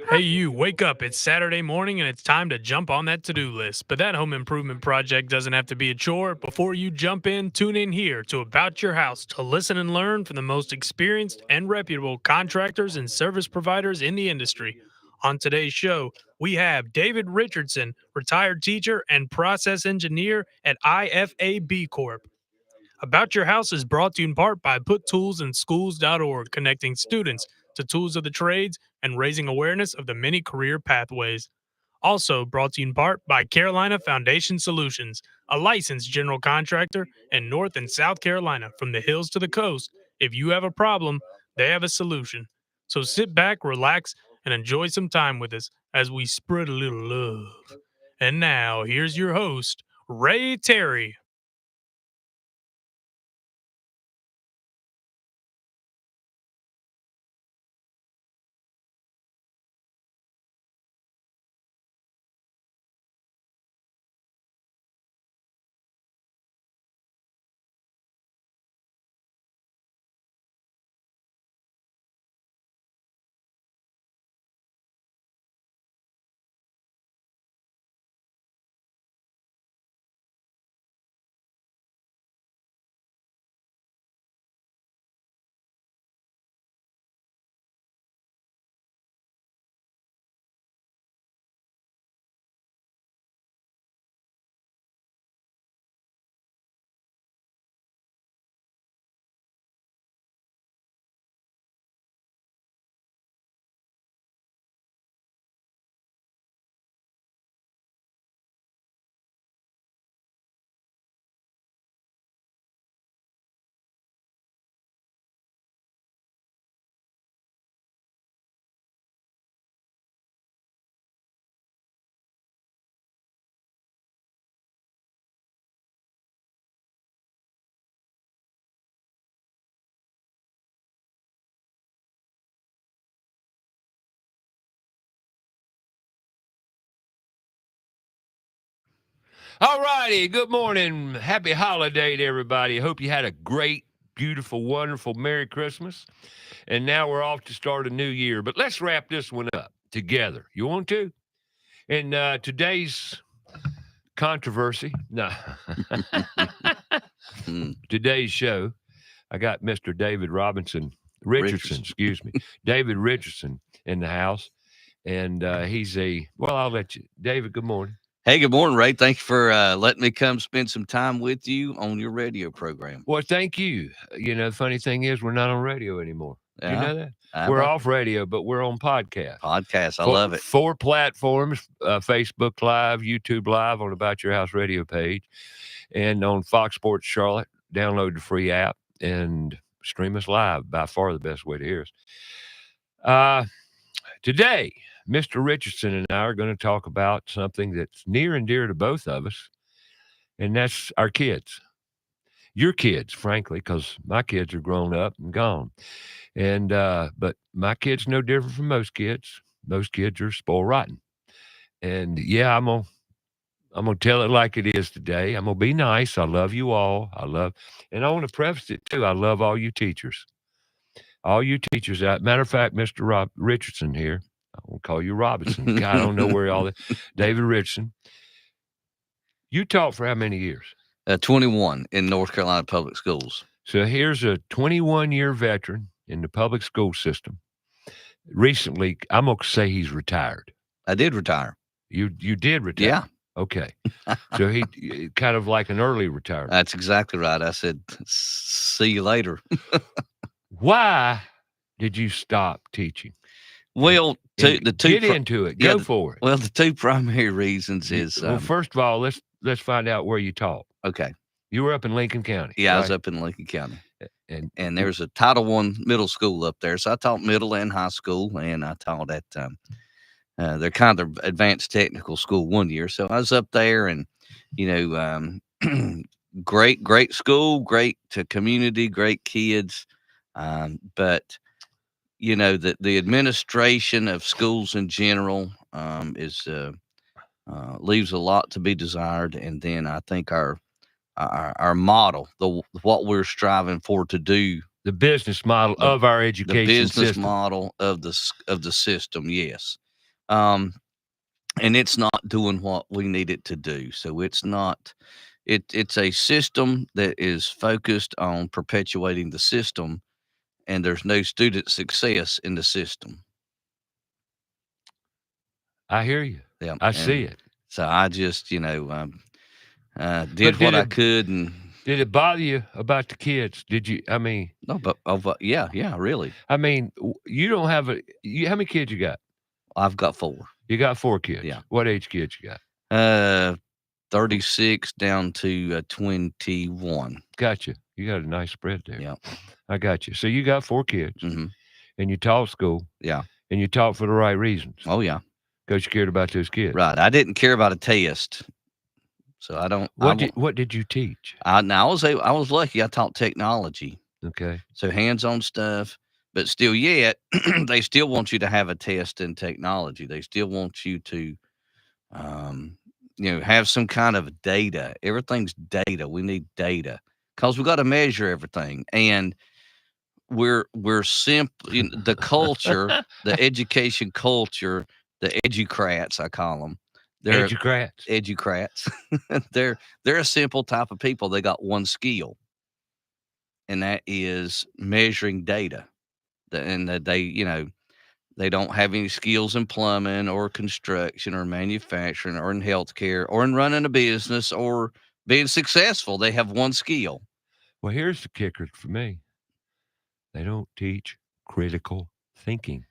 Hey, you, wake up. It's Saturday morning and it's time to jump on that to do list. But that home improvement project doesn't have to be a chore. Before you jump in, tune in here to About Your House to listen and learn from the most experienced and reputable contractors and service providers in the industry. On today's show, we have David Richardson, retired teacher and process engineer at IFAB Corp. About Your House is brought to you in part by PutToolsInSchools.org, connecting students to tools of the trades and raising awareness of the many career pathways. Also brought to you in part by Carolina Foundation Solutions, a licensed general contractor in North and South Carolina, from the hills to the coast. If you have a problem, they have a solution. So sit back, relax, and enjoy some time with us as we spread a little love. And now, here's your host, Ray Terry. All righty. Good morning. Happy holiday to everybody. Hope you had a great, beautiful, wonderful Merry Christmas. And now we're off to start a new year. But let's wrap this one up together. You want to? And today's controversy, no. Today's show, I got Mr. David Richardson, excuse me, David Richardson in the house. And I'll let you. David, good morning. Hey, good morning, Ray. Thank you for letting me come spend some time with you on your radio program. Well, thank you. You know, the funny thing is we're not on radio anymore. Yeah, you know that? We're off radio, but we're on podcast. I love it. 4 platforms, Facebook Live, YouTube Live on About Your House radio page, and on Fox Sports Charlotte. Download the free app and stream us live. By far the best way to hear us. Today, Mr. Richardson and I are going to talk about something that's near and dear to both of us, and that's our kids. Your kids, frankly, because my kids are grown up and gone. And but my kids no different from most kids. Most kids are spoiled rotten. And yeah, I'm gonna tell it like it is today. I'm gonna be nice. I love you all. And I want to preface it too. I love all you teachers. All you teachers out. Matter of fact, Mr. Richardson here. I won't call you Robinson. God, I don't know where all that. David Richardson. You taught for how many years? 21 in North Carolina public schools. So here's a 21-year veteran in the public school system. Recently, I'm going to say he's retired. I did retire. You did retire? Yeah. Okay. So he kind of like an early retirement. That's exactly right. I said, see you later. Why did you stop teaching? Well, get into it. Go for it. Well, the two primary reasons is... well, first of all, let's find out where you taught. Okay. You were up in Lincoln County. Yeah, right? I was up in Lincoln County. And there's a Title I middle school up there. So I taught middle and high school, and I taught at they're kind of advanced technical school 1 year. So I was up there, and, great school, great community, great kids. But, the administration of schools in general leaves a lot to be desired. And then I think our model, what we're striving for to do the business model of our education the business system. model of the system. Yes. And it's not doing what we need it to do. So it's not, it's a system that is focused on perpetuating the system, and there's no student success in the system. I hear you. Yeah. I see it. So I just, did But what I could. And did it bother you about the kids? Did you, I mean, no, but yeah, really. I mean, you don't have how many kids you got? I've got 4. You got 4 kids. Yeah. What age kids you got? 36 down to 21. Gotcha. You got a nice spread there. Yeah. I got you. So you got 4 kids, Mm-hmm. and you taught school. Yeah. And you taught for the right reasons. Oh, yeah. Because you cared about those kids. Right. I didn't care about a test. So I don't. What did you teach? I was lucky. I taught technology. Okay. So hands-on stuff, but still yet, they still want you to have a test in technology. They still want you to, have some kind of data. Everything's data. We need data because we got to measure everything. And we're simply the culture, the education culture, the educrats, I call them. They're educrats. They're a simple type of people. They got one skill, and that is measuring data. And they don't have any skills in plumbing or construction or manufacturing or in healthcare or in running a business or being successful. They have one skill. Well, here's the kicker for me. They don't teach critical thinking.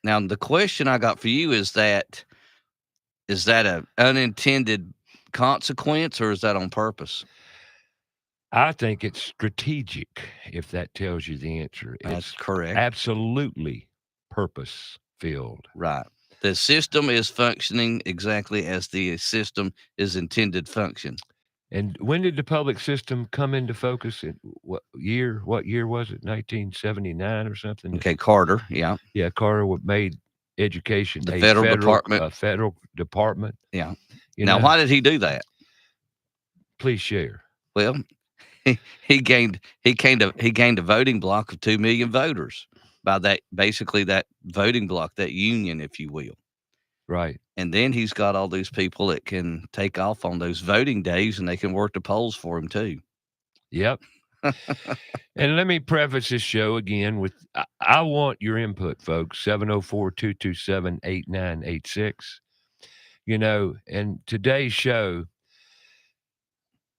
Now, the question I got for you is that an unintended consequence, or is that on purpose? I think it's strategic, if that tells you the answer. That's correct. Absolutely purpose-filled. Right. The system is functioning exactly as the system is intended to function. And when did the public system come into focus? In what year? What year was it? 1979 or something? Okay, Carter. Yeah. Yeah, Carter made education the federal department. A federal department. Yeah. Now, why did he do that? Please share. Well, he gained a voting block of 2 million voters by that voting block, that union, if you will. Right. And then he's got all these people that can take off on those voting days, and they can work the polls for him too. Yep. And let me preface this show again with, I want your input, folks. 704-227-8986. And today's show,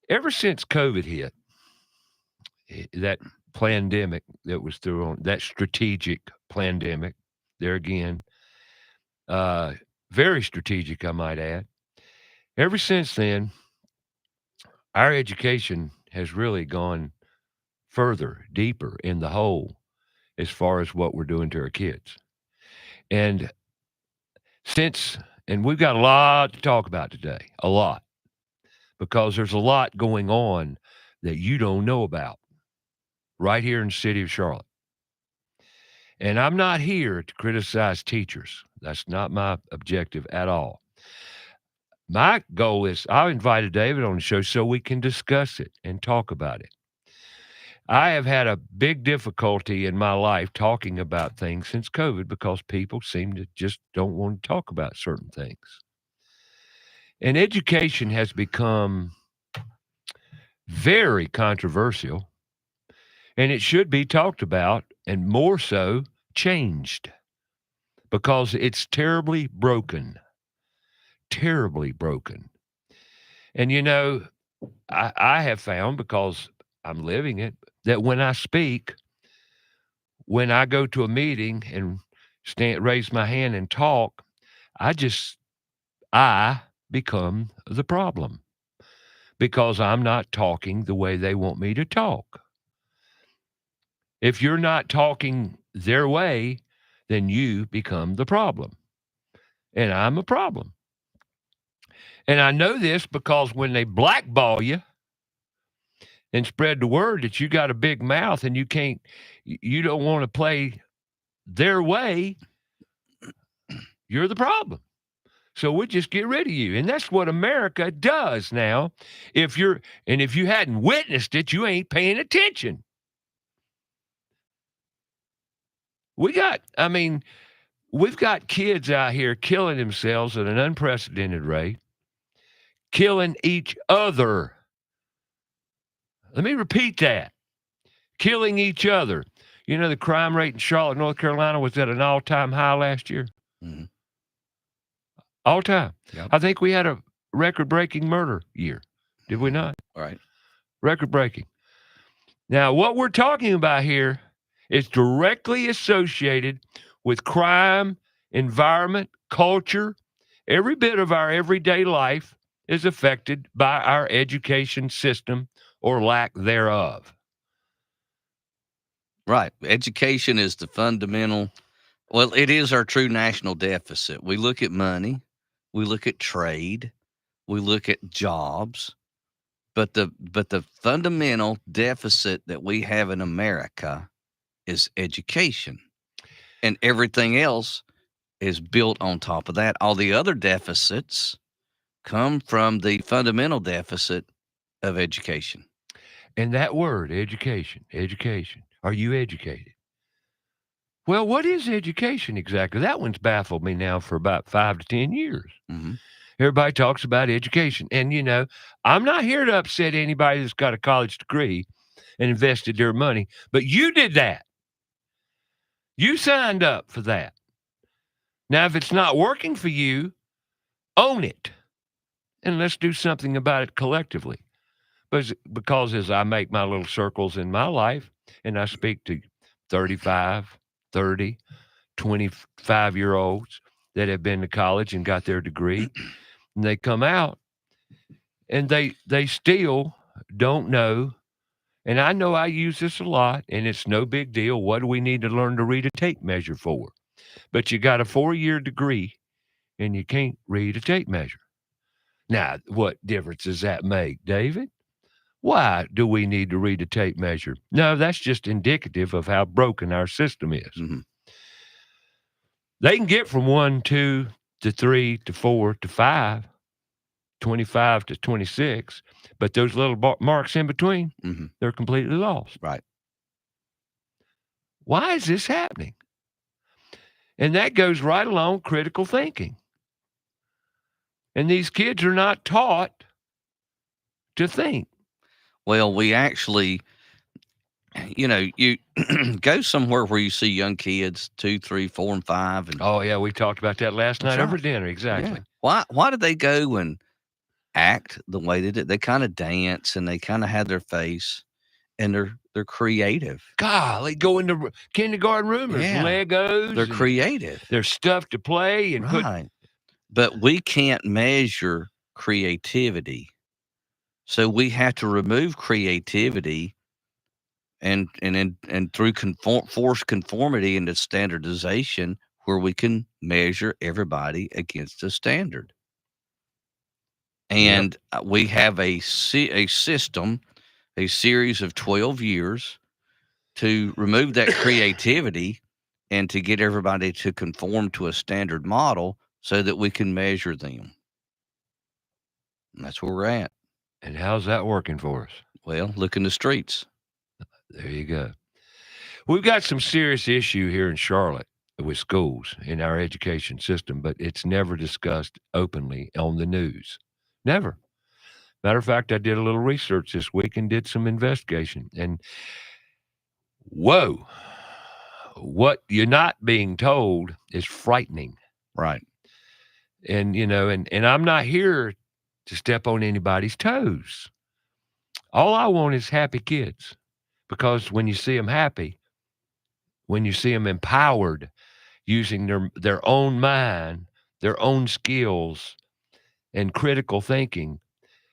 ever since COVID hit, that pandemic that was through on, that strategic pandemic, there again, very strategic, I might add. Ever since then, our education has really gone further, deeper in the hole as far as what we're doing to our kids. And we've got a lot to talk about today, a lot, because there's a lot going on that you don't know about right here in the city of Charlotte. And I'm not here to criticize teachers. That's not my objective at all. My goal is, I invited David on the show so we can discuss it and talk about it. I have had a big difficulty in my life talking about things since COVID because people seem to just don't want to talk about certain things. And education has become very controversial, and it should be talked about, and more so changed, because it's terribly broken. Terribly broken. And I have found, because I'm living it, that when I speak, when I go to a meeting and raise my hand and talk, I become the problem because I'm not talking the way they want me to talk. If you're not talking their way, then you become the problem. And I'm a problem. And I know this because when they blackball you and spread the word that you got a big mouth and you don't want to play their way, you're the problem. So we'll just get rid of you. And that's what America does now. If you hadn't witnessed it, you ain't paying attention. we've got kids out here killing themselves at an unprecedented rate, killing each other. Let me repeat that. Killing each other. You know, the crime rate in Charlotte, North Carolina was at an all-time high last year. Mm-hmm. All time. Yep. I think we had a record-breaking murder year. Did we not? Right. Record-breaking. Now, what we're talking about here is directly associated with crime, environment, culture. Every bit of our everyday life is affected by our education system or lack thereof. Right. Education is the fundamental. Well, it is our true national deficit. We look at money, we look at trade, we look at jobs, but the fundamental deficit that we have in America is education, and everything else is built on top of that. All the other deficits come from the fundamental deficit of education. And that word, education. Are you educated? Well, what is education exactly? That one's baffled me now for about 5 to 10 years. Mm-hmm. Everybody talks about education. And, you know, I'm not here to upset anybody that's got a college degree and invested their money, but you did that. You signed up for that. Now, if it's not working for you, own it. And let's do something about it collectively. Because as I make my little circles in my life and I speak to 35, 30, 25-year-olds that have been to college and got their degree, and they come out and they still don't know. And I know I use this a lot, and it's no big deal. What do we need to learn to read a tape measure for? But you got a 4-year degree, and you can't read a tape measure. Now, what difference does that make, David? Why do we need to read a tape measure? No, that's just indicative of how broken our system is. Mm-hmm. They can get from 1, 2 to 3 to 4 to 5, 25 to 26, but those little marks in between, Mm-hmm. they're completely lost. Right. Why is this happening? And that goes right along critical thinking. And these kids are not taught to think. Well, we actually, you know, you go somewhere where you see young kids, 2, 3, 4, and 5. And Oh, yeah, we talked about that last night That's over right. dinner. Exactly. Yeah. Why do they go and act the way they did? They kind of dance and they kind of have their face, and they're creative. Golly, go in the kindergarten room. There's Yeah. Legos. They're creative. There's stuff to play and put. Right. But we can't measure creativity. So we have to remove creativity and through forced conformity into standardization, where we can measure everybody against a standard. And we have a system, a series of 12 years to remove that creativity and to get everybody to conform to a standard model so that we can measure them. And that's where we're at. And how's that working for us? Well, look in the streets. There you go. We've got some serious issue here in Charlotte with schools in our education system, but it's never discussed openly on the news. Never. Matter of fact, I did a little research this week and did some investigation. And whoa, what you're not being told is frightening. Right. And, you know, and I'm not here to step on anybody's toes. All I want is happy kids, because when you see them happy, when you see them empowered, using their own mind, their own skills, and critical thinking,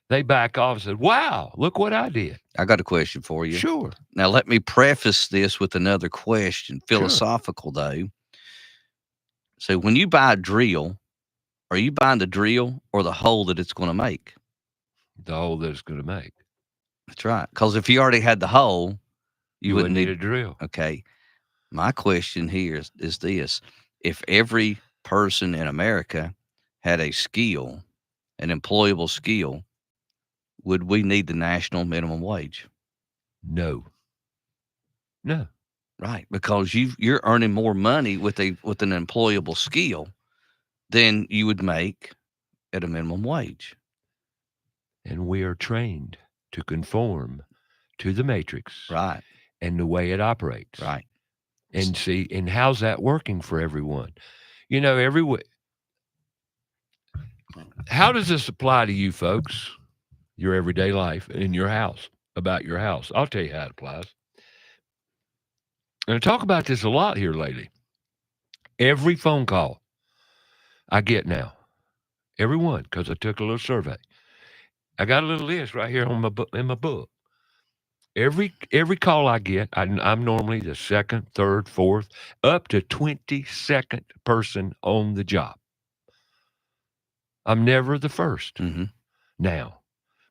they back off and say, wow, look what I did. I got a question for you. Sure. Now, let me preface this with another question, philosophical though. So when you buy a drill, are you buying the drill or the hole that it's going to make? The hole that it's going to make. That's right. Because if you already had the hole, You wouldn't need a drill. Okay. My question here is this. If every person in America had a skill, an employable skill, would we need the national minimum wage? No. Right, because you're earning more money with an employable skill than you would make at a minimum wage. And we are trained to conform to the matrix Right, and the way it operates. right. And see, and how's that working for everyone? How does this apply to you folks, your everyday life in your house, about your house? I'll tell you how it applies. And I talk about this a lot here lately. Every phone call I get now, every one, because I took a little survey. I got a little list right here on in my book. Every call I get, I'm normally the second, third, fourth, up to 22nd person on the job. I'm never the first now,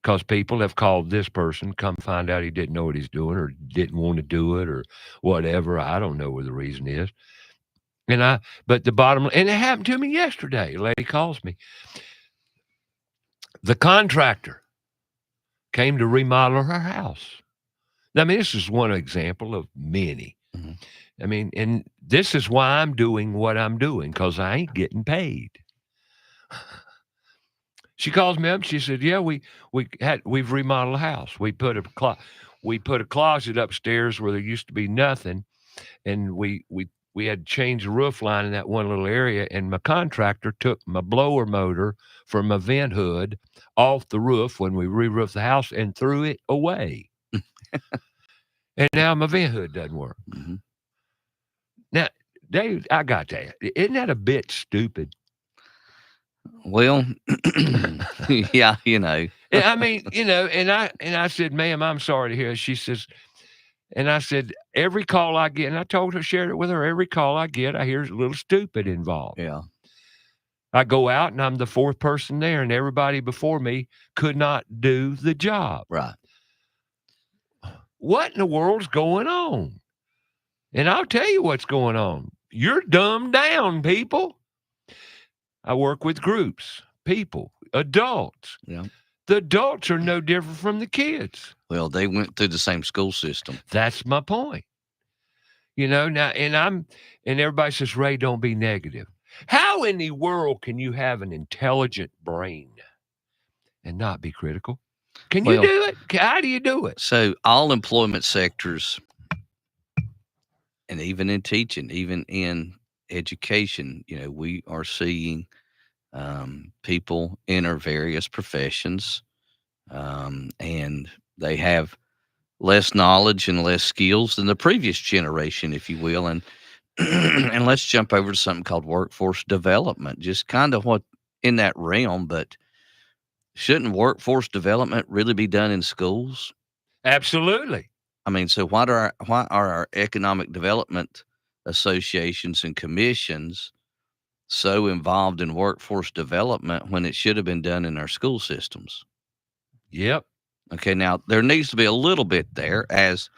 because people have called this person, come find out he didn't know what he's doing or didn't want to do it or whatever. I don't know what the reason is. But the bottom, and it happened to me yesterday. A lady calls me. The contractor came to remodel her house. I mean, this is one example of many. I mean, and this is why I'm doing what I'm doing, because I ain't getting paid. She calls me up. She said, "Yeah, we've remodeled a house. We put a closet upstairs where there used to be nothing, and we had to change the roof line in that one little area. And my contractor took my blower motor from my vent hood off the roof when we re-roofed the house and threw it away. And now my vent hood doesn't work." Now, Dave, I got that. Isn't that a bit stupid? Well, yeah, I mean, and I said, "Ma'am, I'm sorry to hear it." She says, and I said, every call I get, and I told her, shared it with her, every call I get, I hear a little stupid involved. Yeah. I go out and I'm the fourth person there, and everybody before me could not do the job. Right. What in the world's going on? And I'll tell you what's going on. You're dumbed down, people. I work with groups, people, adults. Yeah. The adults are no different from the kids. Well, they went through the same school system. That's my point. Now, and everybody says, "Ray, don't be negative." How in the world can you have an intelligent brain and not be critical? Can you do it? How do you do it? So all employment sectors, and even in teaching, even in education, we are seeing people enter various professions, and they have less knowledge and less skills than the previous generation, if you will. And and let's jump over to something called workforce development, just kind of what in that realm. But shouldn't workforce development really be done in schools? Absolutely. I mean, so why are our economic development associations and commissions so involved in workforce development when it should have been done in our school systems? Yep. Okay, now there needs to be a little bit there, as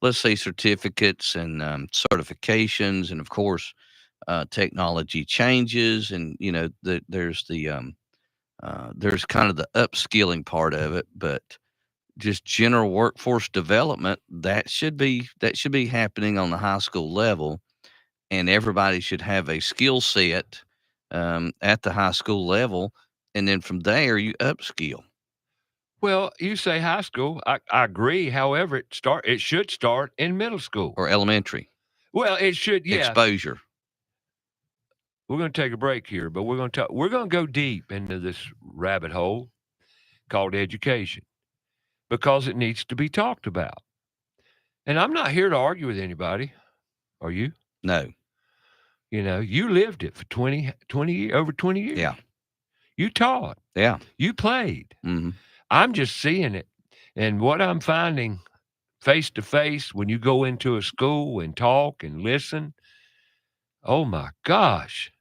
let's say certificates and certifications, and of course technology changes, and there's kind of the upskilling part of it, but just general workforce development that should be happening on the high school level, and everybody should have a skill set at the high school level, and then from there you upskill. Well, you say high school. I agree. However, it should start in middle school or elementary. Well, it should. Yeah. Exposure. We're going to take a break here, but we're going to go deep into this rabbit hole called education, because it needs to be talked about. And I'm not here to argue with anybody. Are you? No. You lived it for 20 over 20 years. Yeah. You taught. Yeah. You played. Mm-hmm. I'm just seeing it. And what I'm finding face to face when you go into a school and talk and listen, oh my gosh,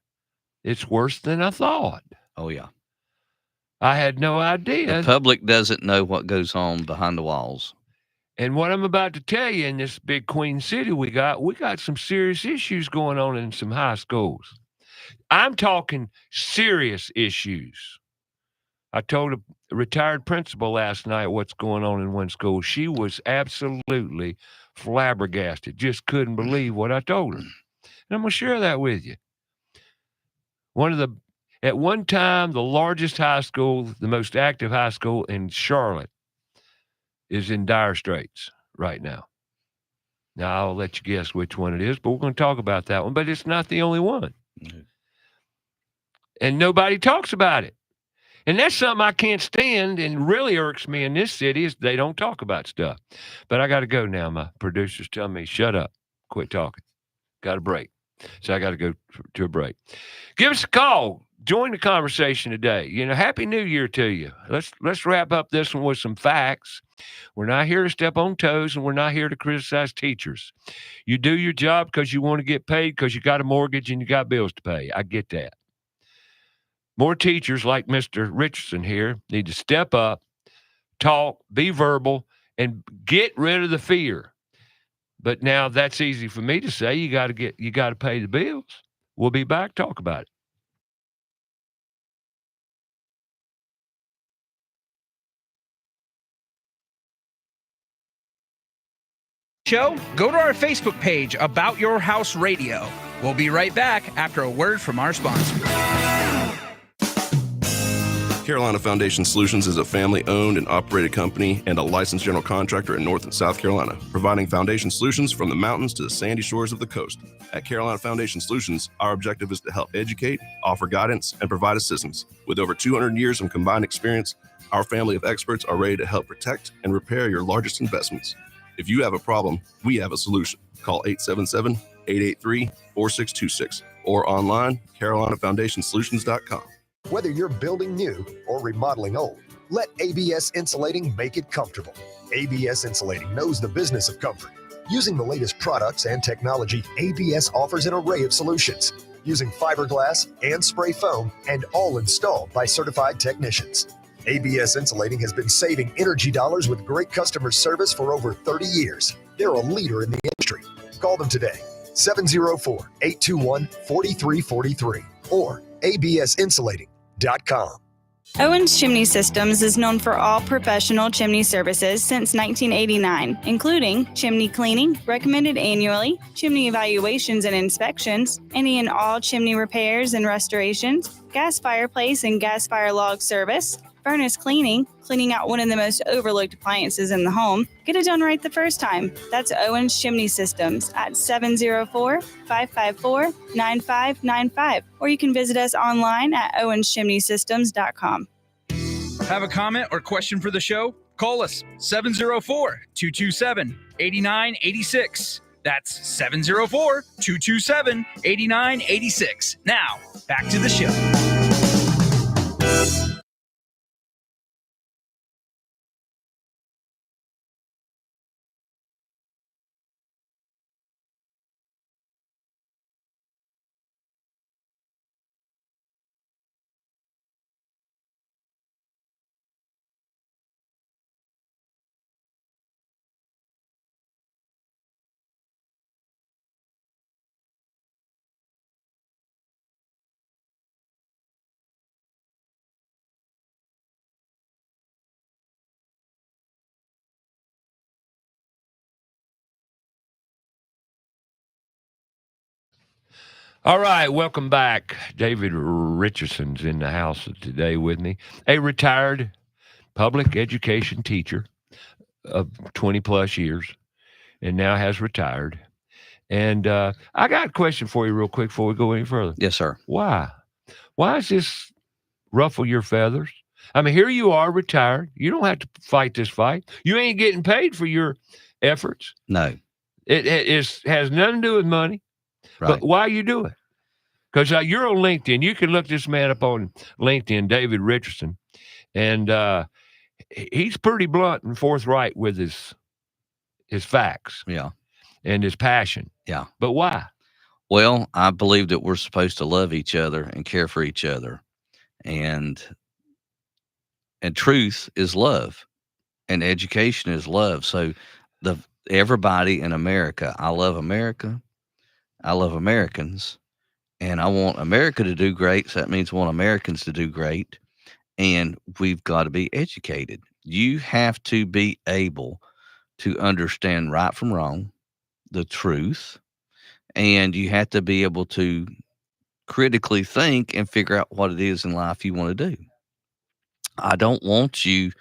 it's worse than I thought. Oh, yeah. I had no idea. The public doesn't know what goes on behind the walls. And what I'm about to tell you, in this big Queen City we got some serious issues going on in some high schools. I'm talking serious issues. I told a retired principal last night what's going on in one school. She was absolutely flabbergasted, just couldn't believe what I told her. And I'm going to share that with you. At one time, the largest high school, the most active high school in Charlotte, is in dire straits right now. Now, I'll let you guess which one it is, but we're going to talk about that one. But it's not the only one. Mm-hmm. And nobody talks about it. And that's something I can't stand and really irks me in this city is they don't talk about stuff. But I got to go now. My producer's telling me, shut up, quit talking. Got a break. So I got to go to a break. Give us a call. Join the conversation today. Happy New Year to you. Let's wrap up this one with some facts. We're not here to step on toes, and we're not here to criticize teachers. You do your job because you want to get paid because you got a mortgage and you got bills to pay. I get that. More teachers like Mr. Richardson here need to step up, talk, be verbal, and get rid of the fear. But now that's easy for me to say. You got to pay the bills. We'll be back. Talk about it. Show, go to our Facebook page, About Your House Radio. We'll be right back after a word from our sponsor. Carolina Foundation Solutions is a family-owned and operated company and a licensed general contractor in North and South Carolina, providing foundation solutions from the mountains to the sandy shores of the coast. At Carolina Foundation Solutions, our objective is to help educate, offer guidance, and provide assistance. With over 200 years of combined experience, our family of experts are ready to help protect and repair your largest investments. If you have a problem, we have a solution. Call 877-883-4626 or online, carolinafoundationsolutions.com. Whether you're building new or remodeling old, let ABS Insulating make it comfortable. ABS Insulating knows the business of comfort. Using the latest products and technology, ABS offers an array of solutions, using fiberglass and spray foam, and all installed by certified technicians. ABS Insulating has been saving energy dollars with great customer service for over 30 years. They're a leader in the industry. Call them today, 704-821-4343 or absinsulating.com. Owens Chimney Systems is known for all professional chimney services since 1989, including chimney cleaning, recommended annually, chimney evaluations and inspections, any and all chimney repairs and restorations, gas fireplace and gas fire log service, furnace cleaning, cleaning out one of the most overlooked appliances in the home. Get it done right the first time. That's Owens Chimney Systems at 704-554-9595. Or you can visit us online at owenschimneysystems.com. Have a comment or question for the show? Call us 704-227-8986. That's 704-227-8986. Now, back to the show. All right, welcome back. David Richardson's in the house today with me, a retired public education teacher of 20-plus years, and now has retired. And I got a question for you real quick before we go any further. Yes, sir. Why? Why does this ruffle your feathers? I mean, here you are retired. You don't have to fight this fight. You ain't getting paid for your efforts. No. It has nothing to do with money. Right. But why you do it? Because you're on LinkedIn. You can look this man up on LinkedIn, David Richardson, and he's pretty blunt and forthright with his facts. Yeah. And his passion. Yeah. But why? Well, I believe that we're supposed to love each other and care for each other, and truth is love, and education is love. So everybody in America, I love America. I love Americans, and I want America to do great. So that means I want Americans to do great. and we've got to be educated. You have to be able to understand right from wrong, the truth, and you have to be able to critically think and figure out what it is in life you want to do. I don't want you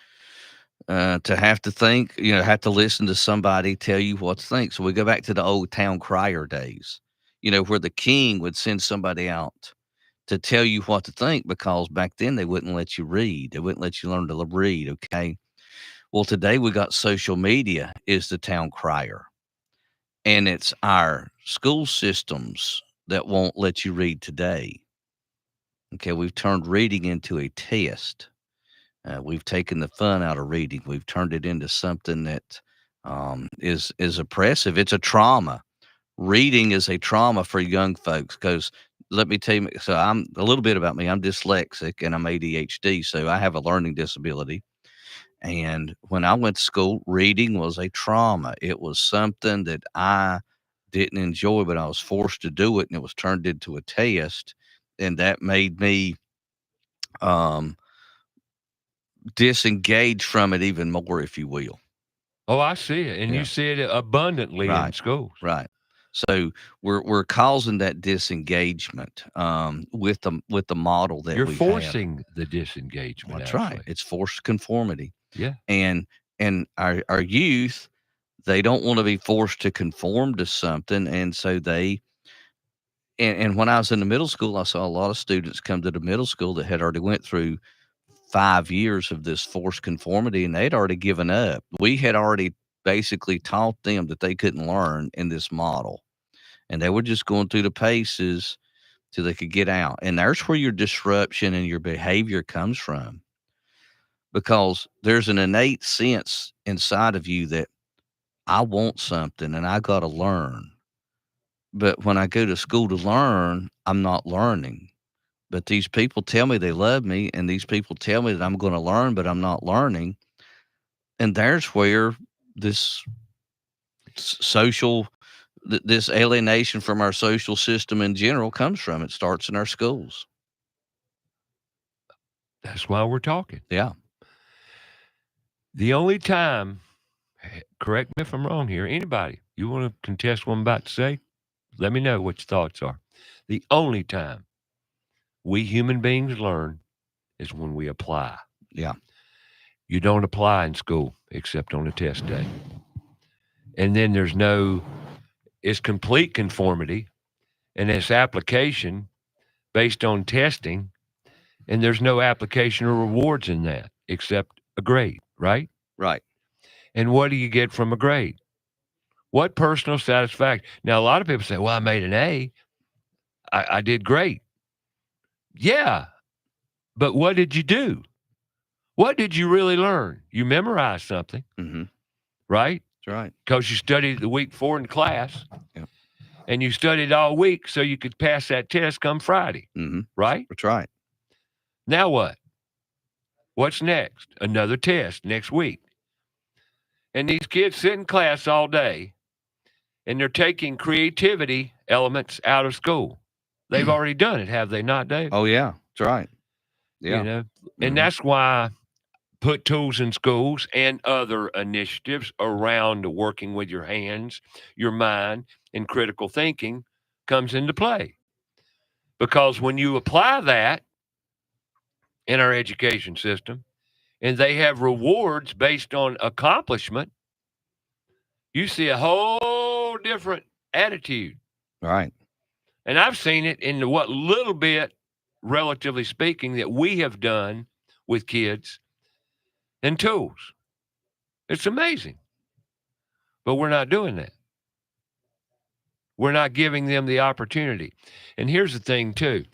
to have to think, have to listen to somebody tell you what to think. So we go back to the old town crier days, where the king would send somebody out to tell you what to think, because back then they wouldn't let you read. They wouldn't let you learn to read. Okay. Well, today we got social media is the town crier, and it's our school systems that won't let you read today. Okay. We've turned reading into a test. We've taken the fun out of reading. We've turned it into something that is oppressive. It's a trauma. Reading is a trauma for young folks, because let me tell you, so I'm a little bit about me. I'm dyslexic and I'm ADHD, so I have a learning disability. And when I went to school, reading was a trauma. It was something that I didn't enjoy, but I was forced to do it, and it was turned into a test. And that made me disengage from it even more, if you will. Oh, I see it. And Yeah. you see it abundantly in Right. schools. Right. So we're causing that disengagement with the model that You're we have. forcing the disengagement. That's actually. right. It's forced conformity. Yeah. And our youth, they don't want to be forced to conform to something, and so they and when I was in the middle school, I saw a lot of students come to the middle school that had already went through 5 years of this forced conformity, and they'd already given up. We had already basically taught them that they couldn't learn in this model, and they were just going through the paces till they could get out. And there's where your disruption and your behavior comes from, because there's an innate sense inside of you that I want something and I got to learn. But when I go to school to learn, I'm not learning. But these people tell me they love me, and these people tell me that I'm going to learn, but I'm not learning. And there's where this this alienation from our social system in general comes from. It starts in our schools. That's why we're talking. Yeah. The only time, correct me if I'm wrong here, anybody, you want to contest what I'm about to say? Let me know what your thoughts are. The only time we human beings learn is when we apply. Yeah. You don't apply in school except on a test day. And then it's complete conformity, and it's application based on testing, and there's no application or rewards in that except a grade, right? Right. And what do you get from a grade? What personal satisfaction? Now, a lot of people say, well, I made an A. I did great. Yeah. But what did you do? What did you really learn? You memorized something, Mm-hmm. right? That's right. Because you studied the week before in class. Yep. And you studied all week so you could pass that test come Friday, Mm-hmm. right? That's right. Now what? What's next? Another test next week. And these kids sit in class all day, and they're taking creativity elements out of school. They've already done it, have they not, Dave? Oh, yeah. That's right. Yeah. You know? And that's why put tools in schools and other initiatives around working with your hands, your mind, and critical thinking comes into play. Because when you apply that in our education system, and they have rewards based on accomplishment, you see a whole different attitude. Right. And I've seen it in what little bit, relatively speaking, that we have done with kids and tools. It's amazing. But we're not doing that. We're not giving them the opportunity. And here's the thing, too.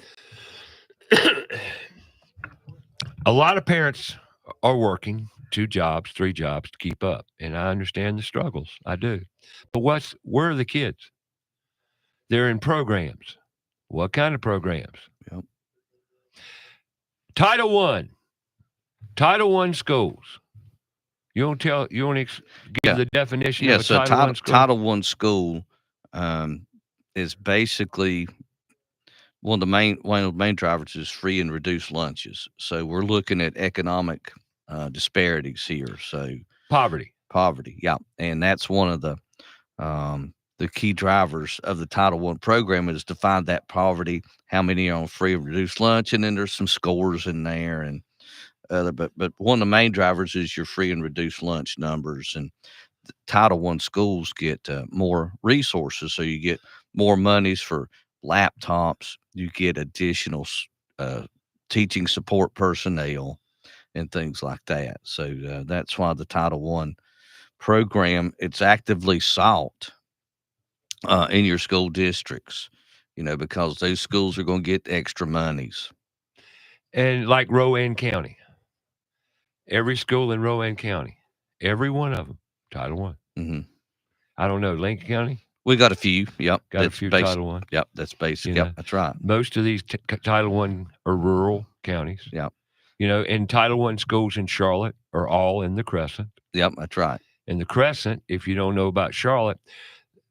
A lot of parents are working 2 jobs, 3 jobs to keep up. And I understand the struggles. I do. But where are the kids? They're in programs. What kind of programs? Yep. Title I schools. You want to give the definition of a so Title I school? Title I school is basically one of the main drivers is free and reduced lunches. So we're looking at economic disparities here. So Poverty. yeah, and that's one of the key drivers of the Title I program is to find that poverty. How many are on free and reduced lunch, and then there's some scores in there, and but one of the main drivers is your free and reduced lunch numbers. And Title I schools get more resources, so you get more monies for laptops, you get additional teaching support personnel and things like that. So that's why the Title I program, it's actively sought in your school districts, because those schools are going to get extra monies. And like Rowan County, every school in Rowan County, every one of them, Title I. Mm-hmm. I don't know, Lincoln County? We got a few. Yep. Got a few Title I. Yep. That's basic. You Yep. know, That's right. Most of these Title I are rural counties. Yep. And Title I schools in Charlotte are all in the Crescent. Yep. That's right. In the Crescent, if you don't know about Charlotte,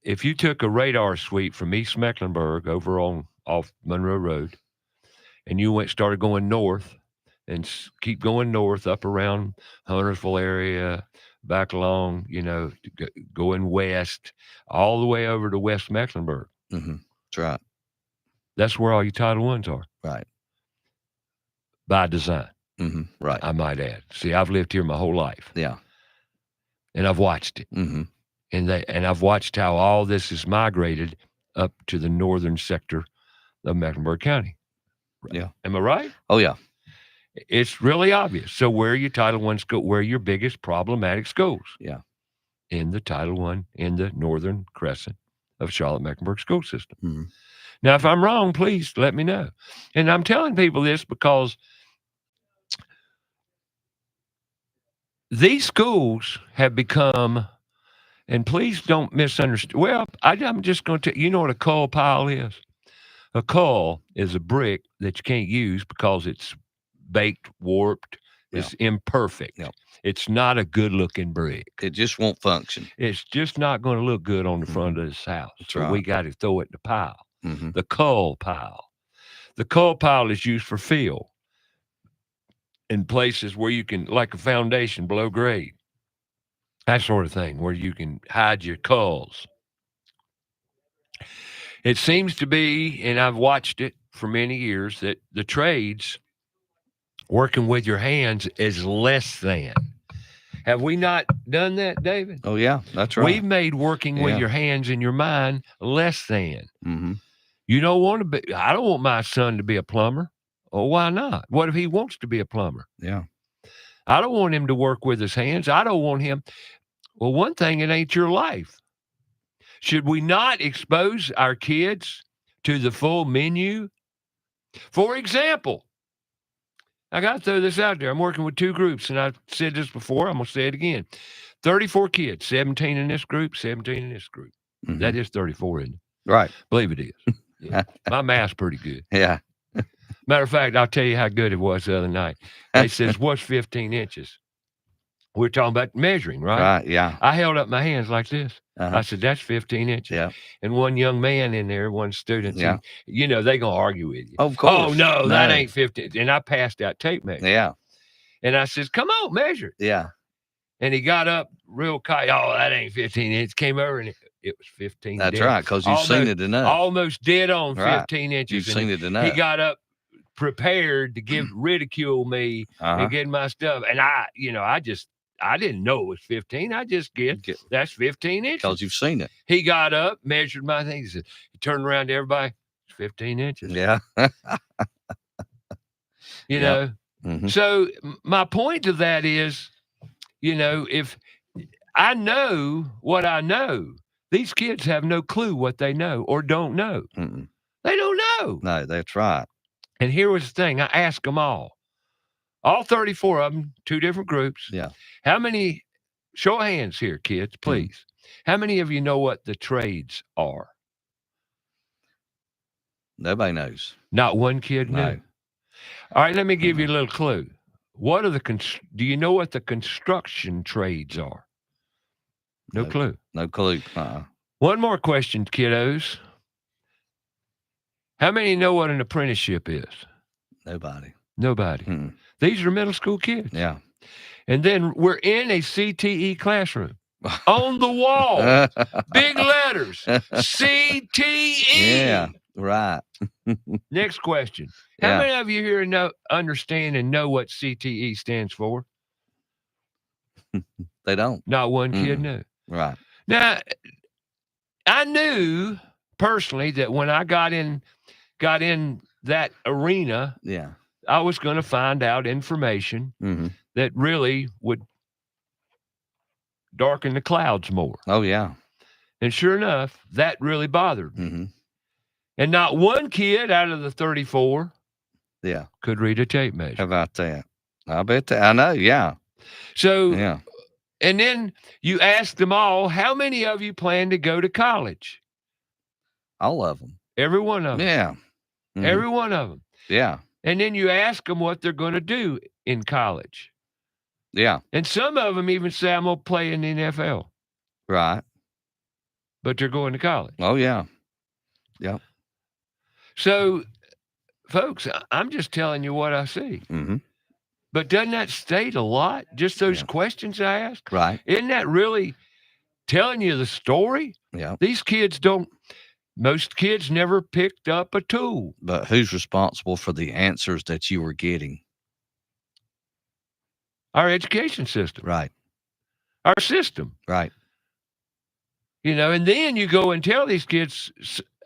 if you took a radar sweep from East Mecklenburg over off Monroe Road, and you started going north and keep going north up around Huntersville area, back along, going west, all the way over to West Mecklenburg. Mm-hmm. That's right. That's where all your Title I's are. Right. By design. Mm-hmm. Right. I might add. See, I've lived here my whole life. Yeah. And I've watched it. Mm-hmm. And I've watched how all this is migrated up to the northern sector of Mecklenburg County. Yeah. Am I right? Oh, yeah. It's really obvious. So where are your Title I school? Where are your biggest problematic schools? Yeah. In the Title I, in the northern crescent of Charlotte-Mecklenburg school system. Mm-hmm. Now, if I'm wrong, please let me know. And I'm telling people this because these schools have become, and please don't misunderstand. Well, I'm just going to tell you know what a coal pile is? A coal is a brick that you can't use because it's baked, warped, it's imperfect. Yeah. It's not a good-looking brick. It just won't function. It's just not going to look good on the front of this house. That's so right. we got to throw it in the pile. Mm-hmm. The coal pile. The coal pile is used for fill in places where you can, like a foundation below grade, that sort of thing, where you can hide your coals. It seems to be, and I've watched it for many years, that the trades, working with your hands, is less than. Have we not done that, David? Oh, yeah, that's right. We've made working with your hands and your mind less than. Mm-hmm. You don't want to be, I don't want my son to be a plumber. Oh, why not? What if he wants to be a plumber? Yeah. I don't want him to work with his hands. I don't want him. Well, one thing, it ain't your life. Should we not expose our kids to the full menu? For example, I got to throw this out there. I'm working with two groups, and I've said this before. I'm going to say it again. 34 kids, 17 in this group, 17 in this group. Mm-hmm. That is 34, isn't it? Right. Believe it is. Yeah. My math's pretty good. Yeah. Matter of fact, I'll tell you how good it was the other night. They says, what's 15 inches? We're talking about measuring, right? Right, yeah. I held up my hands like this. Uh-huh. I said, that's 15 inches. Yeah. And one young man in there, one student, said, they going to argue with you. Of course. Oh, no, that ain't 15. And I passed out tape measure. Yeah. And I says, come on, measure. Yeah. And he got up real kite. Oh, that ain't 15 inches. Came over and it was 15. That's dead. right, because you've seen it enough. Almost dead on 15 inches. You've seen it enough. He got up prepared to ridicule me and get my stuff. And I didn't know it was 15. I just that's 15 inches. Because you've seen it. He got up, measured my thing. He turned around to everybody. It's 15 inches. Yeah. you know. Mm-hmm. So my point to that is, if I know what I know, these kids have no clue what they know or don't know. Mm-mm. They don't know. No, that's right. And here was the thing. I asked them all 34 of them, two different groups. Yeah. How many, show of hands here, kids, please. Mm-hmm. How many of you know what the trades are? Nobody knows. Not one kid knew. No. All right, let me give you a little clue. What are do you know what the construction trades are? No clue. No clue. Uh-uh. One more question, kiddos. How many know what an apprenticeship is? Nobody. Nobody. Mm. These are middle school kids. Yeah. And then we're in a CTE classroom. On the wall, big letters, CTE. Yeah, right. Next question. How Yeah. many of you here understand and know what CTE stands for? They don't. Not one kid knew. Right. Now, I knew personally that when I got in that arena, Yeah. I was going to find out information that really would darken the clouds more. Oh, yeah. And sure enough, that really bothered me. Mm-hmm. And not one kid out of the 34 could read a tape measure. How about that? I bet that. I know. Yeah. So, Yeah. and then you ask them all, how many of you plan to go to college? All of them. Every one of them. Yeah. Mhm. Every one of them. Yeah. And then you ask them what they're going to do in college. Yeah. And some of them even say, I'm going to play in the NFL. Right. But they're going to college. Oh, yeah. Yeah. So, folks, I'm just telling you what I see. Mm-hmm. But doesn't that state a lot? Just those questions I ask? Right. Isn't that really telling you the story? Yeah. These kids most kids never picked up a tool. But who's responsible for the answers that you were getting? Our education system. Right. Our system. Right. And then you go and tell these kids,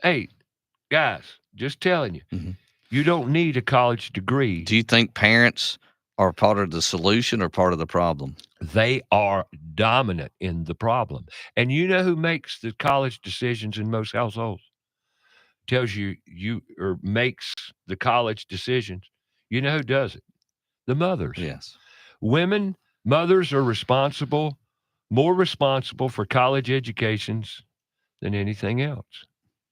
hey, guys, just telling you, you don't need a college degree. Do you think parents are part of the solution or part of the problem? They are dominant in the problem. And you know who makes the college decisions in most households? Tells you or makes the college decisions. You know who does it? The mothers. Yes. Mothers are more responsible for college educations than anything else.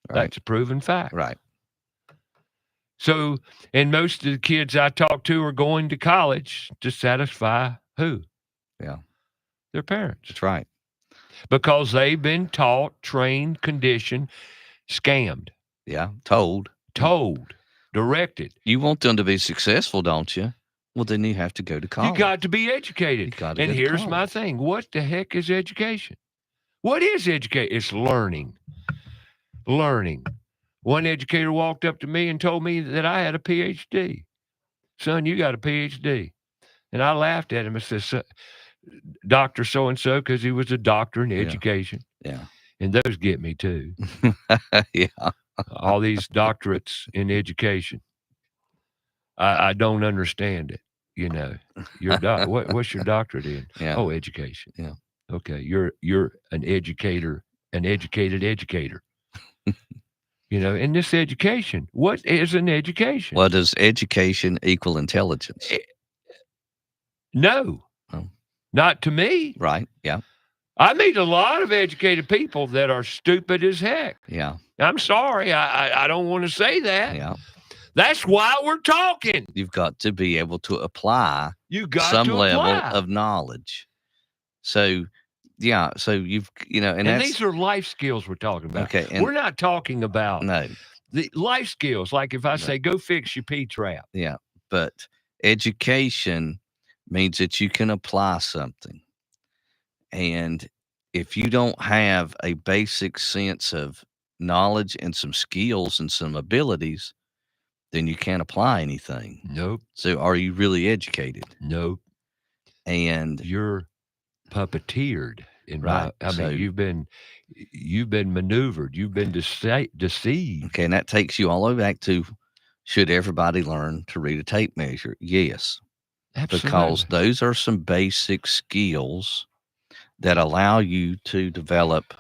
Right. That's a proven fact. Right. So, and most of the kids I talk to are going to college to satisfy who? Yeah. Their parents. That's right. Because they've been taught, trained, conditioned, scammed. Yeah. Told, directed. You want them to be successful, don't you? Well, then you have to go to college. You got to be educated. You got to and go to here's college. my thing. What the heck is education? What is education? It's learning. Learning. One educator walked up to me and told me that I had a PhD. Son, you got a PhD. And I laughed at him and said, Dr. So-and-so, because he was a doctor in education. Yeah. And those get me too. Yeah. All these doctorates in education. I don't understand it. Your what's your doctorate in? Yeah. Oh, education. Yeah. Okay. You're an educator, an educated educator. In this education, what is an education? Well, does education equal intelligence? No, not to me. Right. Yeah. I meet a lot of educated people that are stupid as heck. Yeah. I'm sorry. I don't want to say that. Yeah. That's why we're talking. You've got to be able to apply some level of knowledge. So, yeah. So and these are life skills we're talking about. Okay. And we're not talking about the life skills. Like if I say, go fix your P-trap. Yeah. But education means that you can apply something. And if you don't have a basic sense of knowledge and some skills and some abilities, then you can't apply anything. Nope. So are you really educated? Nope. And you're puppeteered So you've been maneuvered, you've been deceived. Okay, and that takes you all the way back to, should everybody learn to read a tape measure? Yes. Absolutely. Because those are some basic skills that allow you to develop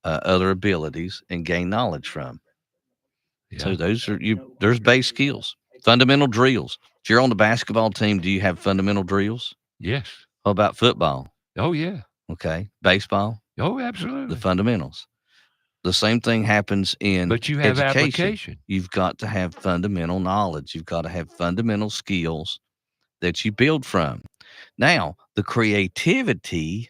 other abilities and gain knowledge from. Yeah. So there's base skills, fundamental drills. If you're on the basketball team, do you have fundamental drills? Yes. How about football? Oh, yeah. Okay. Baseball? Oh, absolutely. The fundamentals. The same thing happens in But you have education. application. You've got to have fundamental knowledge. You've got to have fundamental skills that you build from. Now, the creativity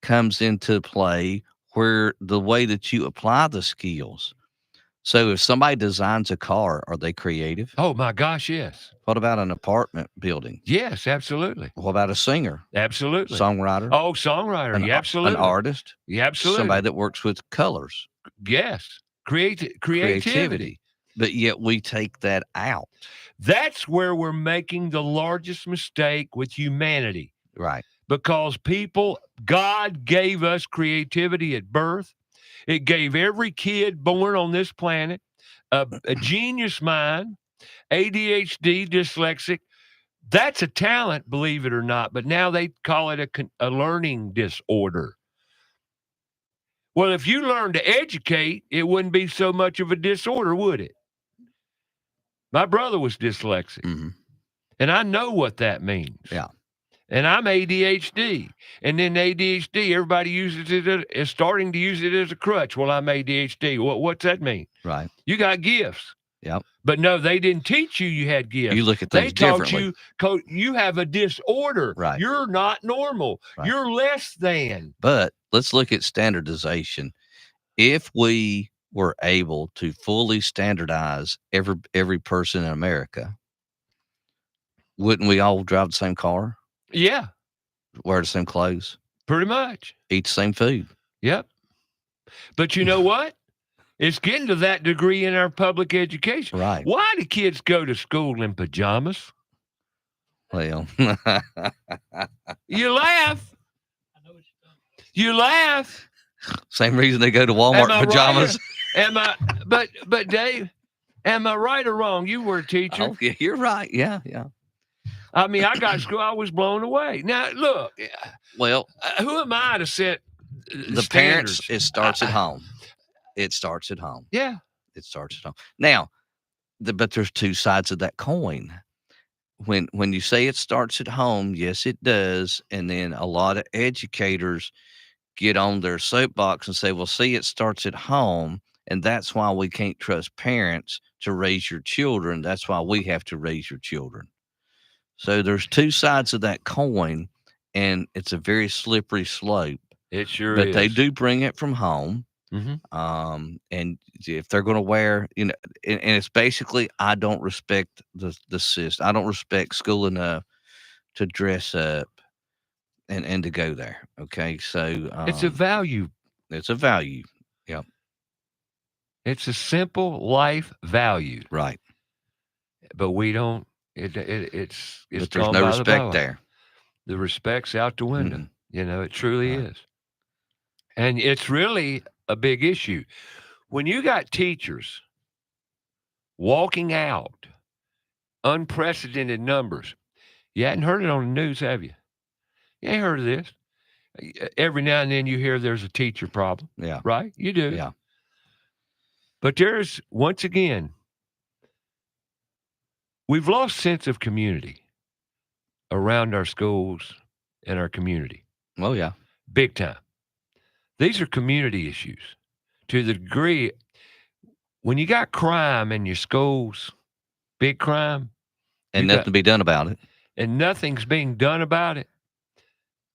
comes into play where the way that you apply the skills. So if somebody designs a car, are they creative? Oh my gosh, yes. What about an apartment building? Yes, absolutely. What about a singer, Absolutely. songwriter, Oh, songwriter. Yeah, absolutely. an artist, Yeah, absolutely. somebody that works with colors, Yes. Creativity. But yet we take that out. That's where we're making the largest mistake with humanity. Right. Because God gave us creativity at birth. It gave every kid born on this planet a genius mind, ADHD, dyslexic. That's a talent, believe it or not. But now they call it a learning disorder. Well, if you learn to educate, it wouldn't be so much of a disorder, would it? My brother was dyslexic, Mm-hmm. and I know what that means. Yeah. And I'm ADHD. And then ADHD, everybody is starting to use it as a crutch. Well, I'm ADHD. What's that mean? Right. You got gifts. Yep. But no, they didn't teach you had gifts. You look at things differently. They taught you have a disorder. Right. You're not normal. Right. You're less than. But let's look at standardization. If we were able to fully standardize every person in America, wouldn't we all drive the same car? Yeah. Wear the same clothes? Pretty much. Eat the same food? Yep. But you know what? It's getting to that degree in our public education. Right. Why do kids go to school in pajamas? Well, you laugh. You laugh. Same reason they go to Walmart in pajamas. Right? But Dave, am I right or wrong? You were a teacher. Oh, yeah, you're right. Yeah. I mean, I got to school. I was blown away. Now, look. Well, who am I to set the standards? Parents? It starts at home. It starts at home. Yeah, it starts at home. Now, but there's two sides of that coin. When you say it starts at home, yes, it does. And then a lot of educators get on their soapbox and say, well, see, it starts at home. And that's why we can't trust parents to raise your children. That's why we have to raise your children. So there's two sides of that coin, and it's a very slippery slope. It sure is. But they do bring it from home. Mm-hmm. And if they're going to wear, and it's basically, I don't respect the system. I don't respect school enough to dress up and to go there. Okay. So it's a value. It's a value. Yep. It's a simple life value. Right. But we don't, it's but there's no respect there. The respect's out the window. Mm-hmm. It truly is. And it's really a big issue. When you got teachers walking out unprecedented numbers, you hadn't heard it on the news, have you? You ain't heard of this. Every now and then you hear there's a teacher problem. Yeah. Right? You do. Yeah. But there's, once again, we've lost sense of community around our schools and our community. Oh, yeah. Big time. These are community issues to the degree when you got crime in your schools, big crime. And nothing to be done about it. And nothing's being done about it.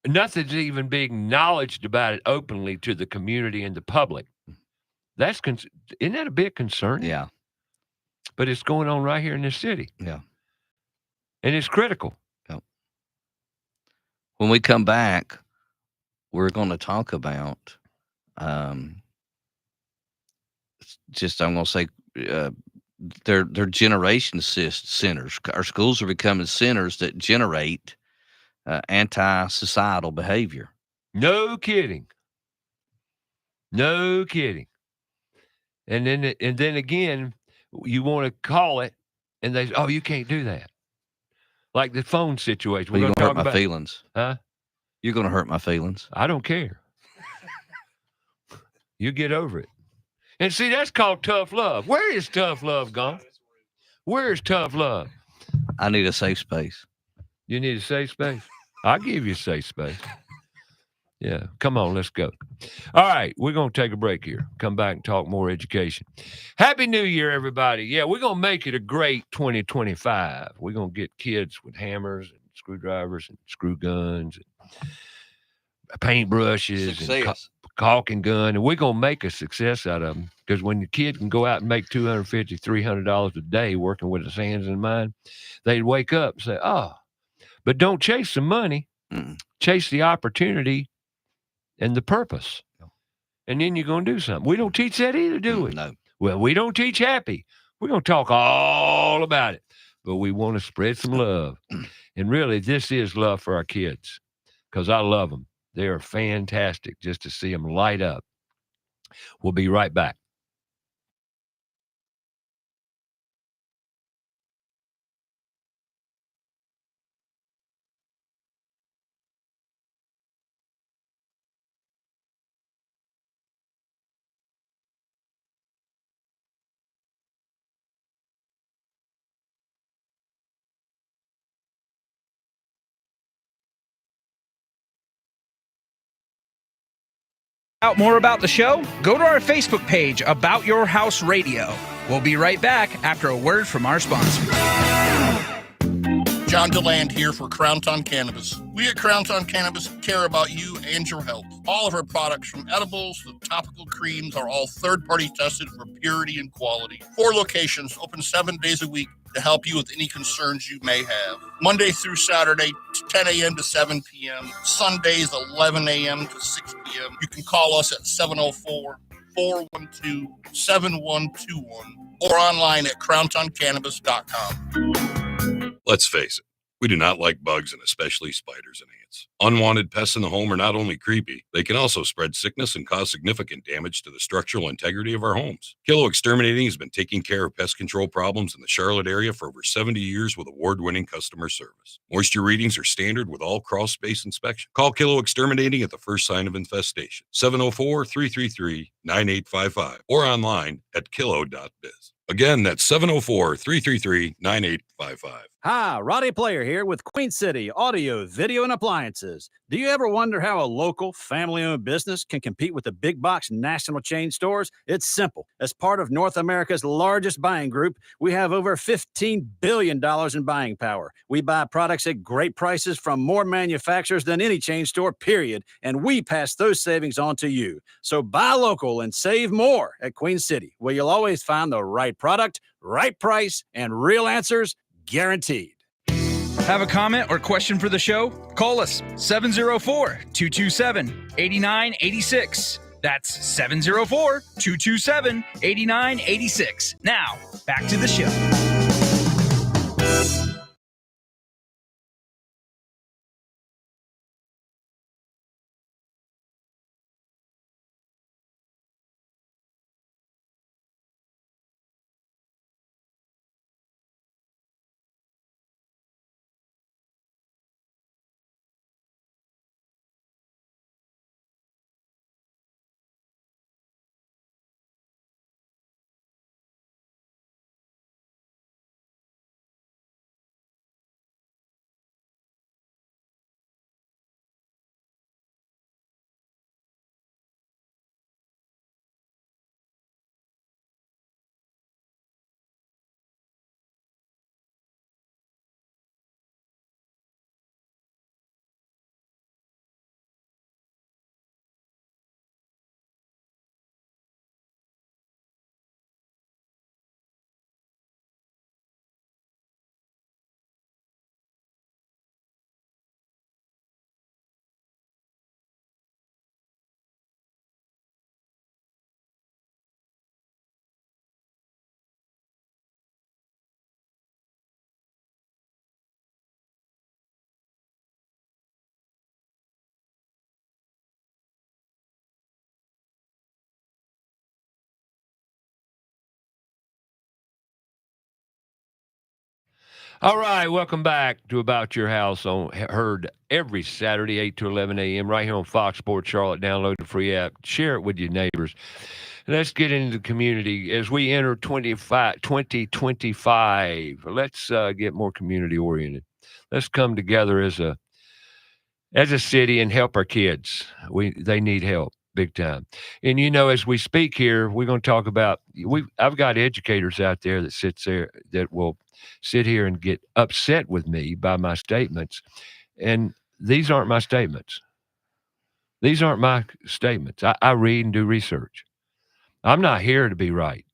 Nothing's even being acknowledged about it openly to the community and the public. Isn't that a bit concerning? Yeah. But it's going on right here in this city. Yeah. And it's critical. Yep. When we come back, we're going to talk about I'm going to say they're generation centers. Our schools are becoming centers that generate anti-societal behavior. No kidding. No kidding. And then again, you want to call it, and they say, "Oh, you can't do that." Like the phone situation. Well, you're going to hurt my about feelings. Huh? You're going to hurt my feelings. I don't care. You get over it. And see, that's called tough love. Where is tough love gone? Where is tough love? I need a safe space. You need a safe space? I'll give you a safe space. Yeah. Come on, let's go. All right. We're going to take a break here. Come back and talk more education. Happy New Year, everybody. Yeah, we're going to make it a great 2025. We're going to get kids with hammers and screwdrivers and screw guns and paintbrushes and caulk and gun, and we're going to make a success out of them. Because when the kid can go out and make $250, $300 a day working with his hands and mind, they'd wake up and say, oh, but don't chase the money, chase the opportunity and the purpose. And then you're going to do something. We don't teach that either, do we? No. Well, we don't teach happy. We're going to talk all about it, but we want to spread some love. And really, this is love for our kids because I love them. They are fantastic just to see them light up. We'll be right back. Out more about the show? Go to our Facebook page, About Your House Radio. We'll be right back after a word from our sponsor. John DeLand here for Crowntown Cannabis. We at Crowntown Cannabis care about you and your health. All of our products, from edibles to topical creams, are all third-party tested for purity and quality. 4 locations, open 7 days a week to help you with any concerns you may have. Monday through Saturday, 10 a.m. to 7 p.m. Sundays, 11 a.m. to 6 p.m. You can call us at 704-412-7121 or online at crowntowncannabis.com. Let's face it, we do not like bugs and especially spiders and ants. Unwanted pests in the home are not only creepy, they can also spread sickness and cause significant damage to the structural integrity of our homes. Kilo Exterminating has been taking care of pest control problems in the Charlotte area for over 70 years with award-winning customer service. Moisture readings are standard with all crawl space inspection. Call Kilo Exterminating at the first sign of infestation, 704-333-9855, or online at kilo.biz. Again, that's 704-333-9855. Hi, Roddy Player here with Queen City Audio, Video, and Appliances. Do you ever wonder how a local, family-owned business can compete with the big box national chain stores? It's simple. As part of North America's largest buying group, we have over $15 billion in buying power. We buy products at great prices from more manufacturers than any chain store, period, and we pass those savings on to you. So buy local and save more at Queen City, where you'll always find the right product, right price, and real answers guaranteed. Have a comment or question for the show? Call us 704-227-8986. That's 704-227-8986. Now, back to the show. All right, welcome back to About Your House, heard every Saturday, 8 to 11 a.m., right here on Fox Sports Charlotte. Download the free app. Share it with your neighbors. Let's get into the community. As we enter 2025, let's get more community-oriented. Let's come together as a city and help our kids. They need help big time. And, as we speak here, we're going to talk about I've got educators out there that will sit here and get upset with me by my statements. And these aren't my statements. These aren't my statements. I read and do research. I'm not here to be right.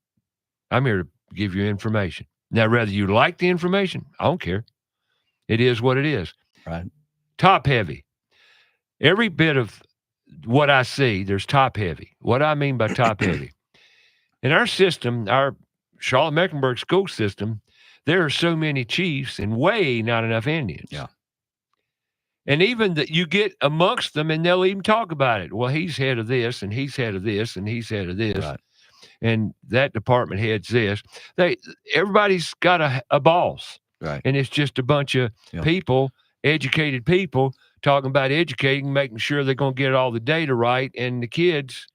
I'm here to give you information. Now, whether you like the information, I don't care. It is what it is. Right. Top heavy. Every bit of what I see, there's top heavy. What I mean by top heavy. In our system, our Charlotte-Mecklenburg school system, there are so many chiefs and way not enough Indians. Yeah. And even that you get amongst them and they'll even talk about it. Well, he's head of this and he's head of this and he's head of this. Right. And that department heads this. Everybody's got a boss. Right. And it's just a bunch of people, educated people, talking about educating, making sure they're going to get all the data right. And the kids,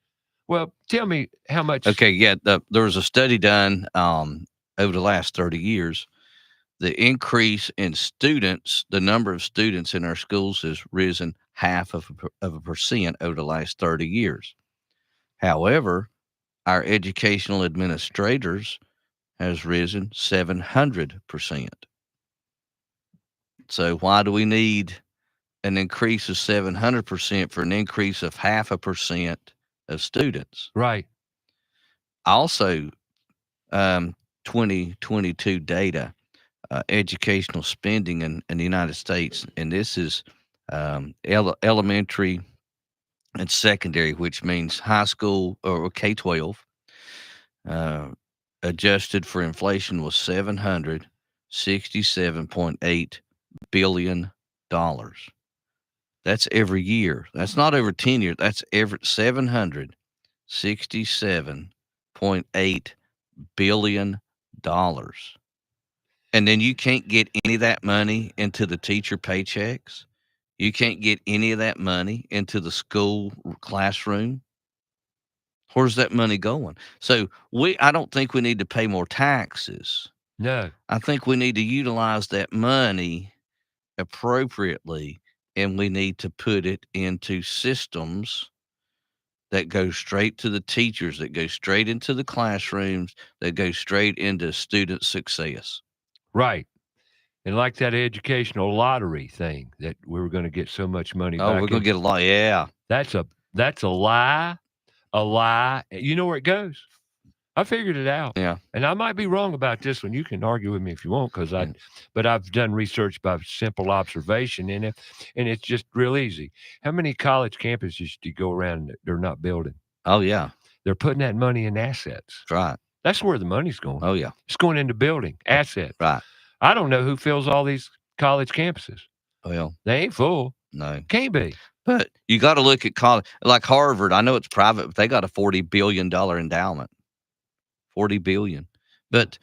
well, tell me how much. Okay, yeah. There was a study done over the last 30 years. The increase in students, the number of students in our schools has risen 0.5% over the last 30 years. However, our educational administrators has risen 700%. So why do we need an increase of 700% for an increase of 0.5% of students? Right. Also, 2022 data, educational spending in the United States, and this is elementary and secondary, which means high school or K-12, adjusted for inflation was $767.8 billion. That's every year. That's not over 10 years. That's every $767.8 billion. And then you can't get any of that money into the teacher paychecks. You can't get any of that money into the school classroom. Where's that money going? So I don't think we need to pay more taxes. No. I think we need to utilize that money appropriately, and we need to put it into systems that go straight to the teachers, that go straight into the classrooms, that go straight into student success. Right. And like that educational lottery thing that we were going to get so much money back. Oh, we're going to get a lot. Yeah. That's a lie. A lie. You know where it goes. I figured it out. Yeah. And I might be wrong about this one. You can argue with me if you want, but I've done research by simple observation in it, and it's just real easy. How many college campuses do you go around that they're not building? Oh, yeah. They're putting that money in assets. That's right. That's where the money's going. Oh, yeah. It's going into building assets. Right. I don't know who fills all these college campuses. Well, they ain't full. No. Can't be. But you got to look at college. Like Harvard, I know it's private, but they got a $40 billion endowment. $40 billion. But,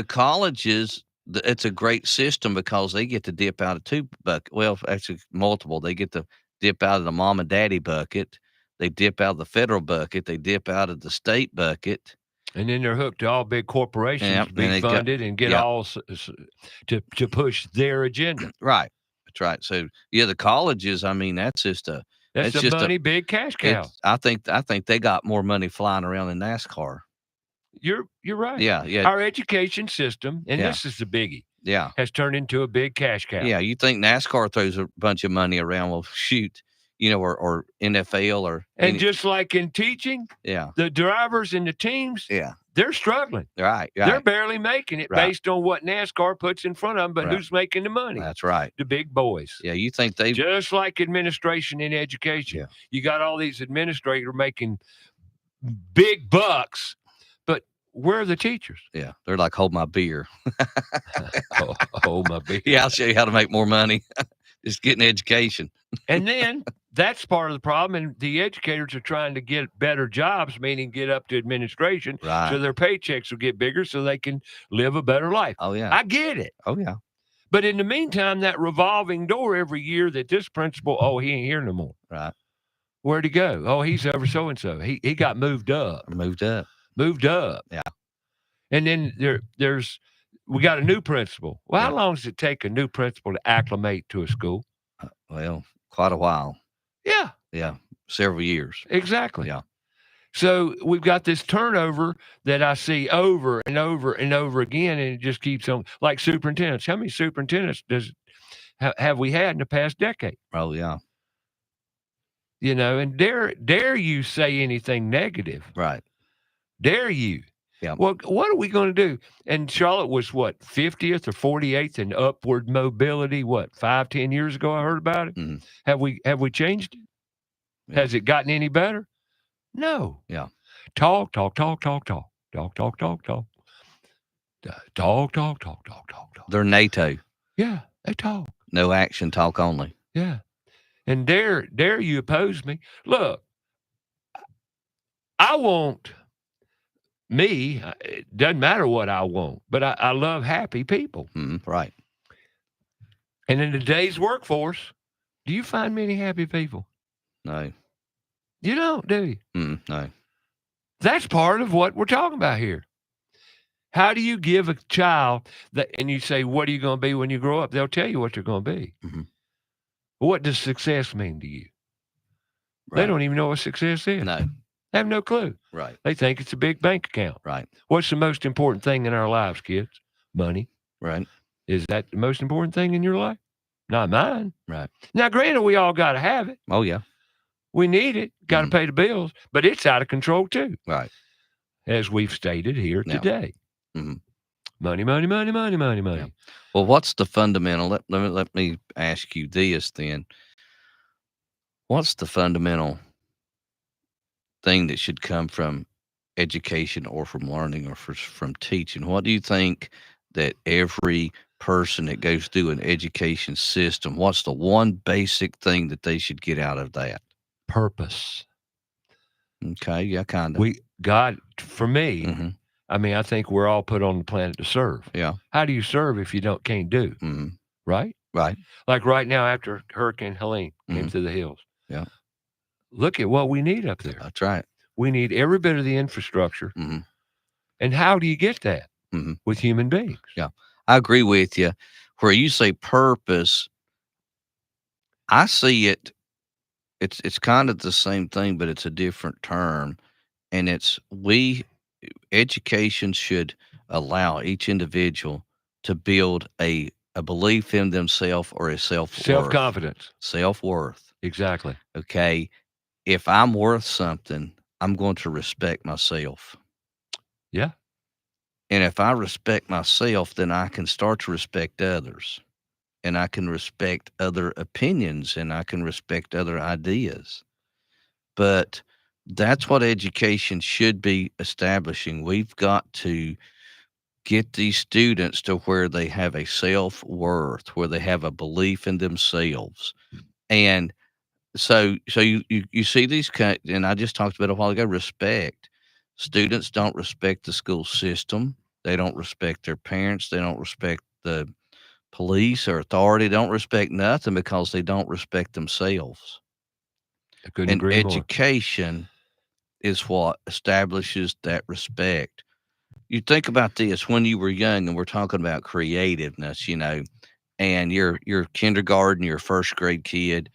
colleges, it's a great system because they get to dip out of two buckets. Well, actually, multiple. They get to dip out of the mom and daddy bucket. They dip out of the federal bucket. They dip out of the state bucket. And then they're hooked to all big corporations to be funded and get all to push their agenda. Right. That's right. So, the colleges, I mean, that's just a money big cash cow. I think they got more money flying around in NASCAR. You're right. Yeah. Our education system, and this is the biggie. Yeah. Has turned into a big cash cow. Yeah. You think NASCAR throws a bunch of money around? Well, shoot. Or NFL or just like in teaching, the drivers and the teams, they're struggling. Right. They're barely making it based on what NASCAR puts in front of them, but who's making the money? That's right. The big boys. Yeah, you think they just like administration in education. Yeah. You got all these administrators making big bucks, but where are the teachers? Yeah, they're like, hold my beer. Hold my beer. Yeah, I'll show you how to make more money. Just get an education. And then that's part of the problem. And the educators are trying to get better jobs, meaning get up to administration, so their paychecks will get bigger so they can live a better life. Oh, yeah. I get it. Oh, yeah. But in the meantime, that revolving door every year that this principal, he ain't here no more. Right. Where'd he go? Oh, he's over so-and-so. He got moved up. Moved up. Yeah. And then we got a new principal. Well, how long does it take a new principal to acclimate to a school? Well, quite a while. Yeah. Yeah. Several years. Exactly. Yeah. So we've got this turnover that I see over and over and over again, and it just keeps on. Like superintendents. How many superintendents have we had in the past decade? Oh, yeah. and dare you say anything negative. Right. Dare you. Yeah. Well, what are we going to do? And Charlotte was what, 50th or 48th in upward mobility, 5-10 years ago I heard about it? Mhm. Have we changed it? Yeah. Has it gotten any better? No. Yeah. Talk, talk, talk, talk, talk. Talk, talk, talk, talk. Talk, talk, talk, talk, talk. They're NATO. Yeah, they talk. No action, talk only. Yeah. And dare you oppose me? Look, I want me. It doesn't matter what I want, but I love happy people. Right. And in today's workforce, do you find many happy people? No. You don't, do you? No. That's part of what we're talking about here. How do you give a child that, and you say, what are you going to be when you grow up? They'll tell you what they're going to be. Mm-hmm. What does success mean to you? Right. They don't even know what success is. No. They have no clue. Right. They think it's a big bank account. Right. What's the most important thing in our lives, kids? Money. Right. Is that the most important thing in your life? Not mine. Right. Now, granted, we all got to have it. Oh, yeah. We need it. Got to pay the bills. But it's out of control, too. Right. As we've stated here today. Mm-hmm. Money, money, money, money, money, money. Yeah. Well, what's the fundamental? Let me ask you this then. What's the fundamental thing that should come from education or from learning or from teaching? What do you think that every person that goes through an education system, what's the one basic thing that they should get out of that? Purpose. Okay, yeah, kind of. God, for me, Mm-hmm. I mean, I think we're all put on the planet to serve. Yeah. How do you serve if you can't do? Mm-hmm. Right? Right. Like right now after Hurricane Helene came through the hills. Yeah. Look at what we need up there. That's right. We need every bit of the infrastructure. Mm-hmm. And how do you get that? Mm-hmm. With human beings. Yeah. I agree with you. Where you say purpose, I see it. It's kind of the same thing, but it's a different term. And education should allow each individual to build a belief in themselves or a self-confidence. Self-worth. Exactly. Okay. If I'm worth something, I'm going to respect myself. Yeah. And if I respect myself, then I can start to respect others. And I can respect other opinions and I can respect other ideas. But that's what education should be establishing. We've got to get these students to where they have a self-worth, where they have a belief in themselves. And so you see these and I just talked about a while ago, respect. Students don't respect the school system. They don't respect their parents. They don't respect the police or authority. They don't respect nothing because they don't respect themselves. I couldn't agree more. Education is what establishes that respect. You think about this when you were young, and we're talking about creativeness, and you're kindergarten, you're a first grade kid,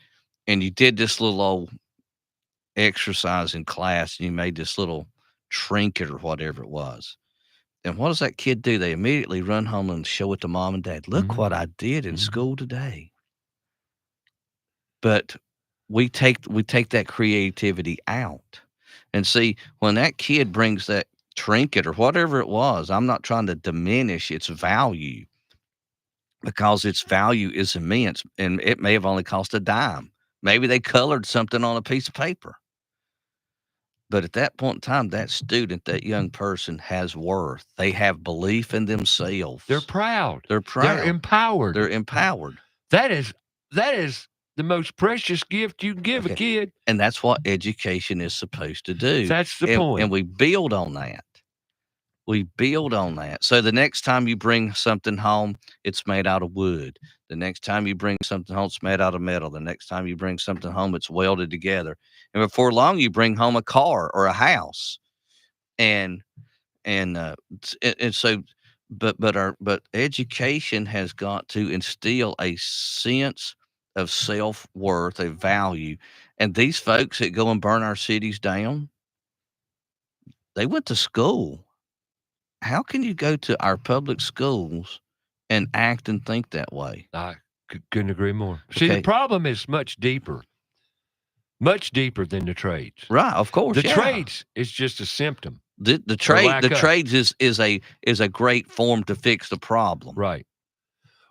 and you did this little old exercise in class, and you made this little trinket or whatever it was. And what does that kid do? They immediately run home and show it to mom and dad. Look what I did in school today. But we take that creativity out. And see, when that kid brings that trinket or whatever it was, I'm not trying to diminish its value because its value is immense and it may have only cost a dime. Maybe they colored something on a piece of paper. But at that point in time, that student, that young person has worth. They have belief in themselves. They're proud. They're proud. They're empowered. They're empowered. That is the most precious gift you can give a kid. And that's what education is supposed to do. That's the point. And we build on that. We build on that. So the next time you bring something home, it's made out of wood. The next time you bring something home, it's made out of metal. The next time you bring something home, it's welded together. And before long, you bring home a car or a house. And so, but education has got to instill a sense of self-worth, a value. And these folks that go and burn our cities down, they went to school. How can you go to our public schools and act and think that way? I couldn't agree more. See, the problem is much deeper. much deeper than the trades. Right, of course. The yeah. trades is just a symptom. The trades is a great form to fix the problem. Right.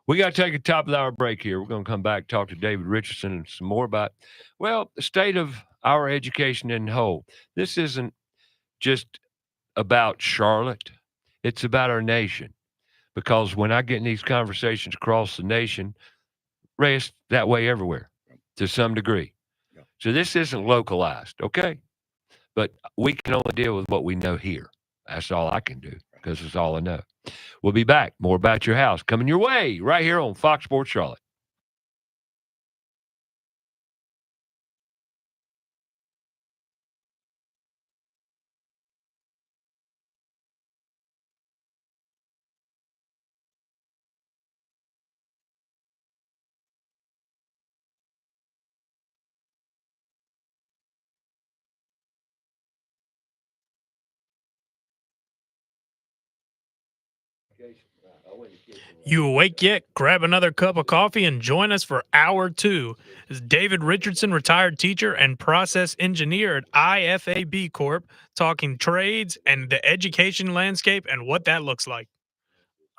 We got to take a top of the hour break here. We're going to come back, talk to David Richardson and some more about, well, the state of our education in whole. This isn't just about Charlotte. It's about our nation. Because when I get in these conversations across the nation, Ray, it's that way everywhere to some degree. Yeah. So this isn't localized, okay? But we can only deal with what we know here. That's all I can do because it's all I know. We'll be back. More About Your House coming your way right here on Fox Sports Charlotte. You awake yet? Grab another cup of coffee and join us for Hour 2. This is David Richardson, retired teacher and process engineer at IFABCORP, talking trades and the education landscape and what that looks like.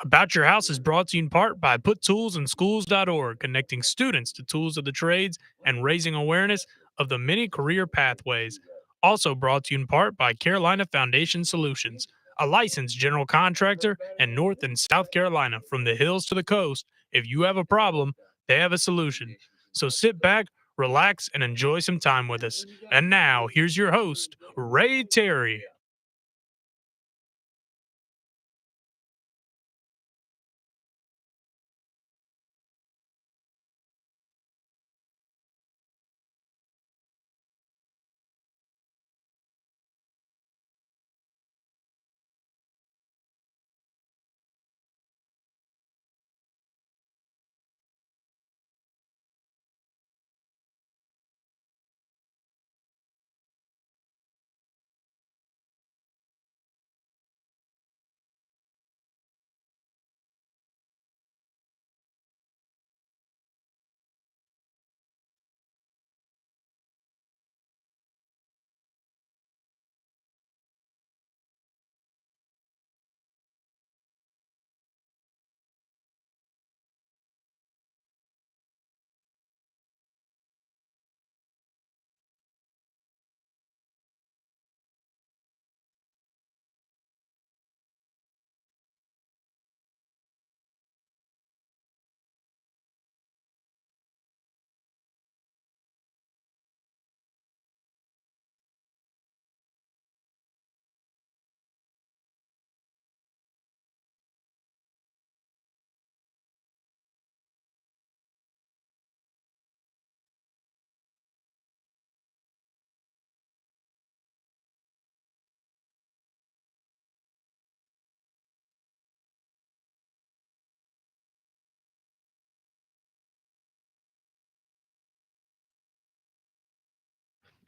About Your House is brought to you in part by PutToolsInSchools.org, connecting students to tools of the trades and raising awareness of the many career pathways. Also brought to you in part by Carolina Foundation Solutions, a licensed general contractor in North and South Carolina, from the hills to the coast. If you have a problem, they have a solution. So sit back, relax, and enjoy some time with us. And now, here's your host, Ray Terry.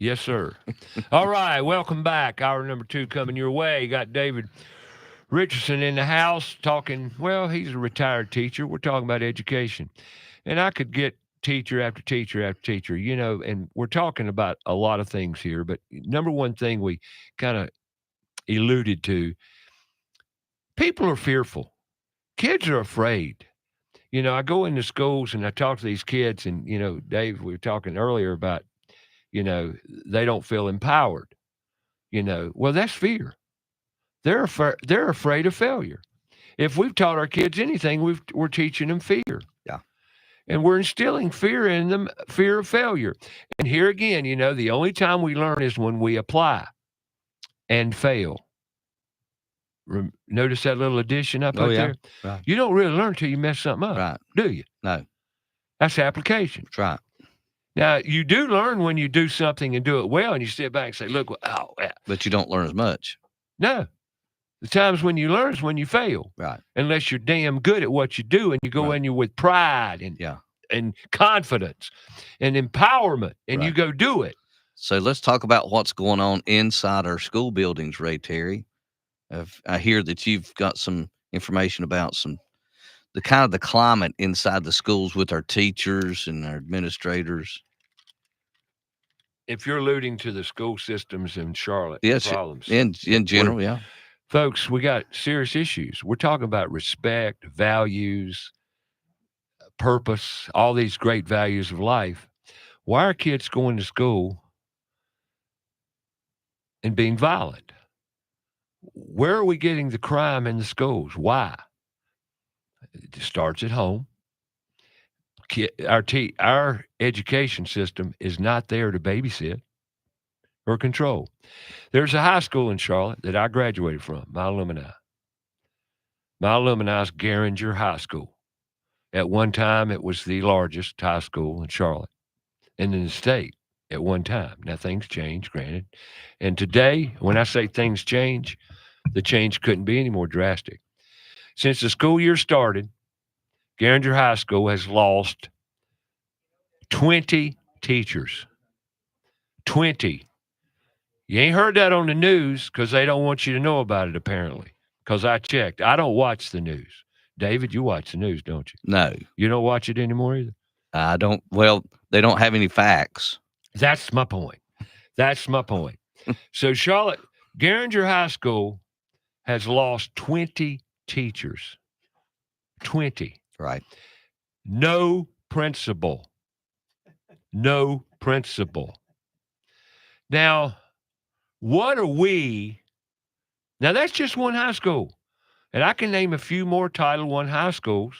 Yes, sir. All right, welcome back. Hour number 2 coming your way. Got David Richardson in the house talking, well, he's a retired teacher. We're talking about education. And I could get teacher after teacher after teacher, you know, and we're talking about a lot of things here. But number one thing we kind of alluded to, people are fearful. Kids are afraid. You know, I go into schools and I talk to these kids, and, you know, Dave, we were talking earlier about, you know, they don't feel empowered. You know, well, that's fear. They're afraid of failure. If we've taught our kids anything, we're teaching them fear. Yeah. And we're instilling fear in them, fear of failure. And here again, you know, the only time we learn is when we apply and fail. Notice that little addition I put there? Right. You don't really learn until you mess something up, Right. do you? No. That's application. That's right. Now, you do learn when you do something and do it well, and you sit back and say, look, oh, yeah. But you don't learn as much. No. The times when you learn is when you fail. Right. Unless you're damn good at what you do, and you go in you with pride and confidence and empowerment, and you go do it. So let's talk about what's going on inside our school buildings, Ray Terry. I hear that you've got some information about the kind of the climate inside the schools with our teachers and our administrators. if you're alluding to the school systems in Charlotte, Yes, problems. in general, yeah. Folks, we got serious issues. We're talking about respect, values, purpose, all these great values of life. Why are kids going to school and being violent? Where are we getting the crime in the schools? Why? It starts at home. Our education system is not there to babysit or control. There's a high school in Charlotte that I graduated from, my alumni. My alumni is Garinger High School. At one time, it was the largest high school in Charlotte and in the state at one time. Now, things change, granted. And today, when I say things change, the change couldn't be any more drastic. Since the school year started, Garinger High School has lost 20 teachers. 20. You ain't heard that on the news because they don't want you to know about it, apparently, because I checked. I don't watch the news. David, you watch the news, don't you? No. You don't watch it anymore either? I don't. Well, they don't have any facts. That's my point. That's my point. So Charlotte, Garinger High School has lost 20 teachers. 20. Right. No principal. No principal. Now, what are we? Now, that's just one high school. And I can name a few more Title I high schools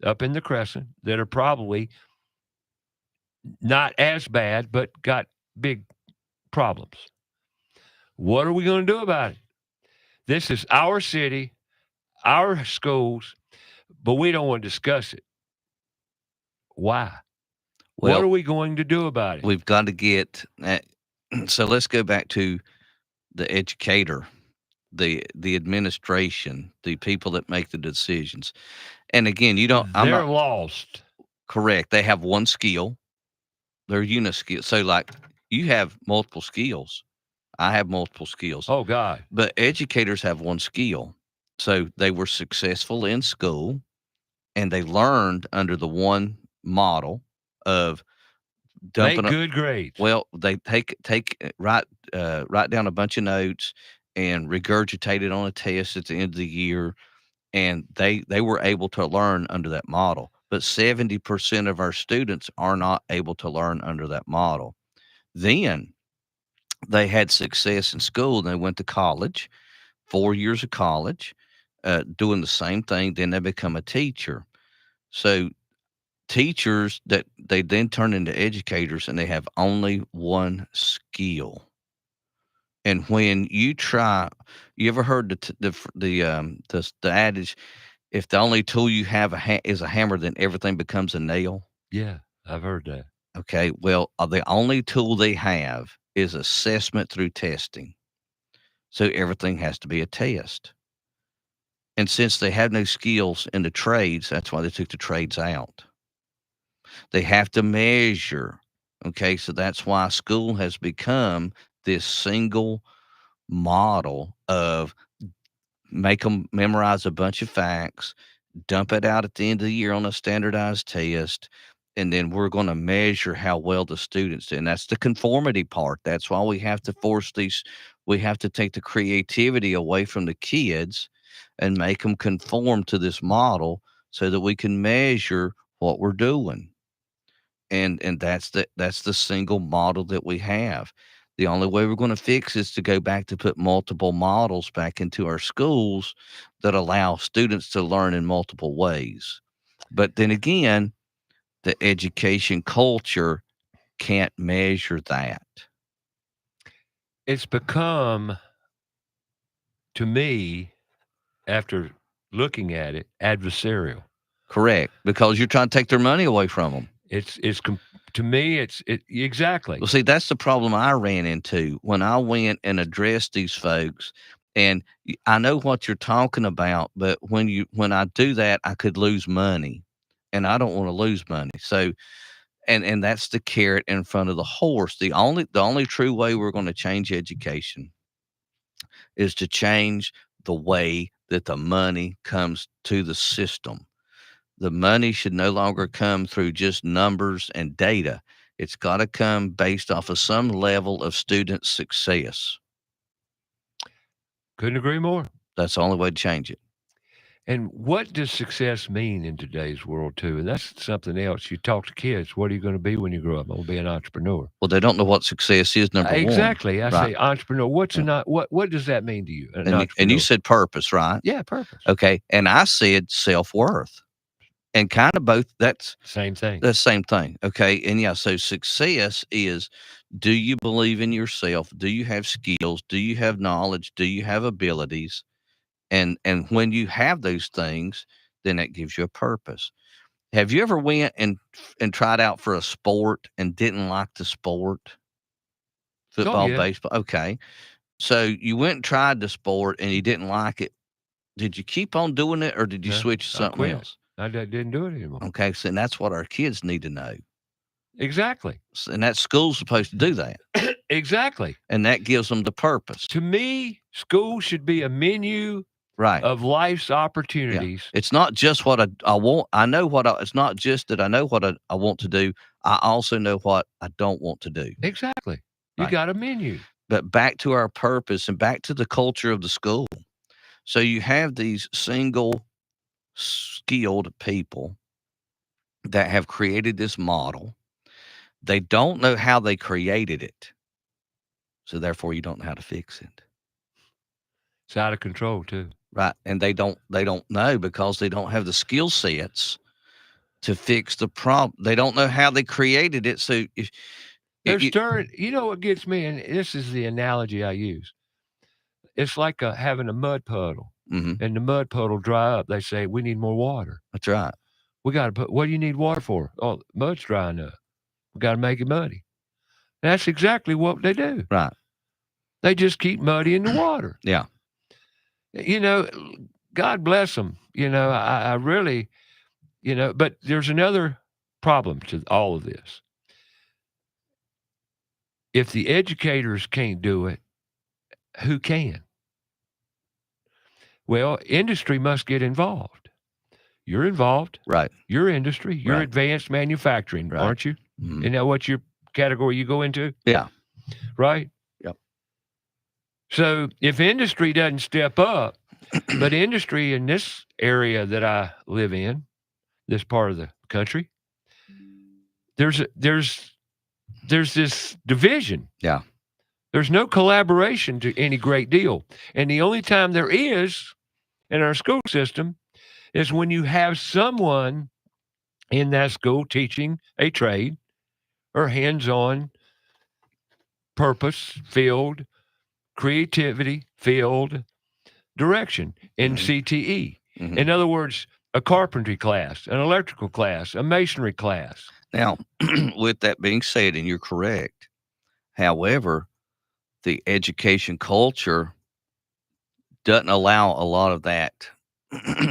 up in the Crescent that are probably not as bad, but got big problems. What are we going to do about it? This is our city, our schools, but we don't want to discuss it. Why? Well, what are we going to do about it? We've got to get so let's go back to the educator, the administration, the people that make the decisions. And again, They're lost. Correct. They have one skill. They're uniskill. So like you have multiple skills. I have multiple skills. Oh God. But educators have one skill. So they were successful in school and they learned under the one model of dumping make good grades. Well, they write down a bunch of notes and regurgitate it on a test at the end of the year, and they were able to learn under that model. But 70% of our students are not able to learn under that model. Then they had success in school, and they went to college, 4 years of college, doing the same thing. Then they become a teacher. So teachers that they then turn into educators, and they have only one skill. And when you ever heard the adage, if the only tool you have is a hammer, then everything becomes a nail? Yeah, I've heard that. Okay, well, the only tool they have is assessment through testing. So everything has to be a test. And since they have no skills in the trades, that's why they took the trades out. They have to measure. Okay, so that's why school has become this single model of make them memorize a bunch of facts, dump it out at the end of the year on a standardized test, and then we're going to measure how well the students do. And that's the conformity part. That's why we have to we have to take the creativity away from the kids and make them conform to this model so that we can measure what we're doing. And that's the single model that we have. The only way we're going to fix is to go back to put multiple models back into our schools that allow students to learn in multiple ways. But then again, the education culture can't measure that. It's become, to me, after looking at it, adversarial. Correct, because you're trying to take their money away from them. To me, it's exactly. Well, see, that's the problem I ran into when I went and addressed these folks. And I know what you're talking about, but when I do that, I could lose money, and I don't want to lose money. So, and that's the carrot in front of the horse. The only true way we're going to change education is to change the way that the money comes to the system. The money should no longer come through just numbers and data. It's got to come based off of some level of student success. Couldn't agree more. That's the only way to change it. And what does success mean in today's world, too? And that's something else. You talk to kids, what are you going to be when you grow up? I'm going to be an entrepreneur. Well, they don't know what success is, number one. Exactly. I Right. say entrepreneur. What does that mean to you? And you said purpose, right? Yeah, purpose. Okay. And I said self-worth. And kind of both, that's Same thing. the same thing. Okay. And yeah, so success is, do you believe in yourself? Do you have skills? Do you have knowledge? Do you have abilities? And when you have those things, then that gives you a purpose. Have you ever went and tried out for a sport and didn't like the sport? Football, yeah. baseball. Okay. So you went and tried the sport and you didn't like it. Did you keep on doing it or did you No, switch to I something quit. else? I didn't do it anymore. Okay. So and that's what our kids need to know. Exactly. And that school's supposed to do that. Exactly. And that gives them the purpose. To me, school should be a menu Right. of life's opportunities. It's not just what I want. I know what it's not just that I know what I want to do. I also know what I don't want to do. Exactly. You Right. got a menu. But back to our purpose and back to the culture of the school. So you have these single skilled people that have created this model. They don't know how they created it. So therefore you don't know how to fix it. It's out of control too. Right. And they don't know because they don't have the skill sets to fix the problem. They don't know how they created it. So if They're stirring, you know what gets me, and this is the analogy I use. It's like having a mud puddle, Mhm. and the mud puddle dry up. They say, we need more water. That's right. We got to put, what do you need water for? Oh, mud's drying up. We got to make it muddy. That's exactly what they do. Right. They just keep muddying the water. Yeah. You know, God bless them. You know, I really, you know, but there's another problem to all of this. If the educators can't do it, who can? Well, industry must get involved. You're involved. Right. You're industry. You're Right. advanced manufacturing, Right. aren't you? Mhm. Isn't that what your category you go into? Yeah. Right? Yep. So if industry doesn't step up, but industry in this area that I live in, this part of the country, there's this division. Yeah. There's no collaboration to any great deal. And the only time there is in our school system is when you have someone in that school teaching a trade or hands-on purpose, field, creativity, field, direction in CTE. Mhm. In other words, a carpentry class, an electrical class, a masonry class. Now, with that being said, and you're correct, however, the education culture doesn't allow a lot of that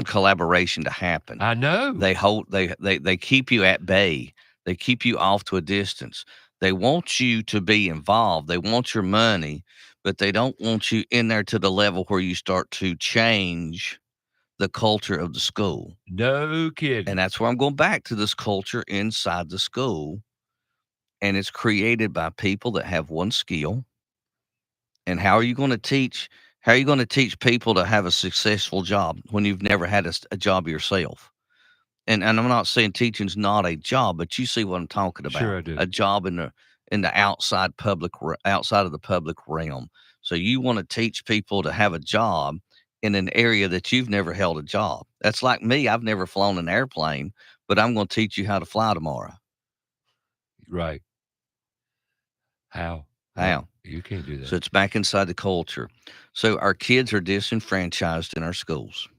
collaboration to happen. I know. They keep you at bay. They keep you off to a distance. They want you to be involved. They want your money, but they don't want you in there to the level where you start to change the culture of the school. No kidding. And that's where I'm going back to this culture inside the school. And it's created by people that have one skill. And how are you going to teach people to have a successful job when you've never had a job yourself? And I'm not saying teaching's not a job, but you see what I'm talking about. Sure I do. A job in the outside of the public realm. So you want to teach people to have a job in an area that you've never held a job. That's like me. I've never flown an airplane, but I'm going to teach you how to fly tomorrow. Right. How? How? You can't do that. So it's back inside the culture. So our kids are disenfranchised in our schools.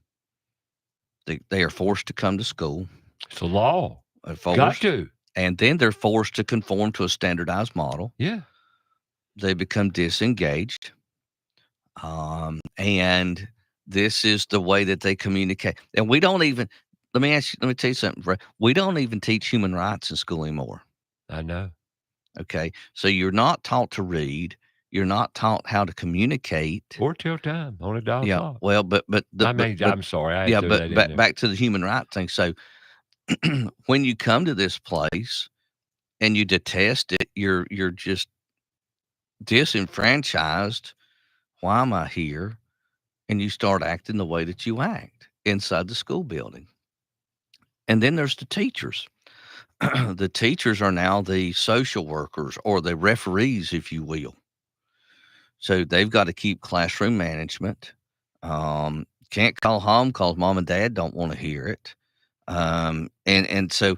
They are forced to come to school. It's a law. Forced, Got to. And then they're forced to conform to a standardized model. Yeah. They become disengaged. And this is the way that they communicate. And we don't even, let me tell you something, Fred. We don't even teach human rights in school anymore. I know. Okay. So you're not taught to read. You're not taught how to communicate. Or till time on a dial clock. Well, but I'm sorry. I yeah, threw but that in there. back to the human rights thing. So when you come to this place and you detest it, you're just disenfranchised. Why am I here? And you start acting the way that you act inside the school building. And then there's the teachers. The teachers are now the social workers or the referees, if you will. So they've got to keep classroom management. Can't call home because mom and dad don't want to hear it. And so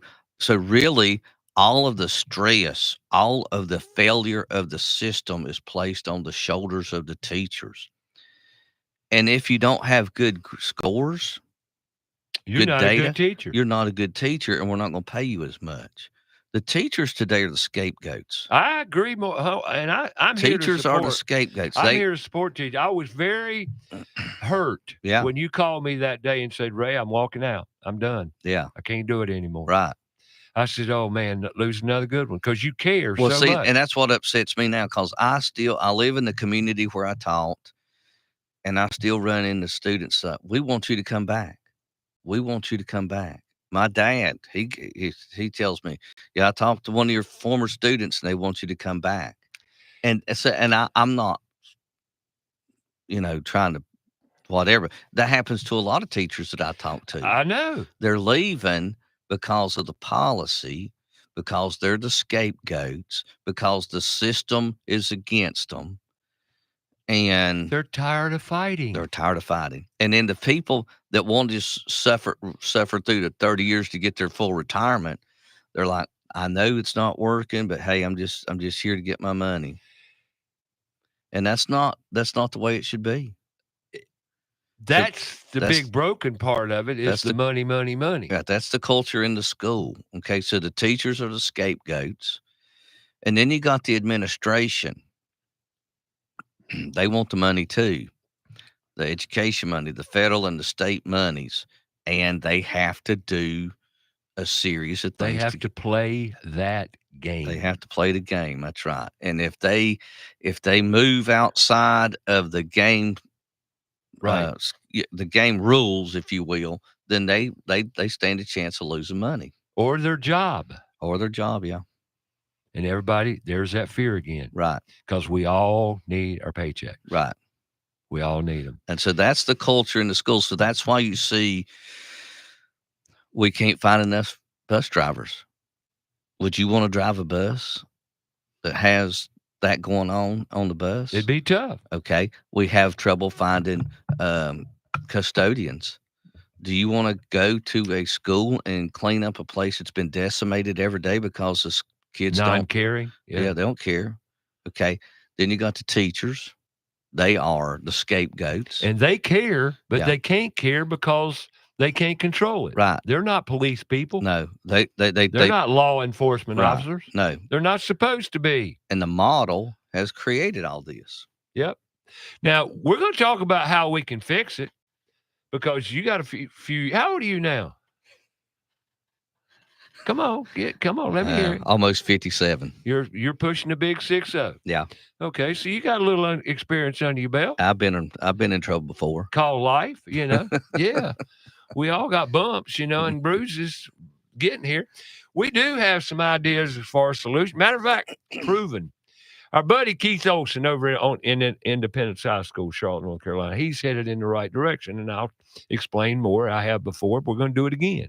really all of the stress, all of the failure of the system is placed on the shoulders of the teachers. And if you don't have good scores, You're good not data, a good teacher. you're not a good teacher, and we're not going to pay you as much. The teachers today are the scapegoats. I agree more, and I'm here to Teachers support. are the scapegoats. I'm here to support teachers. I was very hurt when you called me that day and said, Ray, I'm walking out. I'm done. Yeah. I can't do it anymore. Right. I said, oh, man, lose another good one because you care so much. And that's what upsets me now because I live in the community where I taught, and I still run into students. We want you to come back. We want you to come back. My dad, he tells me, yeah, I talked to one of your former students and they want you to come back. And so, I'm not, trying to whatever. That happens to a lot of teachers that I talk to. I know. They're leaving because of the policy, because they're the scapegoats, because the system is against them. And they're tired of fighting. And then the people that want to just suffer through the 30 years to get their full retirement, they're like, I know it's not working, but hey, I'm just here to get my money. And that's not the way it should be. That's the big broken part of it is the money. Right, that's the culture in the school. Okay, so the teachers are the scapegoats. And then you got the administration. They want the money too, the education money, the federal and the state monies, and they have to do a series of things. They have to play that game. They have to play the game. That's right. And if they move outside of the game, right, the game rules, if you will, then they stand a chance of losing money or their job. Yeah. And everybody, there's that fear again. Right. Because we all need our paycheck. Right. We all need them. And so that's the culture in the schools. So that's why you see we can't find enough bus drivers. Would you want to drive a bus that has that going on the bus? It'd be tough. Okay. We have trouble finding custodians. Do you want to go to a school and clean up a place that's been decimated every day because the kids non-caring? Yeah, they don't care. Okay. Then you got the teachers. They are the scapegoats. And they care, but they can't care because they can't control it. Right. They're not police people. No. They're not law enforcement officers. No. They're not supposed to be. And the model has created all this. Yep. Now, we're going to talk about how we can fix it because you got a few. How old are you now? Come on, let me hear it. Almost 57. You're pushing a big 6-0. Yeah. Okay, so you got a little experience under your belt. I've been in trouble before. Called life, Yeah. We all got bumps, and bruises getting here. We do have some ideas as far as solutions. Matter of fact, proven. Our buddy Keith Olson over in Independence High School, Charlotte, North Carolina, he's headed in the right direction, and I'll explain more. I have before, but we're going to do it again.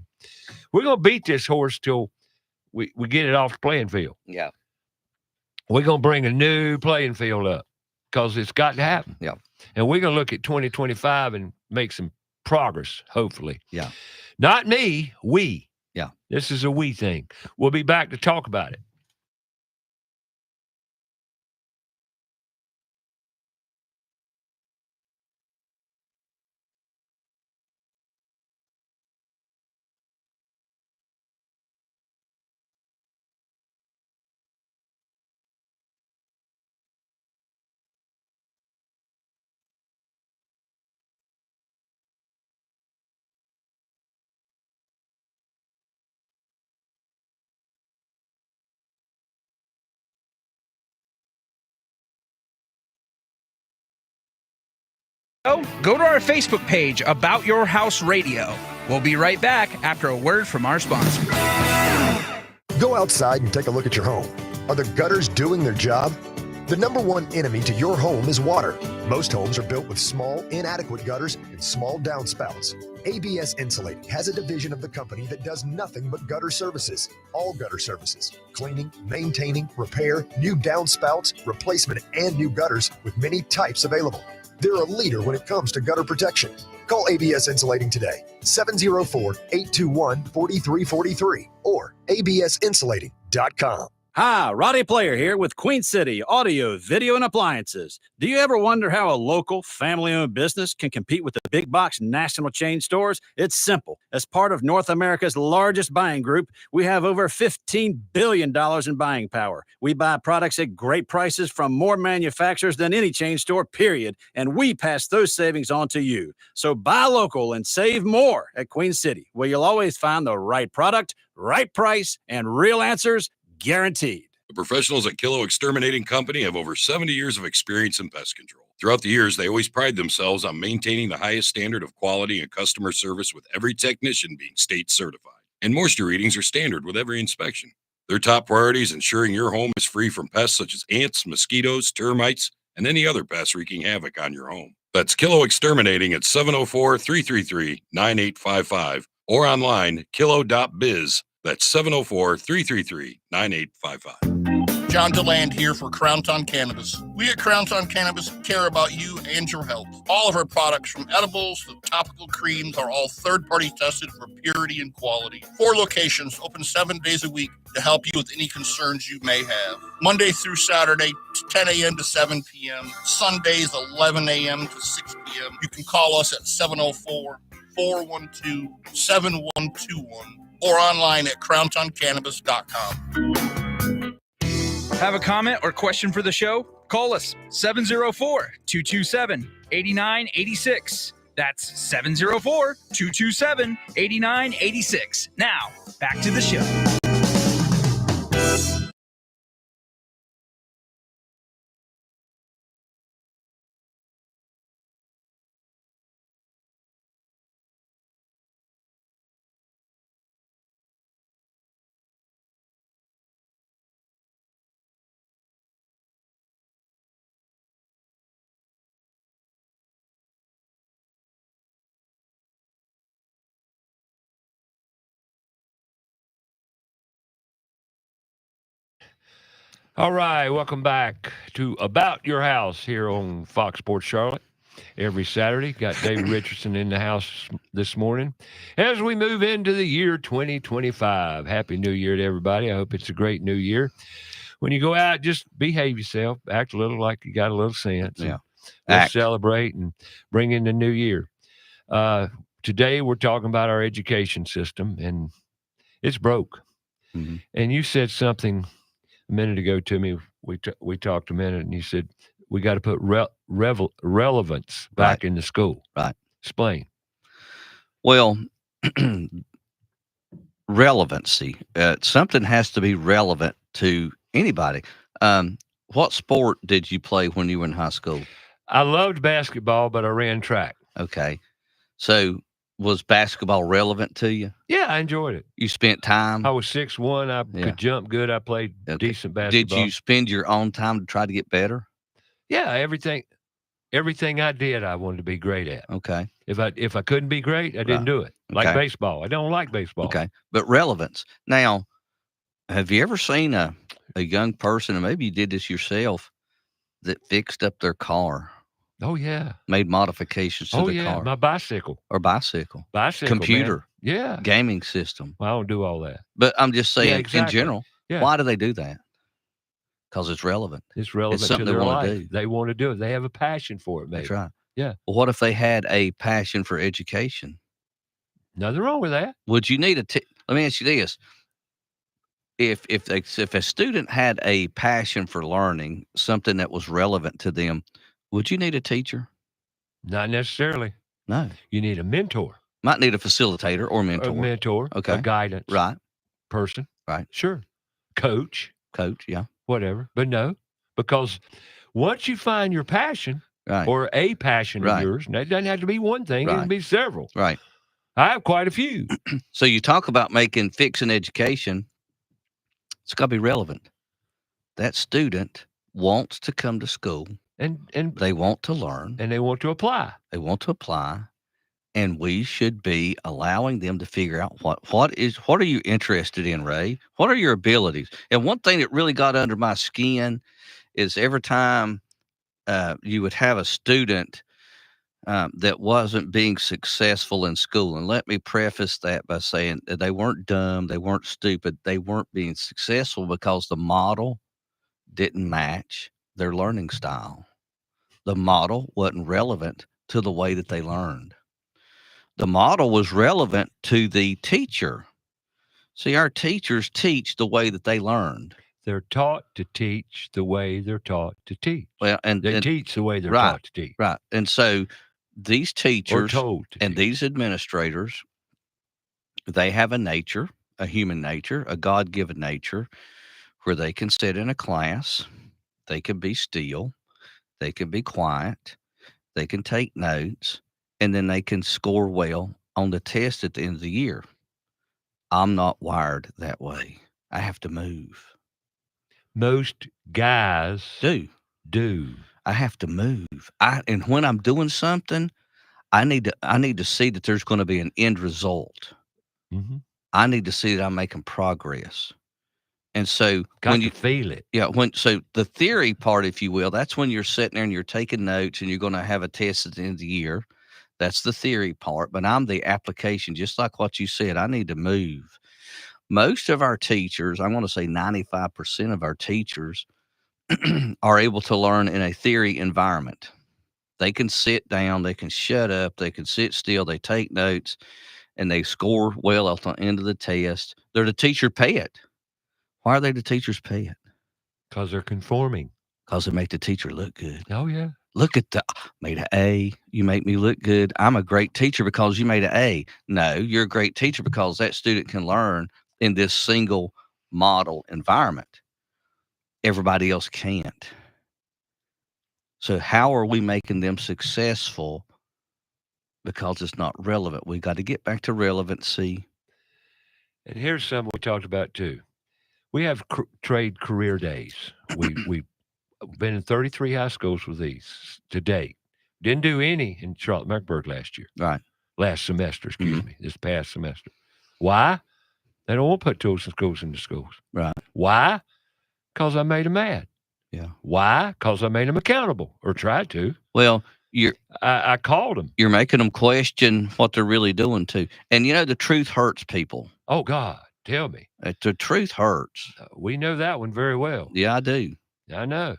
We're going to beat this horse till we get it off the playing field. Yeah. We're going to bring a new playing field up because it's got to happen. Yeah. And we're going to look at 2025 and make some progress, hopefully. Yeah. Not me, we. Yeah. This is a we thing. We'll be back to talk about it. Go to our Facebook page, About Your House Radio. We'll be right back after a word from our sponsor. Go outside and take a look at your home. Are the gutters doing their job? The number one enemy to your home is water. Most homes are built with small, inadequate gutters and small downspouts. ABS Insulating has a division of the company that does nothing but gutter services. All gutter services: cleaning, maintaining, repair, new downspouts, replacement, and new gutters with many types available. They're a leader when it comes to gutter protection. Call ABS Insulating today, 704-821-4343 or absinsulating.com. Hi, Roddy Player here with Queen City Audio, Video, and Appliances. Do you ever wonder how a local, family-owned business can compete with the big box national chain stores? It's simple. As part of North America's largest buying group, we have over $15 billion in buying power. We buy products at great prices from more manufacturers than any chain store, period, and we pass those savings on to you. So buy local and save more at Queen City, where you'll always find the right product, right price, and real answers guaranteed. The professionals at Kilo Exterminating Company have over 70 years of experience in pest control. Throughout the years, they always pride themselves on maintaining the highest standard of quality and customer service, with every technician being state certified. And moisture readings are standard with every inspection. Their top priority is ensuring your home is free from pests such as ants, mosquitoes, termites, and any other pests wreaking havoc on your home. That's Kilo Exterminating at 704-333-9855 or online, kilo.biz. That's 704-333-9855. John DeLand here for Crowntown Cannabis. We at Crowntown Cannabis care about you and your health. All of our products, from edibles to topical creams, are all third-party tested for purity and quality. 4 locations, open 7 days a week to help you with any concerns you may have. Monday through Saturday, 10 a.m. to 7 p.m. Sundays, 11 a.m. to 6 p.m. You can call us at 704-412-7121. or online at crowntowncannabis.com. Have a comment or question for the show? Call us 704-227-8986. That's 704-227-8986. Now, back to the show. All right, welcome back to About Your House here on Fox Sports Charlotte. Every Saturday, got David Richardson in the house this morning as we move into the year 2025. Happy New Year to everybody. I hope it's a great new year. When you go out, just behave yourself. Act a little like you got a little sense. Yeah. Let's celebrate and bring in the new year. Today, we're talking about our education system, and it's broke. Mm-hmm. And you said something a minute ago to me. We talked a minute, and you said we got to put relevance back in the school. Right. Explain. Well, relevancy. Something has to be relevant to anybody. What sport did you play when you were in high school? I loved basketball, but I ran track. Okay. So was basketball relevant to you? Yeah, I enjoyed it. You spent time? I was 6'1". I could jump good. I played decent basketball. Did you spend your own time to try to get better? Yeah, everything I did, I wanted to be great at. Okay. If I couldn't be great, I didn't do it. Like baseball. I don't like baseball. Okay. But relevance. Now, have you ever seen a young person, and maybe you did this yourself, that fixed up their car? Oh, yeah. Made modifications to the car. My bicycle. Or bicycle. Bicycle, computer. Man. Yeah. Gaming system. Well, I don't do all that. But I'm just saying, exactly. in general, why do they do that? Because it's relevant. It's relevant it's something to their they want life. to do. They want to do it. They have a passion for it, maybe. That's right. Yeah. Well, what if they had a passion for education? Nothing wrong with that. Would you need let me ask you this. If a student had a passion for learning, something that was relevant to them, would you need a teacher? Not necessarily. No. You need a mentor. Might need a facilitator or mentor. A mentor. Okay. A guidance. Right. Person. Right. Sure. Coach. Yeah. Whatever. But no, because once you find your passion or a passion of yours, and it doesn't have to be one thing, it can be several. Right. I have quite a few. So you talk about fixing education. It's got to be relevant. That student wants to come to school. And They want to learn. they want to apply. They want to apply. And we should be allowing them to figure out what are you interested in, Ray? What are your abilities? And one thing that really got under my skin is every time you would have a student that wasn't being successful in school. And let me preface that by saying that they weren't dumb, they weren't stupid, they weren't being successful because the model didn't match their learning style. The model wasn't relevant to the way that they learned. The model was relevant to the teacher. See, our teachers teach the way that they learned. They're taught to teach the way they're taught to teach. Well, and they teach the way they're right, taught to teach. Right. And so these teachers told to and teach. These administrators, they have a nature, a human nature, a God-given nature, where they can sit in a class, they can be still, they can be quiet, they can take notes, and then they can score well on the test at the end of the year. I'm not wired that way. I have to move. Most guys do. I have to move. And when I'm doing something, I need to see that there's going to be an end result. Mm-hmm. I need to see that I'm making progress. And so when you feel it. Yeah. So the theory part, if you will, that's when you're sitting there and you're taking notes and you're going to have a test at the end of the year. That's the theory part, but I'm the application, just like what you said. I need to move. Most of our teachers, I want to say 95% of our teachers are able to learn in a theory environment. They can sit down, they can shut up, they can sit still, they take notes, and they score well at the end of the test. They're the teacher pet. Why are they the teacher's pet? Because they're conforming. Because they make the teacher look good. Oh, yeah. Look at made an A. You make me look good. I'm a great teacher because you made an A. No, you're a great teacher because that student can learn in this single model environment. Everybody else can't. So how are we making them successful? Because it's not relevant. We got to get back to relevancy. And here's something we talked about too. We have trade career days. We've been in 33 high schools with these to date. Didn't do any in Charlotte-Mecklenburg last year. Right. Last semester, excuse me, this past semester. Why? They don't want to put tools and schools into schools. Right. Why? Because I made them mad. Yeah. Why? Because I made them accountable, or tried to. Well, I called them. You're making them question what they're really doing too. And the truth hurts people. Oh, God, tell me. The truth hurts. We know that one very well. Yeah, I do. I know.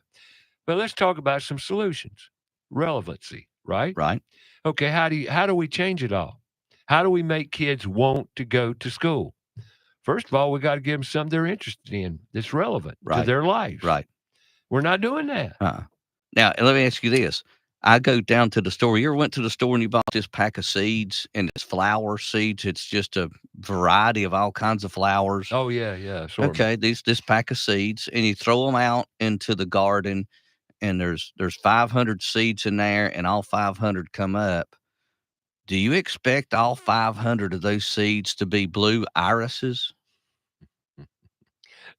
But let's talk about some solutions. Relevancy, right? Right. Okay, how do we change it all? How do we make kids want to go to school? First of all, we got to give them something they're interested in that's relevant to their life. Right. We're not doing that. Now, let me ask you this. I go down to the store. You ever went to the store and you bought this pack of seeds, and it's flower seeds? It's just a variety of all kinds of flowers. Oh, yeah. Okay, this pack of seeds, and you throw them out into the garden, and there's 500 seeds in there, and all 500 come up. Do you expect all 500 of those seeds to be blue irises?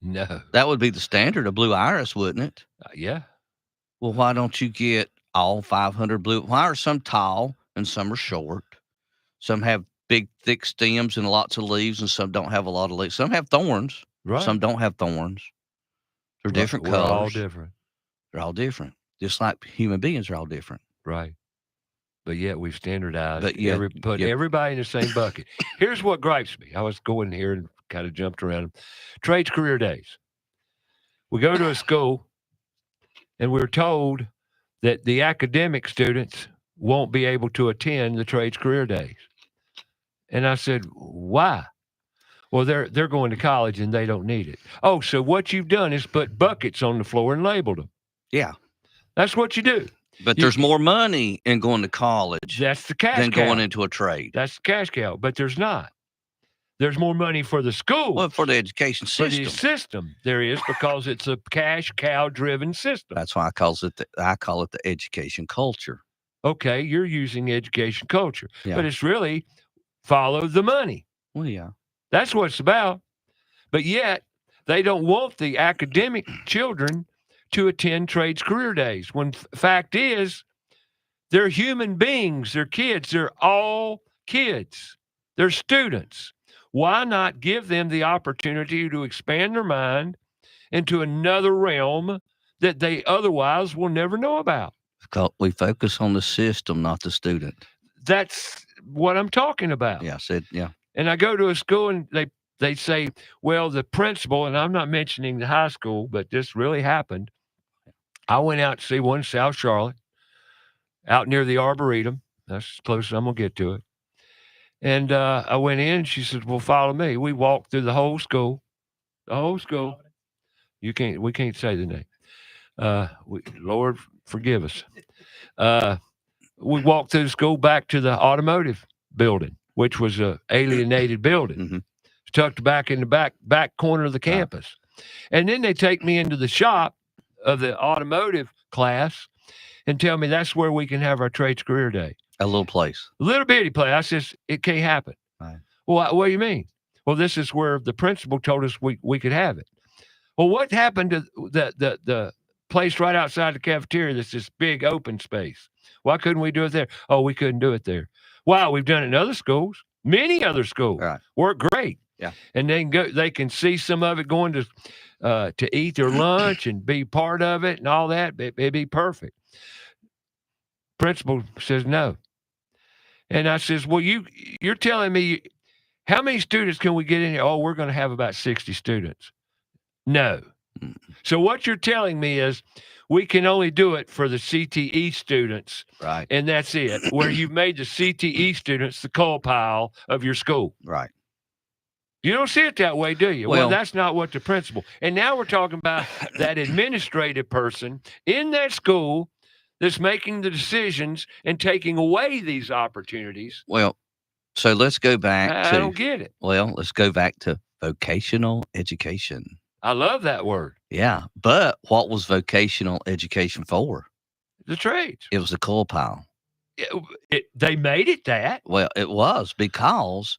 No. That would be the standard, a blue iris, wouldn't it? Yeah. Well, why don't you get all 500 blue? Why are some tall and some are short? Some have big, thick stems and lots of leaves, and some don't have a lot of leaves. Some have thorns. Right. Some don't have thorns. They're different We're colors. all different. They're all different. Just like human beings are all different. Right. But yet we've standardized. But yet, put everybody in the same bucket. Here's what gripes me. I was going here and kind of jumped around. Trades career days. We go to a school, and we're told that the academic students won't be able to attend the trades career days. And I said, why? Well, they're going to college and they don't need it. Oh, so what you've done is put buckets on the floor and labeled them. Yeah. That's what you do. But there's more money in going to college than going into a trade. That's the cash cow, but there's not. There's more money for the school. Well, for the education system. For the system, there is, because it's a cash cow driven system. That's why I call it the education culture. Okay, you're using education culture, Yeah. but it's really follow the money. Well, yeah. That's what it's about. But yet, They don't want the academic children to attend trades career days. When fact is, they're human beings. They're kids. They're all kids. They're students. Why not give them the opportunity to expand their mind into another realm that they otherwise will never know about? We focus on the system, not the student. That's what I'm talking about. Yeah, I said, yeah. And I go to a school and they say, well, the principal, and I'm not mentioning the high school, but this really happened. I went out to see one in South Charlotte, out near the Arboretum. That's as close as I'm going to get to it. And I went in, and she said, well, follow me. We walked through the whole school. The whole school. We can't say the name. Lord, forgive us. We walked through the school back to the automotive building, which was a alienated building. Mm-hmm. Tucked back in the back corner of the campus. And then they take me into the shop of the automotive class and tell me that's where we can have our trades career day. A little place. A little bitty place. I says, it can't happen. Right. Well, what do you mean? Well, this is where the principal told us we could have it. Well, what happened to the place right outside the cafeteria that's this big open space? Why couldn't we do it there? Oh, we couldn't do it there. Wow, we've done it in other schools. Many other schools. Right. Work great. Yeah. And they can see some of it going to eat their lunch and be part of it and all that. It'd be perfect. Principal says no. And I says, well, you're telling me how many students can we get in here? Oh, we're going to have about 60 students. No. So what you're telling me is we can only do it for the CTE students. Right. And that's it, where you've made the CTE students the coal pile of your school. Right. You don't see it that way, do you? Well, that's not what the principal. And now we're talking about that administrative person in that school that's making the decisions and taking away these opportunities. Well, so let's go back I don't get it. Well, let's go back to vocational education. I love that word. Yeah. But what was vocational education for? The trades. It was a coal pile. They made it that. Well, it was because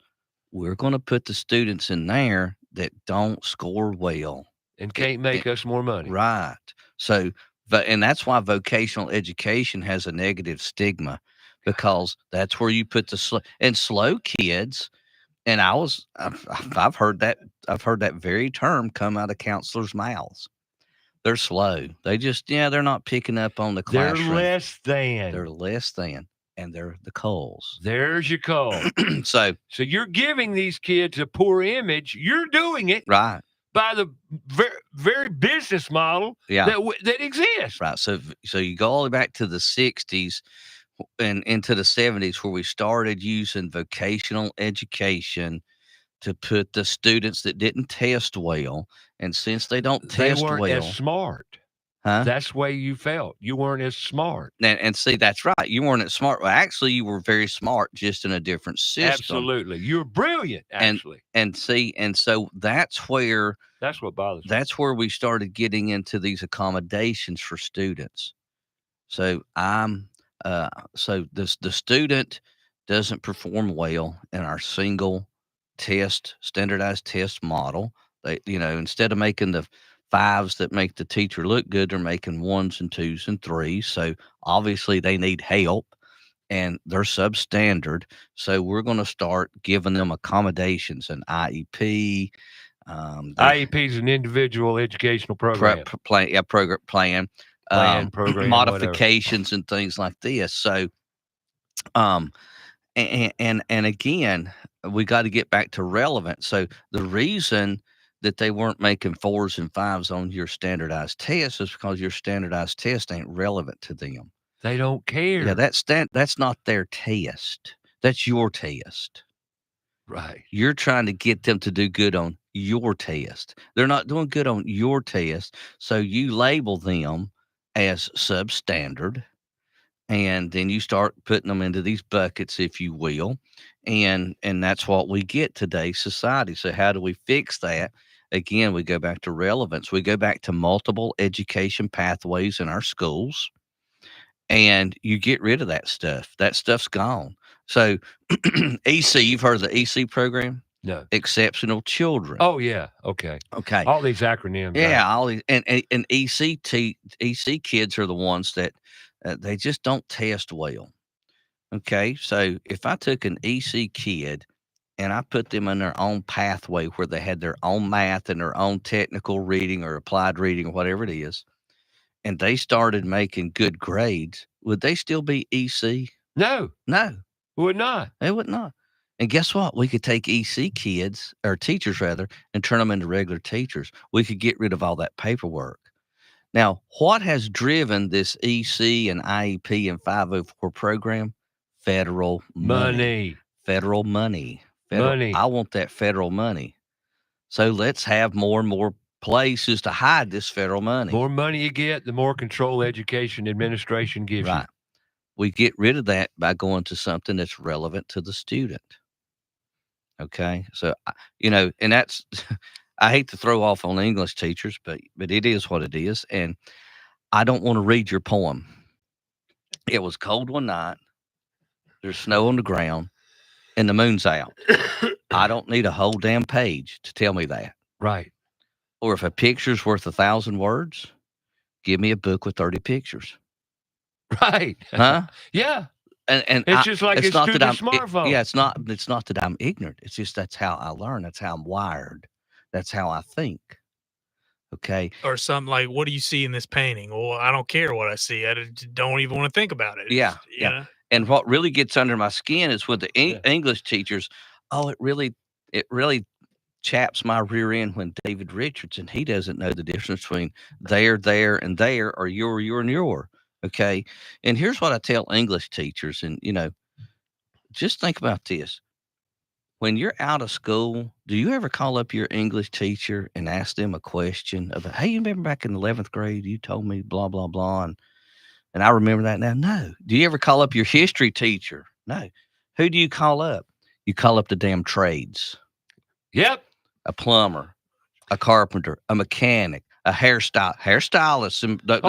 we're going to put the students in there that don't score well. And can't make us more money. Right. So, and that's why vocational education has a negative stigma, because that's where you put the slow kids. And I've heard that very term come out of counselors' mouths. They're slow. They just, they're not picking up on the classroom. They're less than. They're less than. And they're the coals. There's your call. So you're giving these kids a poor image. You're doing it. Right. By the very business model that exists. Right. So you go all the way back to the 60s and into the 70s, where we started using vocational education to put the students that didn't test well. And since they don't test well, well, as smart. Huh? That's the way you felt. You weren't as smart. And see, that's right. You weren't as smart. Well, actually, you were very smart, just in a different system. Absolutely. You're brilliant, actually. And so that's where. That's what bothers me. That's where we started getting into these accommodations for students. So the student doesn't perform well in our single standardized test model. They, instead of making the 5s that make the teacher look good, they're making 1s and 2s and 3s. So obviously they need help and they're substandard. So we're going to start giving them accommodations, an IEP. IEP is an individual educational program. Program. Program, modifications and things like this. So, and again, we got to get back to relevance. So the reason that they weren't making 4s and 5s on your standardized test is because your standardized test ain't relevant to them. They don't care. Yeah, that's not their test. That's your test. Right. You're trying to get them to do good on your test. They're not doing good on your test. So you label them as substandard, and then you start putting them into these buckets, if you will. And that's what we get today's society. So how do we fix that? Again, we go back to relevance. We go back to multiple education pathways in our schools, and you get rid of that stuff. That stuff's gone. So EC, you've heard of the EC program? No. Exceptional children. Oh, yeah. Okay. Okay. All these acronyms. Yeah, all these and EC kids are the ones that they just don't test well. Okay, so if I took an EC kid and I put them in their own pathway where they had their own math and their own technical reading or applied reading or whatever it is, and they started making good grades, would they still be EC? No. No, Would not. they would not. And guess what? We could take EC kids, or teachers rather, and turn them into regular teachers. We could get rid of all that paperwork. Now, what has driven this EC and IEP and 504 program? Federal money. Federal money. Money. I want that federal money. So let's have more and more places to hide this federal money. More money you get, the more control education administration gives you. Right. We get rid of that by going to something that's relevant to the student. Okay. So, and that's, I hate to throw off on English teachers, but it is what it is. And I don't want to read your poem. It was cold one night. There's snow on the ground and the moon's out. I don't need a whole damn page to tell me that. Right. Or if a picture's worth 1,000 words, give me a book with 30 pictures. Right. Huh? Yeah. And it's just like it's not through that the smartphone. it's not that I'm ignorant. It's just that's how I learn. That's how I'm wired. That's how I think. Okay. Or something like, what do you see in this painting? Well, I don't care what I see. I don't even want to think about it. Yeah. You know? And what really gets under my skin is with the English teachers. Oh, it really chaps my rear end when David Richardson, he doesn't know the difference between there, and there, or your, and your. Okay. And here's what I tell English teachers. And, just think about this. When you're out of school, do you ever call up your English teacher and ask them a question about, hey, you remember back in the 11th grade, you told me blah, blah, blah. And I remember that now. No. Do you ever call up your history teacher? No. Who do you call up? You call up the damn trades. Yep. A plumber, a carpenter, a mechanic, a hairstylist. Absolutely.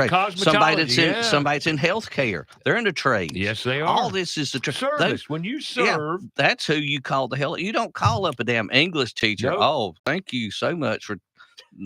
Cosmetology, somebody that's in healthcare. They're in the trades. Yes, they are. All this is the service. When you serve, that's who you call the hell. You don't call up a damn English teacher. Nope. Oh, thank you so much for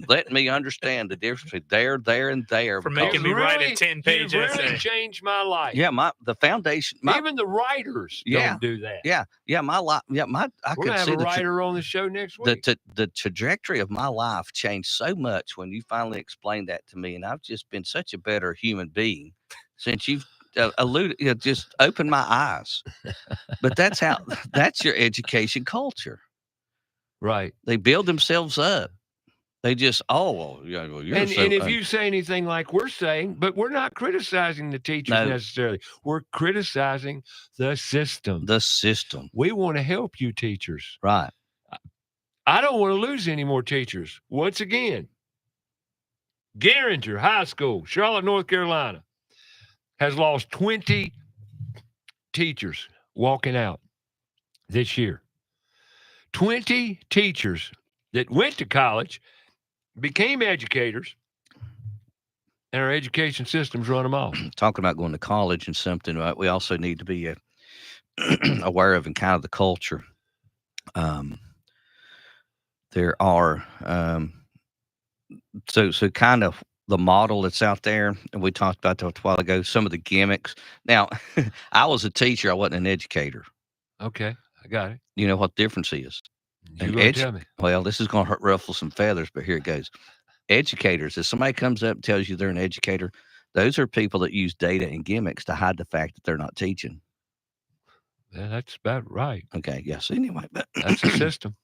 letting me understand the difference between there, and there. For making me write a 10-page essay. Really changed my life. Yeah, the foundation. Even the writers don't do that. Yeah, my life. Yeah, We're gonna have a writer on the show next week. The trajectory of my life changed so much when you finally explained that to me, and I've just been such a better human being since you've just opened my eyes. But that's your education culture, right? They build themselves up. They just, you're and if you say anything like we're saying, but we're not criticizing the teachers necessarily. We're criticizing the system. The system. We want to help you teachers. Right. I don't want to lose any more teachers. Once again, Garinger High School, Charlotte, North Carolina, has lost 20 teachers walking out this year. 20 teachers that went to college, became educators, and our education systems run them off. Talking about going to college and something, right, we also need to be aware of and kind of the culture. There are so kind of the model that's out there, and we talked about that a while ago, some of the gimmicks. Now, I was a teacher, I wasn't an educator. Okay, I got it. You know what the difference is? Tell me. Well, this is going to ruffle some feathers, but here it goes. Educators, if somebody comes up and tells you they're an educator, those are people that use data and gimmicks to hide the fact that they're not teaching. Yeah, that's about right. Okay, yes. Anyway, but that's the system.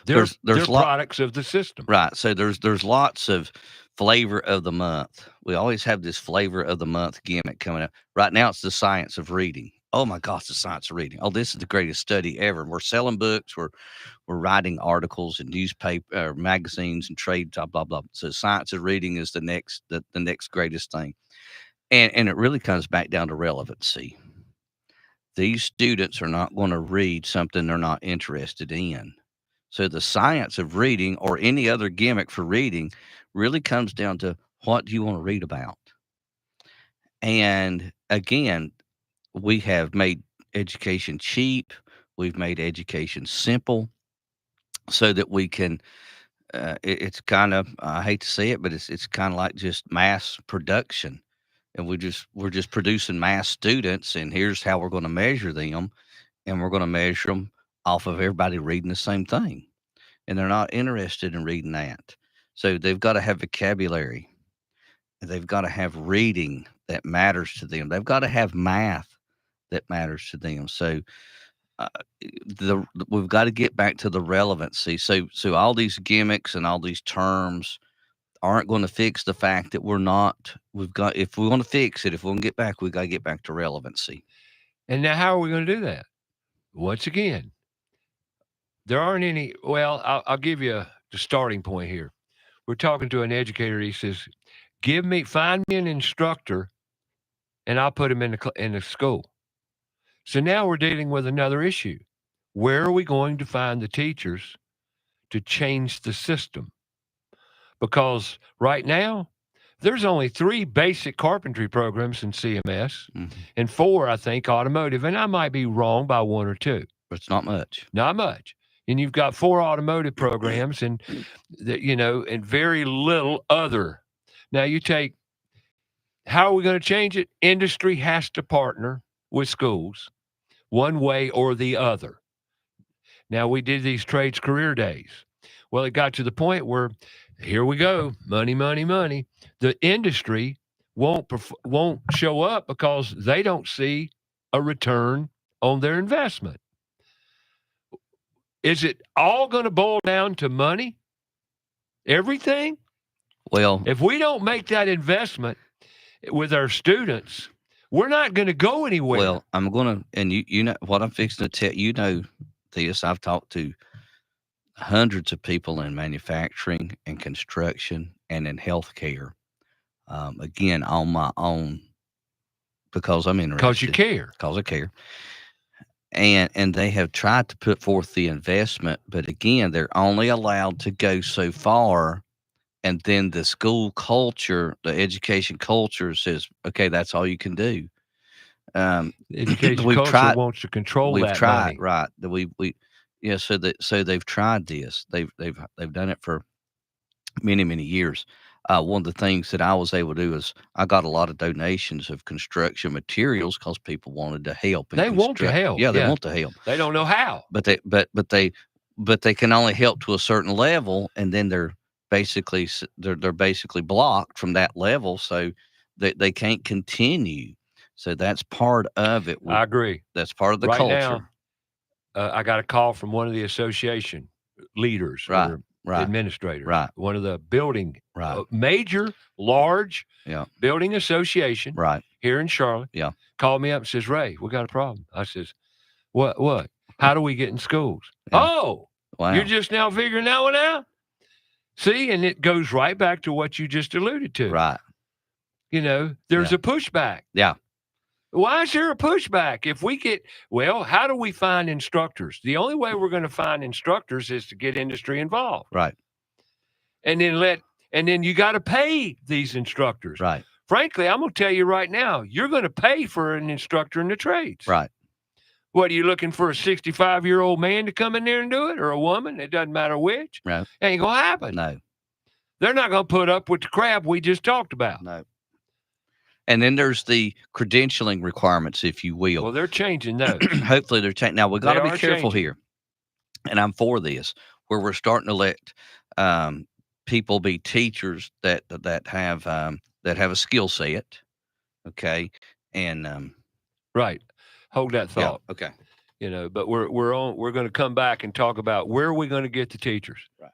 They're products of the system. Right. So there's lots of flavor of the month. We always have this flavor of the month gimmick coming up. Right now, it's the science of reading. Oh my gosh, the science of reading. Oh, this is the greatest study ever. We're selling books. We're writing articles in newspaper, magazines, and trade, blah, blah, blah. So science of reading is the next greatest thing. And it really comes back down to relevancy. These students are not going to read something they're not interested in. So the science of reading, or any other gimmick for reading, really comes down to what do you want to read about? And again, we have made education cheap. We've made education simple so that we can. It's kind of, I hate to say it, but it's kind of like just mass production, and we're just producing mass students, and here's how we're going to measure them, and we're going to measure them off of everybody reading the same thing, and they're not interested in reading that. So they've got to have vocabulary. They've got to have reading that matters to them. They've got to have math that matters to them. So uh, we've got to get back to the relevancy. So all these gimmicks and all these terms aren't going to fix the fact that if we want to fix it, if we want to get back, we've got to get back to relevancy. And now, how are we going to do that? Once again, there aren't any. Well, I'll give you the starting point here. We're talking to an educator. He says, find me an instructor, and I'll put him in the school. So now we're dealing with another issue. Where are we going to find the teachers to change the system? Because right now, there's only 3 basic carpentry programs in CMS, and 4, I think, automotive. And I might be wrong by 1 or 2. But it's not much. Not much. And you've got 4 automotive programs and very little other. Now how are we going to change it? Industry has to partner with schools one way or the other. Now, we did these trades career days. Well, it got to the point where, here we go, money, money, money. The industry won't show up because they don't see a return on their investment. Is it all going to boil down to money? Everything? Well, if we don't make that investment with our students, we're not going to go anywhere. Well, I'm going to, and you know what I'm fixing to tell you, this. I've talked to hundreds of people in manufacturing and construction and in healthcare. Again, on my own, because I'm interested. Because you care. Because I care. And they have tried to put forth the investment, but again, they're only allowed to go so far. And then the school culture, the education culture says, okay, that's all you can do. The education culture wants to control that money. Right. So they've tried this. They've done it for many, many years. One of the things that I was able to do is I got a lot of donations of construction materials because people wanted to help. They want to help. Yeah, they want to help. They don't know how. But they can only help to a certain level, and then they're basically blocked from that level, so they can't continue. So that's part of it. I agree. That's part of the right culture. Now, I got a call from one of the association leaders. Right. Administrator, right? One of the building, right? Major, large, building association, right? Here in Charlotte, called me up and says, "Ray, we got a problem." I says, "What? How do we get in schools?" Yeah. Oh, wow. You're just now figuring that one out. See, and it goes right back to what you just alluded to, right? There's a pushback. Yeah. Why is there a pushback? How do we find instructors? The only way we're going to find instructors is to get industry involved. Right. And then you got to pay these instructors. Right. Frankly, I'm going to tell you right now, you're going to pay for an instructor in the trades. Right. What, are you looking for a 65-year-old man to come in there and do it, or a woman? It doesn't matter which. Right. It ain't going to happen. No. They're not going to put up with the crap we just talked about. No. And then there's the credentialing requirements, if you will. Well, they're changing those. Hopefully they're changing. Now, we've got to be careful changing here. And I'm for this, where we're starting to let people be teachers that have a skill set. Okay. And right. Hold that thought. Yeah, okay. But we're going to come back and talk about where are we going to get the teachers? Right.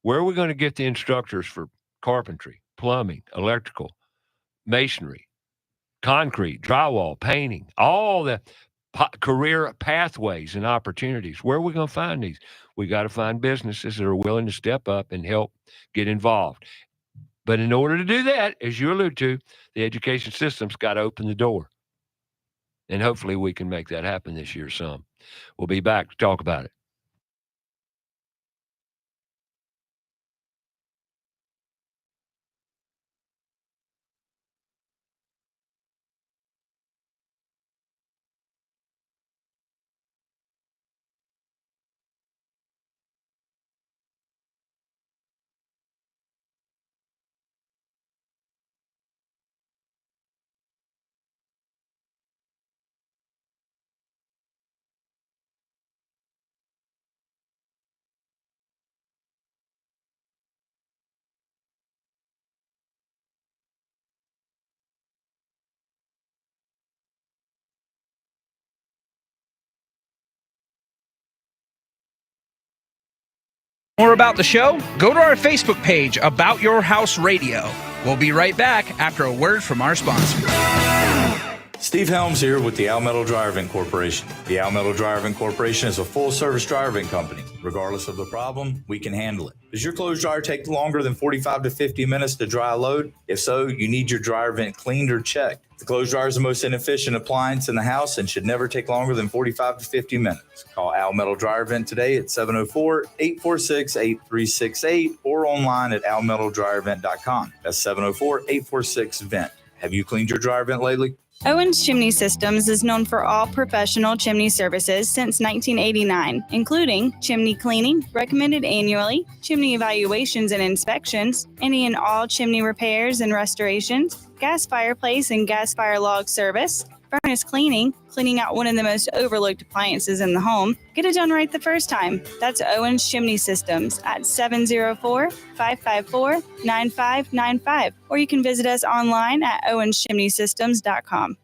Where are we going to get the instructors for carpentry, plumbing, electrical, masonry, concrete, drywall, painting, all the career pathways and opportunities? Where are we going to find these? We got to find businesses that are willing to step up and help get involved. But in order to do that, as you alluded to, the education system's got to open the door. And hopefully we can make that happen this year some. We'll be back to talk about it. More about the show? Go to our Facebook page, About Your House Radio. We'll be right back after a word from our sponsor. Steve Helms here with the Al Metal Driving Corporation. The Al Metal Driving Corporation is a full-service driving company. Regardless of the problem, we can handle it. Does your clothes dryer take longer than 45 to 50 minutes to dry a load? If so, you need your dryer vent cleaned or checked. The clothes dryer is the most inefficient appliance in the house and should never take longer than 45 to 50 minutes. Call Al Metal Dryer Vent today at 704-846-8368 or online at almetaldryervent.com. That's 704-846-VENT. Have you cleaned your dryer vent lately? Owens Chimney Systems is known for all professional chimney services since 1989, including chimney cleaning, recommended annually, chimney evaluations and inspections, any and all chimney repairs and restorations, gas fireplace and gas fire log service, furnace cleaning, cleaning out one of the most overlooked appliances in the home. Get it done right the first time. That's Owens Chimney Systems at 704-554-9595. Or you can visit us online at owenschimneysystems.com.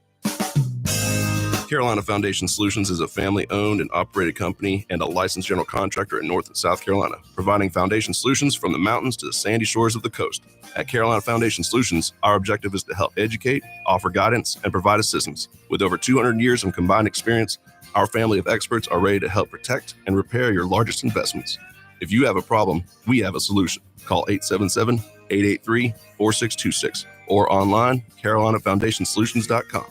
Carolina Foundation Solutions is a family-owned and operated company and a licensed general contractor in North and South Carolina, providing foundation solutions from the mountains to the sandy shores of the coast. At Carolina Foundation Solutions, our objective is to help educate, offer guidance, and provide assistance. With over 200 years of combined experience, our family of experts are ready to help protect and repair your largest investments. If you have a problem, we have a solution. Call 877-883-4626 or online, carolinafoundationsolutions.com.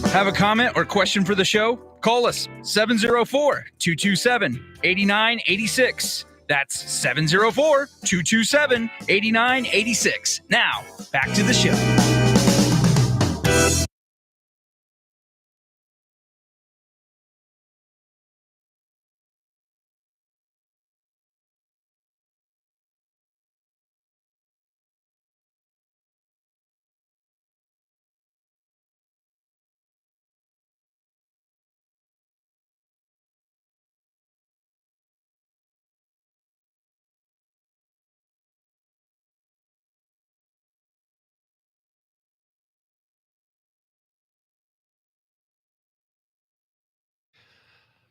Have a comment or question for the show? Call us 704-227-8986. That's 704-227-8986. Now, back to the show.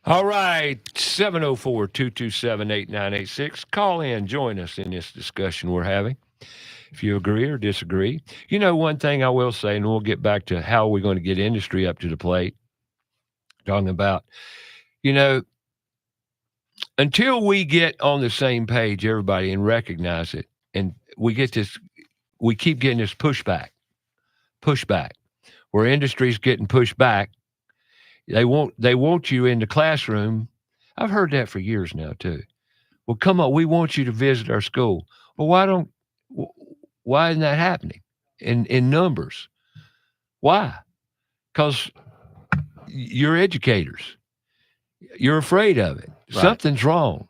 All right, 704-227-8986. Call in, join us in this discussion we're having, if you agree or disagree. You know, one thing I will say, and we'll get back to how we're going to get industry up to the plate, talking about, you know, until we get on the same page, everybody, and recognize it, and we get this, we keep getting this pushback, where industry's getting pushed back. They want you in the classroom. I've heard that for years now too. Well, come on, we want you to visit our school. Well, why isn't that happening in numbers? Why? Because you're educators. You're afraid of it. Right. Something's wrong.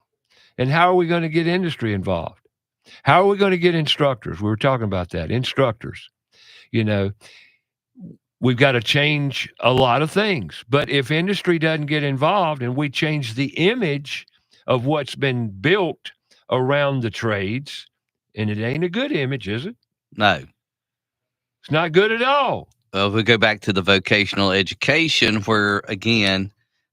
And how are we going to get industry involved? How are we going to get instructors? We were talking about that. Instructors. You know, we've got to change a lot of things. But if industry doesn't get involved and we change the image of what's been built around the trades, and it ain't a good image, is it? No. It's not good at all. Well, we go back to the vocational education where, again,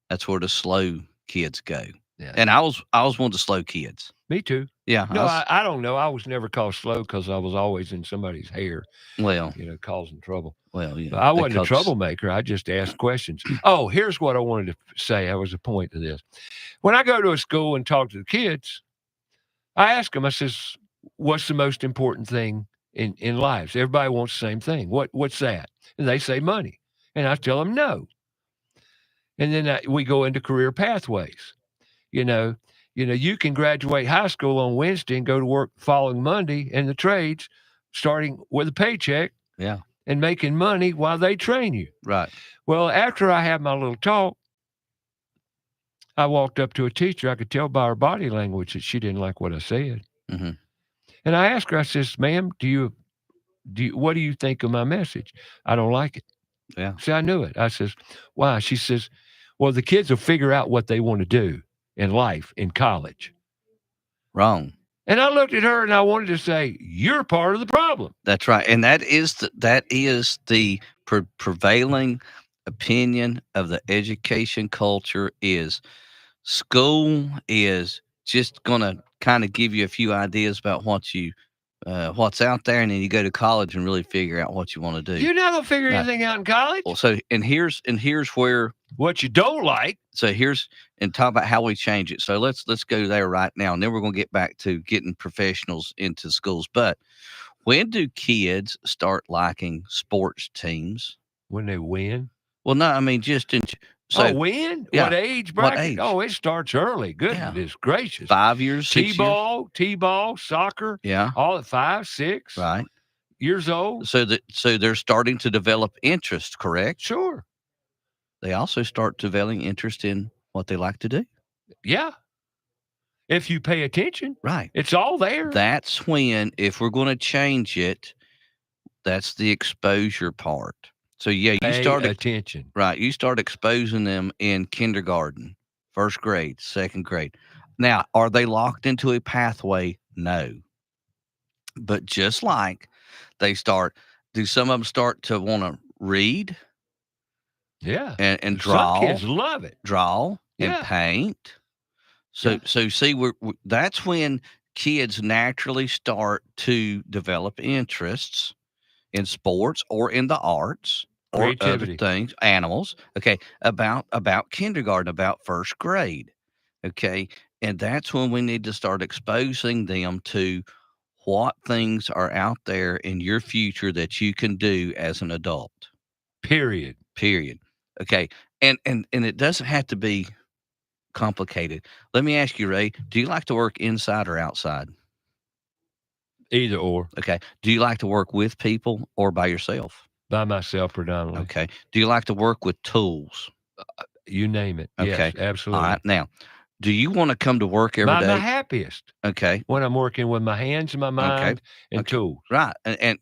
that's where the slow kids go. Yeah. And I was one of the slow kids. Me too. Yeah. No, I don't know. I was never called slow because I was always in somebody's hair. Well, you know, causing trouble. Well, yeah. But I wasn't a troublemaker. I just asked questions. Oh, here's what I wanted to say. There was a point to this. When I go to a school and talk to the kids, I ask them, I says, what's the most important thing in lives? Everybody wants the same thing. What's that? And they say money. And I tell them no. And then we go into career pathways. You know, you can graduate high school on Wednesday and go to work following Monday in the trades, starting with a paycheck. Yeah. And making money while they train you. Right. Well, after I had my little talk, I walked up to a teacher. I could tell by her body language that she didn't like what I said. Mm-hmm. And I asked her, I says, ma'am, what do you think of my message? I don't like it. Yeah. See, I knew it. I says, why? She says, well, the kids will figure out what they want to do in life, in college. Wrong. And I looked at her and I wanted to say, you're part of the problem. That's right. And that is the prevailing opinion of the education culture is school is just going to kind of give you a few ideas about what's out there, and then you go to college and really figure out what you want to do. You're not gonna figure Right. anything out in college. Well, so here's where What you don't like. so here's and talk about how we change it. So let's go there right now, and then we're gonna get back to getting professionals into schools. But when do kids start liking sports teams? When they win. Well, no, I mean just in so win? yeah. What age What bracket? age? Oh, it starts early. Goodness gracious. 5 years, 6 years. T-ball, soccer. Yeah. All at 5, 6 Right. years old. So they're starting to develop interest, correct? Sure. They also start developing interest in what they like to do. Yeah. If you pay attention. Right. It's all there. That's when, if we're going to change it, that's the exposure part. So yeah, you Pay start attention. Right. You start exposing them in kindergarten, first grade, second grade. Now, are they locked into a pathway? No. But just like do some of them start to want to read? Yeah. And draw? Some kids love it. Draw and Yeah. paint. So see, that's when kids naturally start to develop interests in sports or in the arts or other Creativity. things, animals. Okay, about kindergarten, about first grade. Okay, and that's when we need to start exposing them to what things are out there in your future that you can do as an adult. Period. Okay, and it doesn't have to be complicated. Let me ask you, Ray, do you like to work inside or outside? Either or. Okay. Do you like to work with people or by yourself? By myself predominantly. Okay. Do you like to work with tools? You name it. Okay. Yes, absolutely. All right. Now, do you want to come to work every day? My happiest. Okay. When I'm working with my hands and my mind and tools. Right. And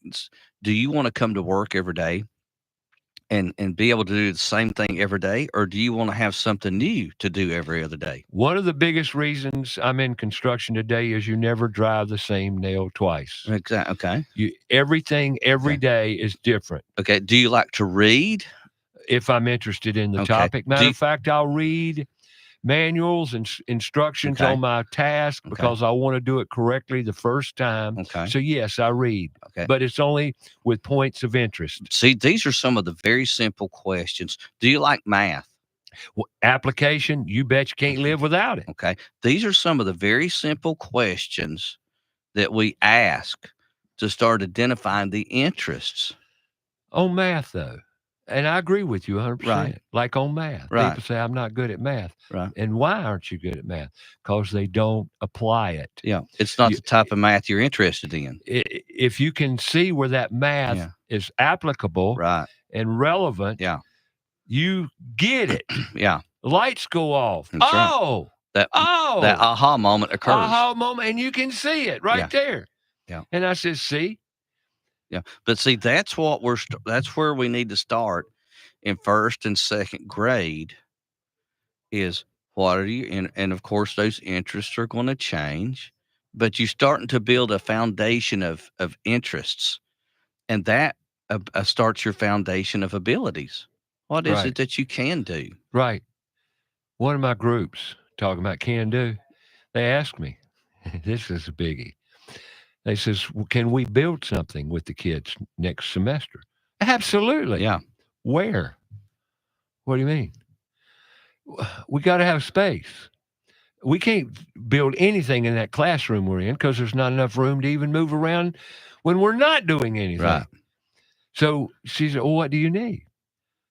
do you want to come to work every day and be able to do the same thing every day, or do you want to have something new to do every other day? One of the biggest reasons I'm in construction today is you never drive the same nail twice. Exactly. Okay. Everything every day is different. Okay. Do you like to read? If I'm interested in the topic. Matter of fact, I'll read manuals and instructions on my task because I want to do it correctly the first time. Okay. So yes, I read. Okay. But it's only with points of interest. See, these are some of the very simple questions. Do you like math? Well, application, you bet you can't live without it. Okay. These are some of the very simple questions that we ask to start identifying the interests. On math, though. And I agree with you 100%. Right. Like on math. Right. People say, I'm not good at math. Right. And why aren't you good at math? Because they don't apply it. Yeah. It's not the type of math you're interested in. If you can see where that math is applicable and relevant, you get it. Lights go off. That's right. That aha moment occurs. Aha moment. And you can see it right there. Yeah. And I said, see? Yeah, but see, that's where we need to start in first and second grade. Is what are you? And of course, those interests are going to change, but you're starting to build a foundation of interests, and that starts your foundation of abilities. What is it that you can do? Right. One of my groups talking about can do. They asked me, this is a biggie. They says, well, can we build something with the kids next semester? Absolutely. Yeah. Where? What do you mean? We got to have space. We can't build anything in that classroom we're in because there's not enough room to even move around when we're not doing anything. Right. So she said, well, what do you need?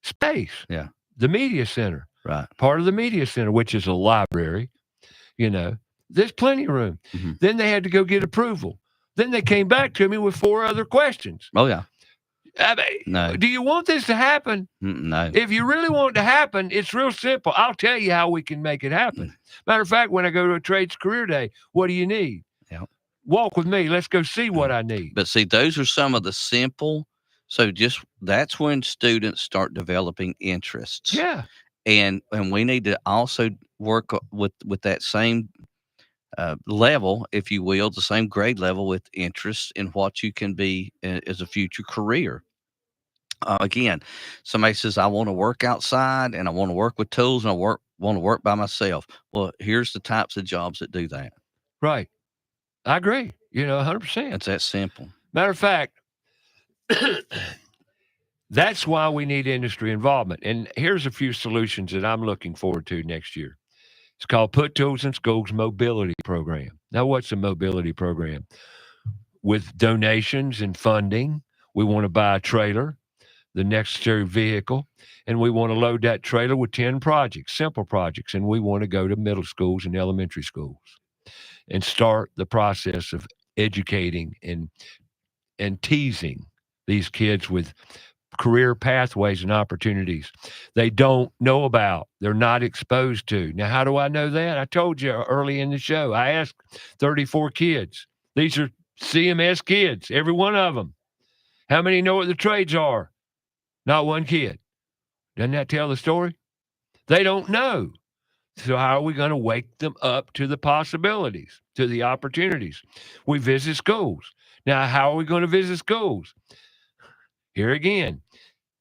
Space. Yeah. The media center. Right. Part of the media center, which is a library, there's plenty of room. Mm-hmm. Then they had to go get approval. Then they came back to me with 4 other questions. Oh, yeah. No. Do you want this to happen? No. If you really want it to happen, it's real simple. I'll tell you how we can make it happen. Matter of fact, when I go to a trades career day, what do you need? Yeah. Walk with me. Let's go see what I need. But see, those are some of the simple. So that's when students start developing interests. Yeah. And we need to also work with that same level, if you will, the same grade level with interest in what you can be as a future career. Again, somebody says, I want to work outside and I want to work with tools and I want to work by myself. Well, here's the types of jobs that do that. Right. I agree. 100%. It's that simple. Matter of fact, that's why we need industry involvement. And here's a few solutions that I'm looking forward to next year. It's called Put Tools in Schools Mobility Program. Now, what's a mobility program? With donations and funding, we want to buy a trailer, the necessary vehicle, and we want to load that trailer with 10 projects, simple projects, and we want to go to middle schools and elementary schools and start the process of educating and teasing these kids with career pathways and opportunities they don't know about, they're not exposed to. Now, how do I know that? I told you early in the show, I asked 34 kids. These are CMS kids, every one of them. How many know what the trades are? Not one kid. Doesn't that tell the story? They don't know. So how are we going to wake them up to the possibilities, to the opportunities? We visit schools. Now, how are we going to visit schools? Here again,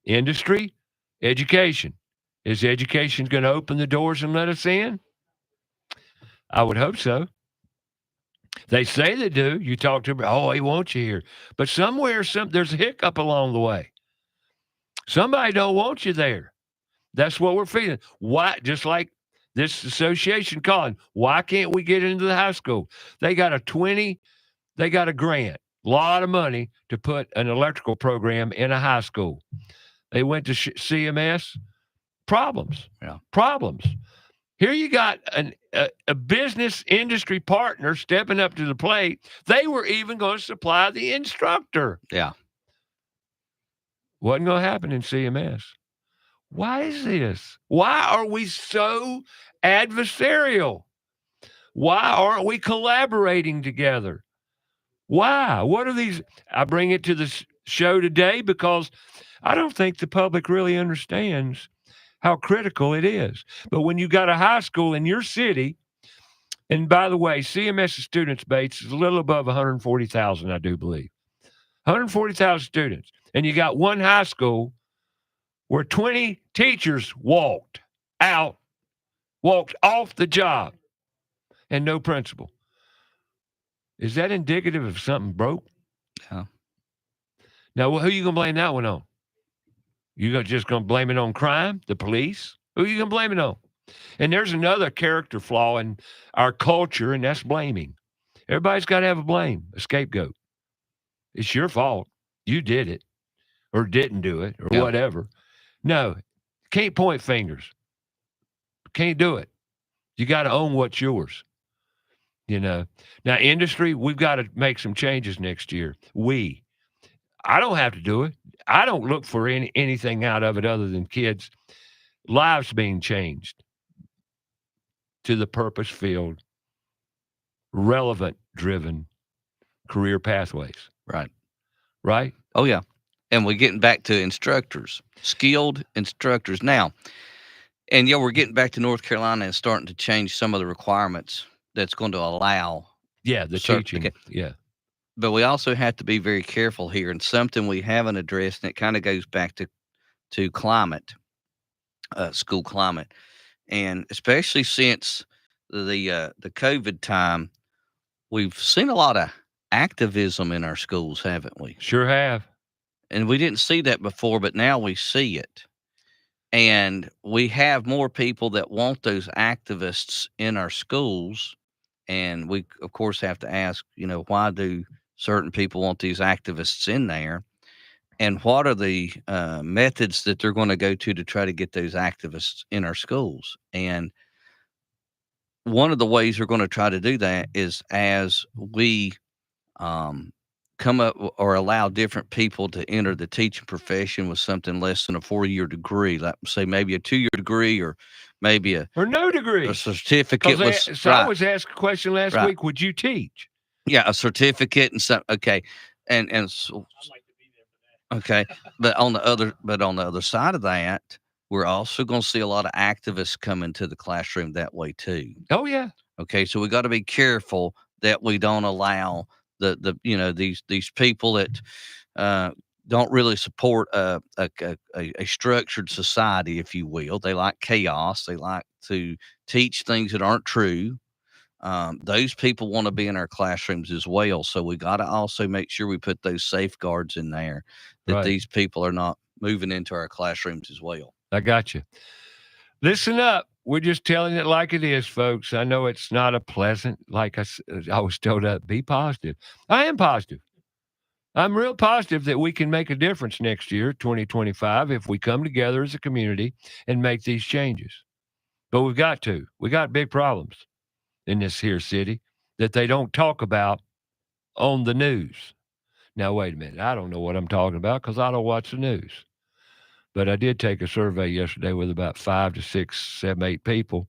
industry, education. Is education going to open the doors and let us in? I would hope so. They say they do. You talk to them, oh, he wants you here. But somewhere, there's a hiccup along the way. Somebody don't want you there. That's what we're feeling. Why? Just like this association calling, why can't we get into the high school? They got a grant, a lot of money to put an electrical program in a high school. They went to CMS, problems. Yeah. Problems. Here you got a business industry partner stepping up to the plate. They were even going to supply the instructor. Yeah. Wasn't going to happen in CMS. Why is this? Why are we so adversarial? Why aren't we collaborating together? Why? What are these? I bring it to the show today because I don't think the public really understands how critical it is. But when you got a high school in your city, and by the way, CMS's students base is a little above 140,000, I do believe. 140,000 students. And you got one high school where 20 teachers walked off the job, and no principal. Is that indicative of something broke? Yeah. Now, who are you going to blame that one on? You just going to blame it on crime, the police? Who are you going to blame it on? And there's another character flaw in our culture, and that's blaming. Everybody's got to have a scapegoat. It's your fault. You did it or didn't do it or whatever. No, can't point fingers. Can't do it. You got to own what's yours. Now, industry, we've got to make some changes next year. I don't have to do it. I don't look for anything out of it other than kids' lives being changed to the purpose-filled, relevant-driven career pathways. Right. Right? Oh, yeah. And we're getting back to instructors, skilled instructors. Now, and we're getting back to North Carolina and starting to change some of the requirements that's going to allow. Yeah, the teaching. Yeah. But we also have to be very careful here, and something we haven't addressed, and it kind of goes back to climate, school climate, and especially since the COVID time, we've seen a lot of activism in our schools, haven't we? Sure have. And we didn't see that before, but now we see it, and we have more people that want those activists in our schools, and we of course have to ask, why do certain people want these activists in there, and what are the methods that they're going to go to try to get those activists in our schools. And one of the ways we're going to try to do that is as we come up or allow different people to enter the teaching profession with something less than a 4-year degree, like say maybe a 2-year degrry or maybe or no degree, a certificate. I was asked a question last week, would you teach? Yeah, a certificate and some. Okay, and so, okay, but on the other side of that, we're also going to see a lot of activists come into the classroom that way too. Oh yeah. Okay, so we got to be careful that we don't allow these people that don't really support a structured society, if you will. They like chaos. They like to teach things that aren't true. those people want to be in our classrooms as well. So we got to also make sure we put those safeguards in there that Right. these people are not moving into our classrooms as well. I got you. Listen up. We're just telling it like it is, folks. I know it's not a pleasant, like I was told up, be positive. I am positive. I'm real positive that we can make a difference next year, 2025, if we come together as a community and make these changes. But we've got to. We got big problems in this here city that they don't talk about on the news. Now, wait a minute. I don't know what I'm talking about because I don't watch the news. But I did take a survey yesterday with about 5 to 6, 7, 8 people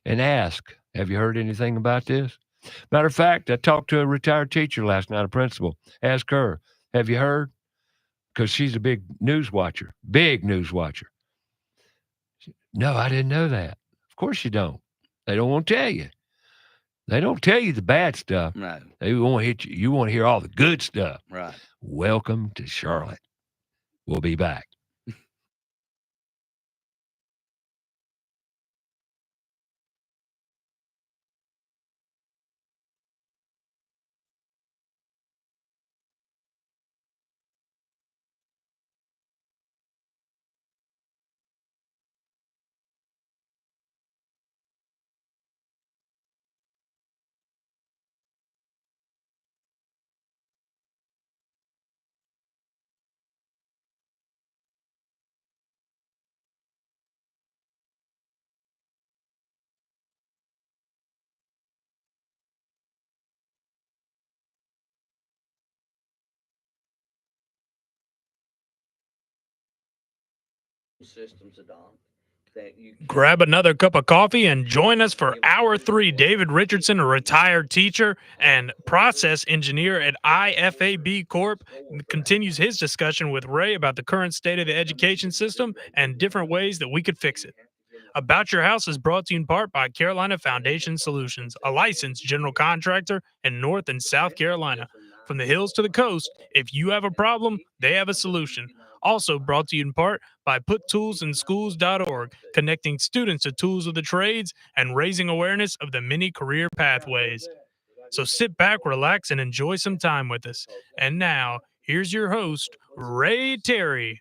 and ask, have you heard anything about this? Matter of fact, I talked to a retired teacher last night, a principal. Ask her, have you heard? Because she's a big news watcher. No, I didn't know that. Of course you don't. They don't want to tell you. They don't tell you the bad stuff. Right. They won't hit you. You want to hear all the good stuff. Right. Welcome to Charlotte. We'll be back. Systems adopt that you Grab another cup of coffee and join us for Hour 3. David Richardson, a retired teacher and process engineer at IFABCORP, continues his discussion with Ray about the current state of the education system and different ways that we could fix it. About Your House is brought to you in part by Carolina Foundation Solutions, a licensed general contractor in North and South Carolina. From the hills to the coast, if you have a problem, they have a solution. Also brought to you in part by PutToolsInSchools.org, connecting students to tools of the trades and raising awareness of the many career pathways. So sit back, relax, and enjoy some time with us. And now, here's your host, Ray Terry.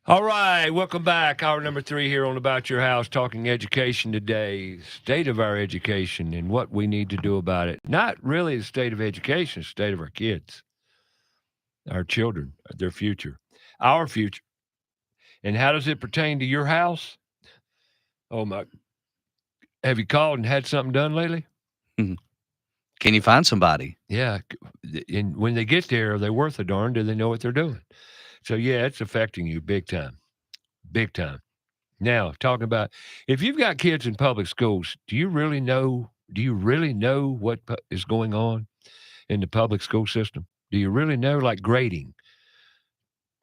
All right, welcome back. Hour number 3 here on About Your House, talking education today, state of our education and what we need to do about it. Not really the state of education, the state of our kids, our children, their future, our future. And how does it pertain to your house? Oh, my. Have you called and had something done lately? Can you find somebody? Yeah. And when they get there, are they worth a darn? Do they know what they're doing? So, yeah, it's affecting you big time. Big time. Now, talking about if you've got kids in public schools, do you really know what is going on in the public school system? Do you really know, like grading?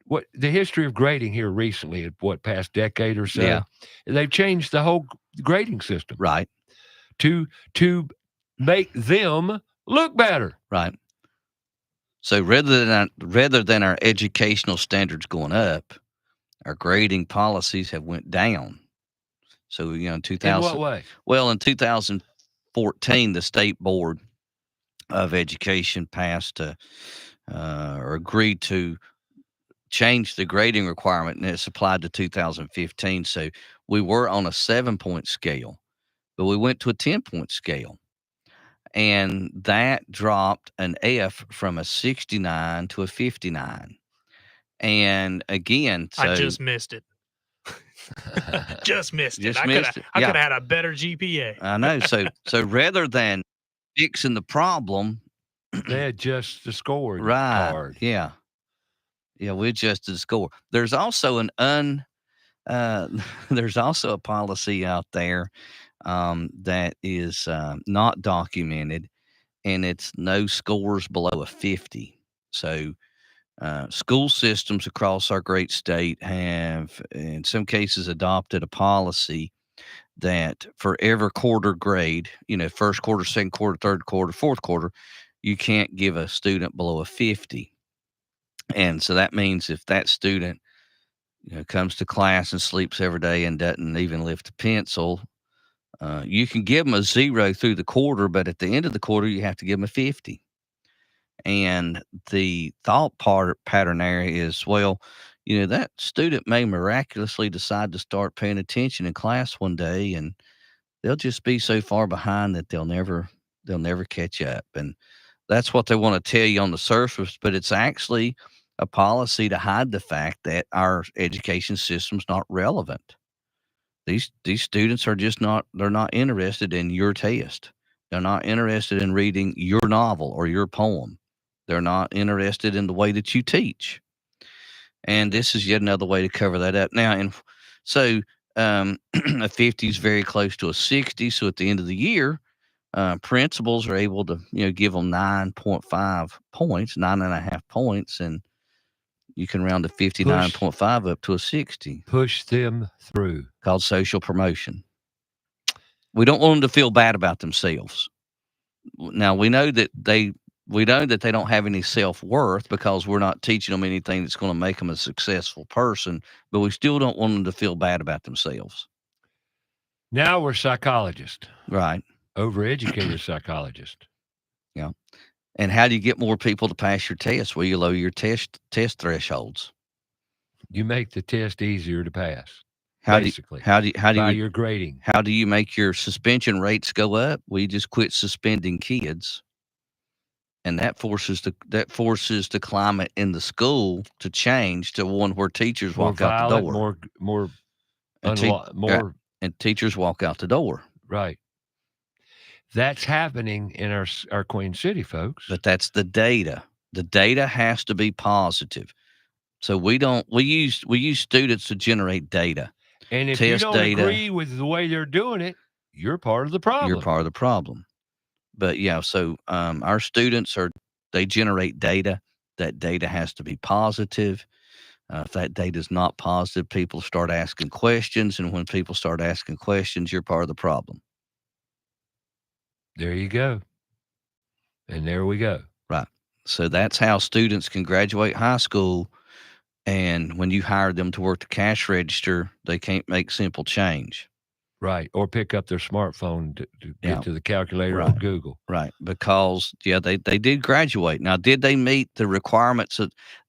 What the history of grading here recently, past decade or so? Yeah. They've changed the whole grading system. Right. To make them look better. Right. So rather than our educational standards going up, our grading policies have went down. So, in In 2000, what way? well, in 2014, the State Board of Education passed or agreed to change the grading requirement, and it's applied to 2015. So we were on a 7-point scale, but we went to a 10-point scale. And that dropped an F from a 69 to a 59. And again, I just missed it. Just missed it. I could have had a better GPA. I know. So rather than fixing the problem, They adjust the scoring right? card. Yeah, we adjusted the score. There's also there's also a policy out there that is not documented, and it's no scores below a 50. So school systems across our great state have, in some cases, adopted a policy that for every quarter grade, first quarter, second quarter, third quarter, fourth quarter, you can't give a student below a 50. And so that means if that student comes to class and sleeps every day and doesn't even lift a pencil, you can give them a 0 through the quarter, but at the end of the quarter, you have to give them a 50. And the thought pattern there is, well, that student may miraculously decide to start paying attention in class one day, and they'll just be so far behind that they'll never catch up. And that's what they want to tell you on the surface, but it's actually a policy to hide the fact that our education system's not relevant. These students are just they're not interested in your test. They're not interested in reading your novel or your poem. They're not interested in the way that you teach. And this is yet another way to cover that up. Now, and so a 50 is very close to a 60. So at the end of the year, principals are able to, give them 9.5 points, 9.5 points, and you can round the 59.5 up to a 60. Push them through. Called social promotion. We don't want them to feel bad about themselves. Now, we know that they don't have any self-worth because we're not teaching them anything that's going to make them a successful person, but we still don't want them to feel bad about themselves. Now we're psychologists. Right. Overeducated psychologists. Yeah. And how do you get more people to pass your test? Well, you lower your test thresholds. You make the test easier to pass. How basically. How do by you, your grading. How do you make your suspension rates go up? We just quit suspending kids. And that forces the climate in the school to change to one where teachers walk out the door. And teachers walk out the door. Right. That's happening in our Queen City, folks. But that's the data. The data has to be positive. So we use students to generate data. And if you don't agree with the way they're doing it, you're part of the problem. You're part of the problem. But yeah, so our students they generate data. That data has to be positive. If that data is not positive, people start asking questions. And when people start asking questions, you're part of the problem. There you go. And there we go. Right. So that's how students can graduate high school. And when you hire them to work the cash register, they can't make simple change. Right. Or pick up their smartphone to get to the calculator on Google. Right. Because, they did graduate. Now, did they meet the requirements?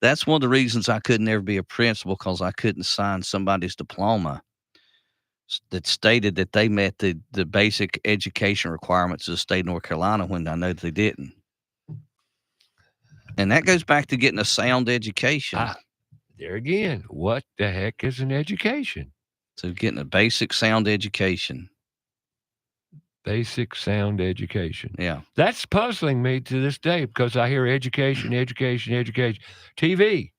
That's one of the reasons I could never be a principal, because I couldn't sign somebody's diploma that stated that they met the basic education requirements of the state of North Carolina when I know they didn't. And that goes back to getting a sound education. There again, what the heck is an education? So getting a basic sound education. Basic sound education. Yeah. That's puzzling me to this day because I hear education. TV.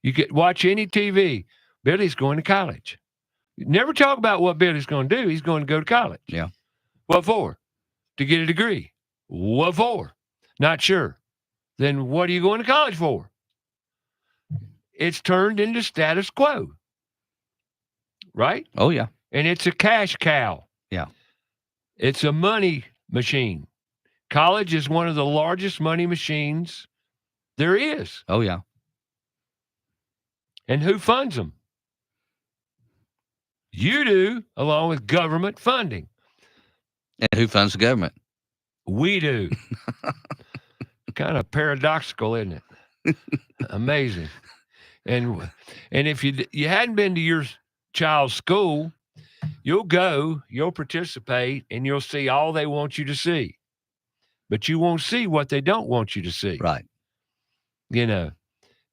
You watch any TV. Billy's going to college. Never talk about what Billy's going to do. He's going to go to college. Yeah. What for? To get a degree. What for? Not sure. Then what are you going to college for? It's turned into status quo. Right? Oh, yeah. And it's a cash cow. Yeah. It's a money machine. College is one of the largest money machines there is. Oh, yeah. And who funds them? You do, along with government funding. And who funds the government? We do. Kind of paradoxical, isn't it? Amazing. And if you hadn't been to your child's school, you'll go, you'll participate, and you'll see all they want you to see. But you won't see what they don't want you to see. Right. You know,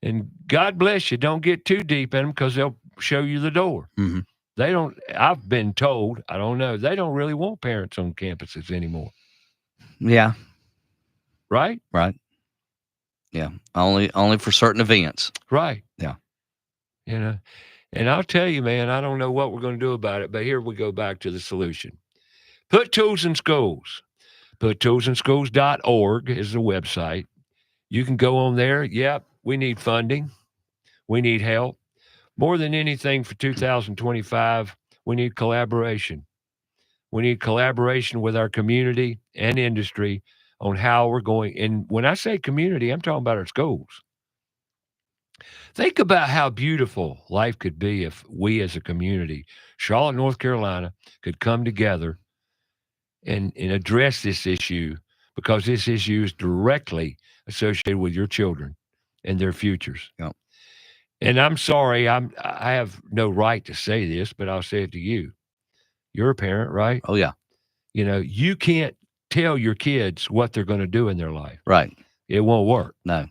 and God bless you. Don't get too deep in them because they'll show you the door. Mm-hmm. They don't, I've been told, I don't know, they don't really want parents on campuses anymore. Yeah. Right? Right. Yeah. Only for certain events. Right. Yeah. You know, and I'll tell you, man, I don't know what we're going to do about it, but here we go back to the solution. Put tools in schools. PutToolsInSchools.org is the website. You can go on there. Yep, we need funding. We need help. More than anything for 2025, we need collaboration. We need collaboration with our community and industry on how we're going. And when I say community, I'm talking about our schools. Think about how beautiful life could be if we as a community, Charlotte, North Carolina, could come together and address this issue, because this issue is directly associated with your children and their futures. Yep. And I'm sorry, I have no right to say this, but I'll say it to you. You're a parent, right? Oh, yeah. You know, you can't tell your kids what they're going to do in their life. Right. It won't work. No.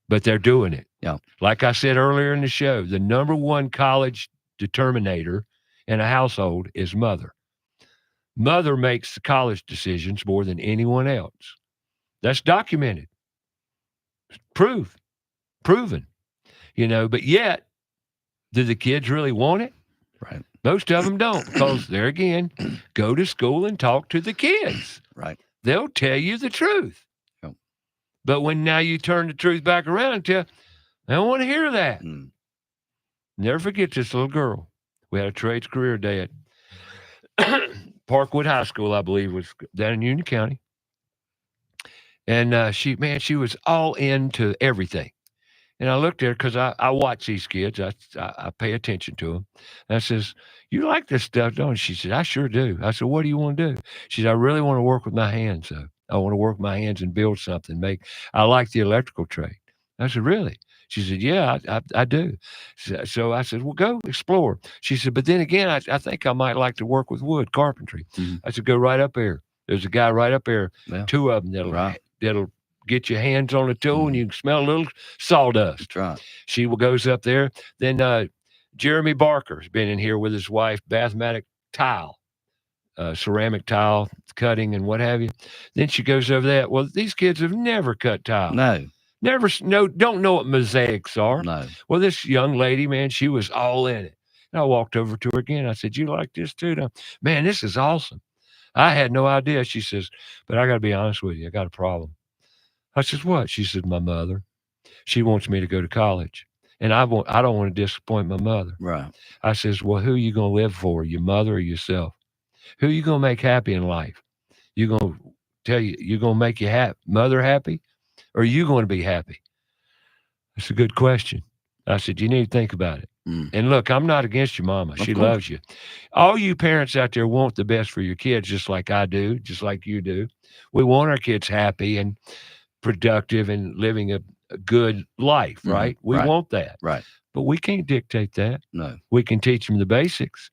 But they're doing it. Yeah. Like I said earlier in the show, the number one college determinator in a household is mother. Mother makes the college decisions more than anyone else. That's documented. Proven. You know, but yet, do the kids really want it? Right. Most of them don't, because there again, go to school and talk to the kids. Right. They'll tell you the truth. Yep. But when now you turn the truth back around and tell, I don't want to hear that. Mm. Never forget this little girl. We had a trades career day at Parkwood High School, I believe, was down in Union County. And she was all into everything. And I looked at her because I watch these kids. I pay attention to them. And I says, you like this stuff, don't you? She said, I sure do. I said, what do you want to do? She said, I really want to work with my hands. I want to work with my hands and build something. I like the electrical trade. I said, really? She said, yeah, I do. So I said, well, go explore. She said, but then again, I think I might like to work with wood, carpentry. Mm-hmm. I said, go right up there. There's a guy right up there, two of them that'll get your hands on a tool and you can smell a little sawdust. That's right. She goes up there. Then Jeremy Barker's been in here with his wife, Bathmatic tile, ceramic tile cutting and what have you. Then she goes over that. Well, these kids have never cut tile. No. Don't know what mosaics are. No. Well, this young lady, man, she was all in it. And I walked over to her again. I said, you like this too? Now, man, this is awesome. I had no idea. She says, but I got to be honest with you. I got a problem. I said, what? She said, my mother. She wants me to go to college. And I don't want to disappoint my mother. Right. I says, well, who are you going to live for? Your mother or yourself? Who are you going to make happy in life? You're going to make your mother happy? Or are you going to be happy? That's a good question. I said, you need to think about it. Mm. And look, I'm not against your mama. She loves you. All you parents out there want the best for your kids, just like I do, just like you do. We want our kids happy and productive and living a good life, right? We want that. Right. But we can't dictate that. No. We can teach them the basics.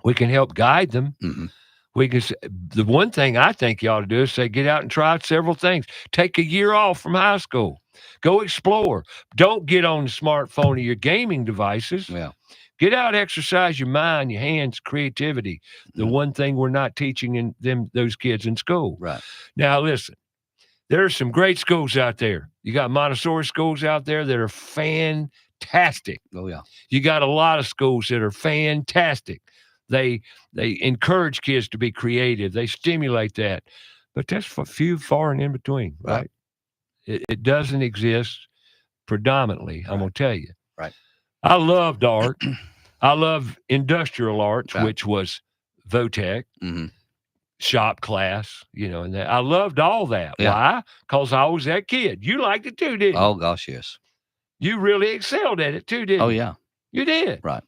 We can help guide them. Mm-hmm. The one thing I think you ought to do is say, get out and try several things. Take a year off from high school. Go explore. Don't get on the smartphone or your gaming devices. Yeah. Get out, exercise your mind, your hands, creativity. The one thing we're not teaching those kids in school. Right. Now, listen, there are some great schools out there. You got Montessori schools out there that are fantastic. Oh, yeah. You got a lot of schools that are fantastic. They encourage kids to be creative. They stimulate that. But that's few, far and in between, right? It doesn't exist predominantly, I'm going to tell you. Right. I loved art. I love industrial arts, which was VOTEC, shop class, and that. I loved all that. Yeah. Why? Because I was that kid. You liked it too, didn't you? Oh, gosh, yes. You really excelled at it too, didn't you? Oh, yeah. You did. Right.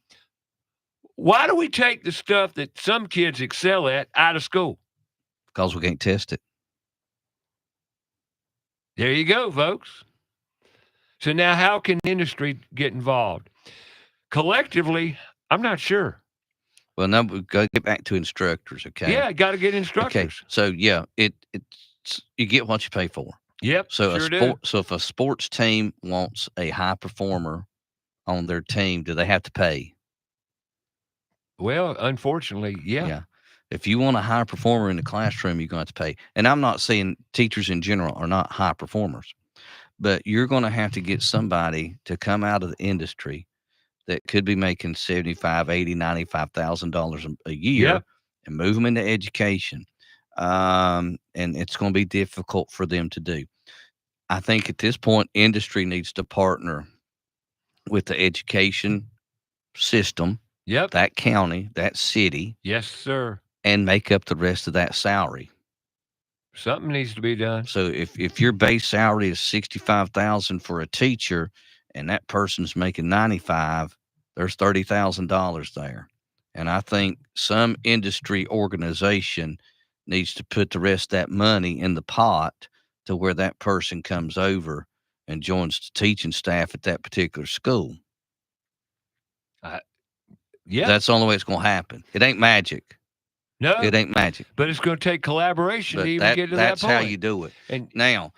Why do we take the stuff that some kids excel at out of school? Because we can't test it. There you go, folks. So now how can industry get involved? Collectively, I'm not sure. Well, now we've got to get back to instructors, okay? Yeah, got to get Okay. instructors. So, yeah, it's you get what you pay for. Yep, So sure do. so if a sports team wants a high performer on their team, do they have to pay? Well, unfortunately, yeah. Yeah. If you want a high performer in the classroom, you're going to have to pay. And I'm not saying teachers in general are not high performers, but you're going to have to get somebody to come out of the industry that could be making $75,000, $80,000, $95,000 a year Yep. and move them into education. And it's going to be difficult for them to do. I think at this point, industry needs to partner with the education system, Yep. that county, that city, Yes, sir. and make up the rest of that salary. Something needs to be done. So if your base salary is $65,000 for a teacher and that person's making $95,000, there's $30,000 there. And I think some industry organization needs to put the rest of that money in the pot to where that person comes over and joins the teaching staff at that particular school. Yeah. That's the only way it's going to happen. It ain't magic. No, It ain't magic. but it's going to take collaboration But to even get to that that's point. how you do it. And Now,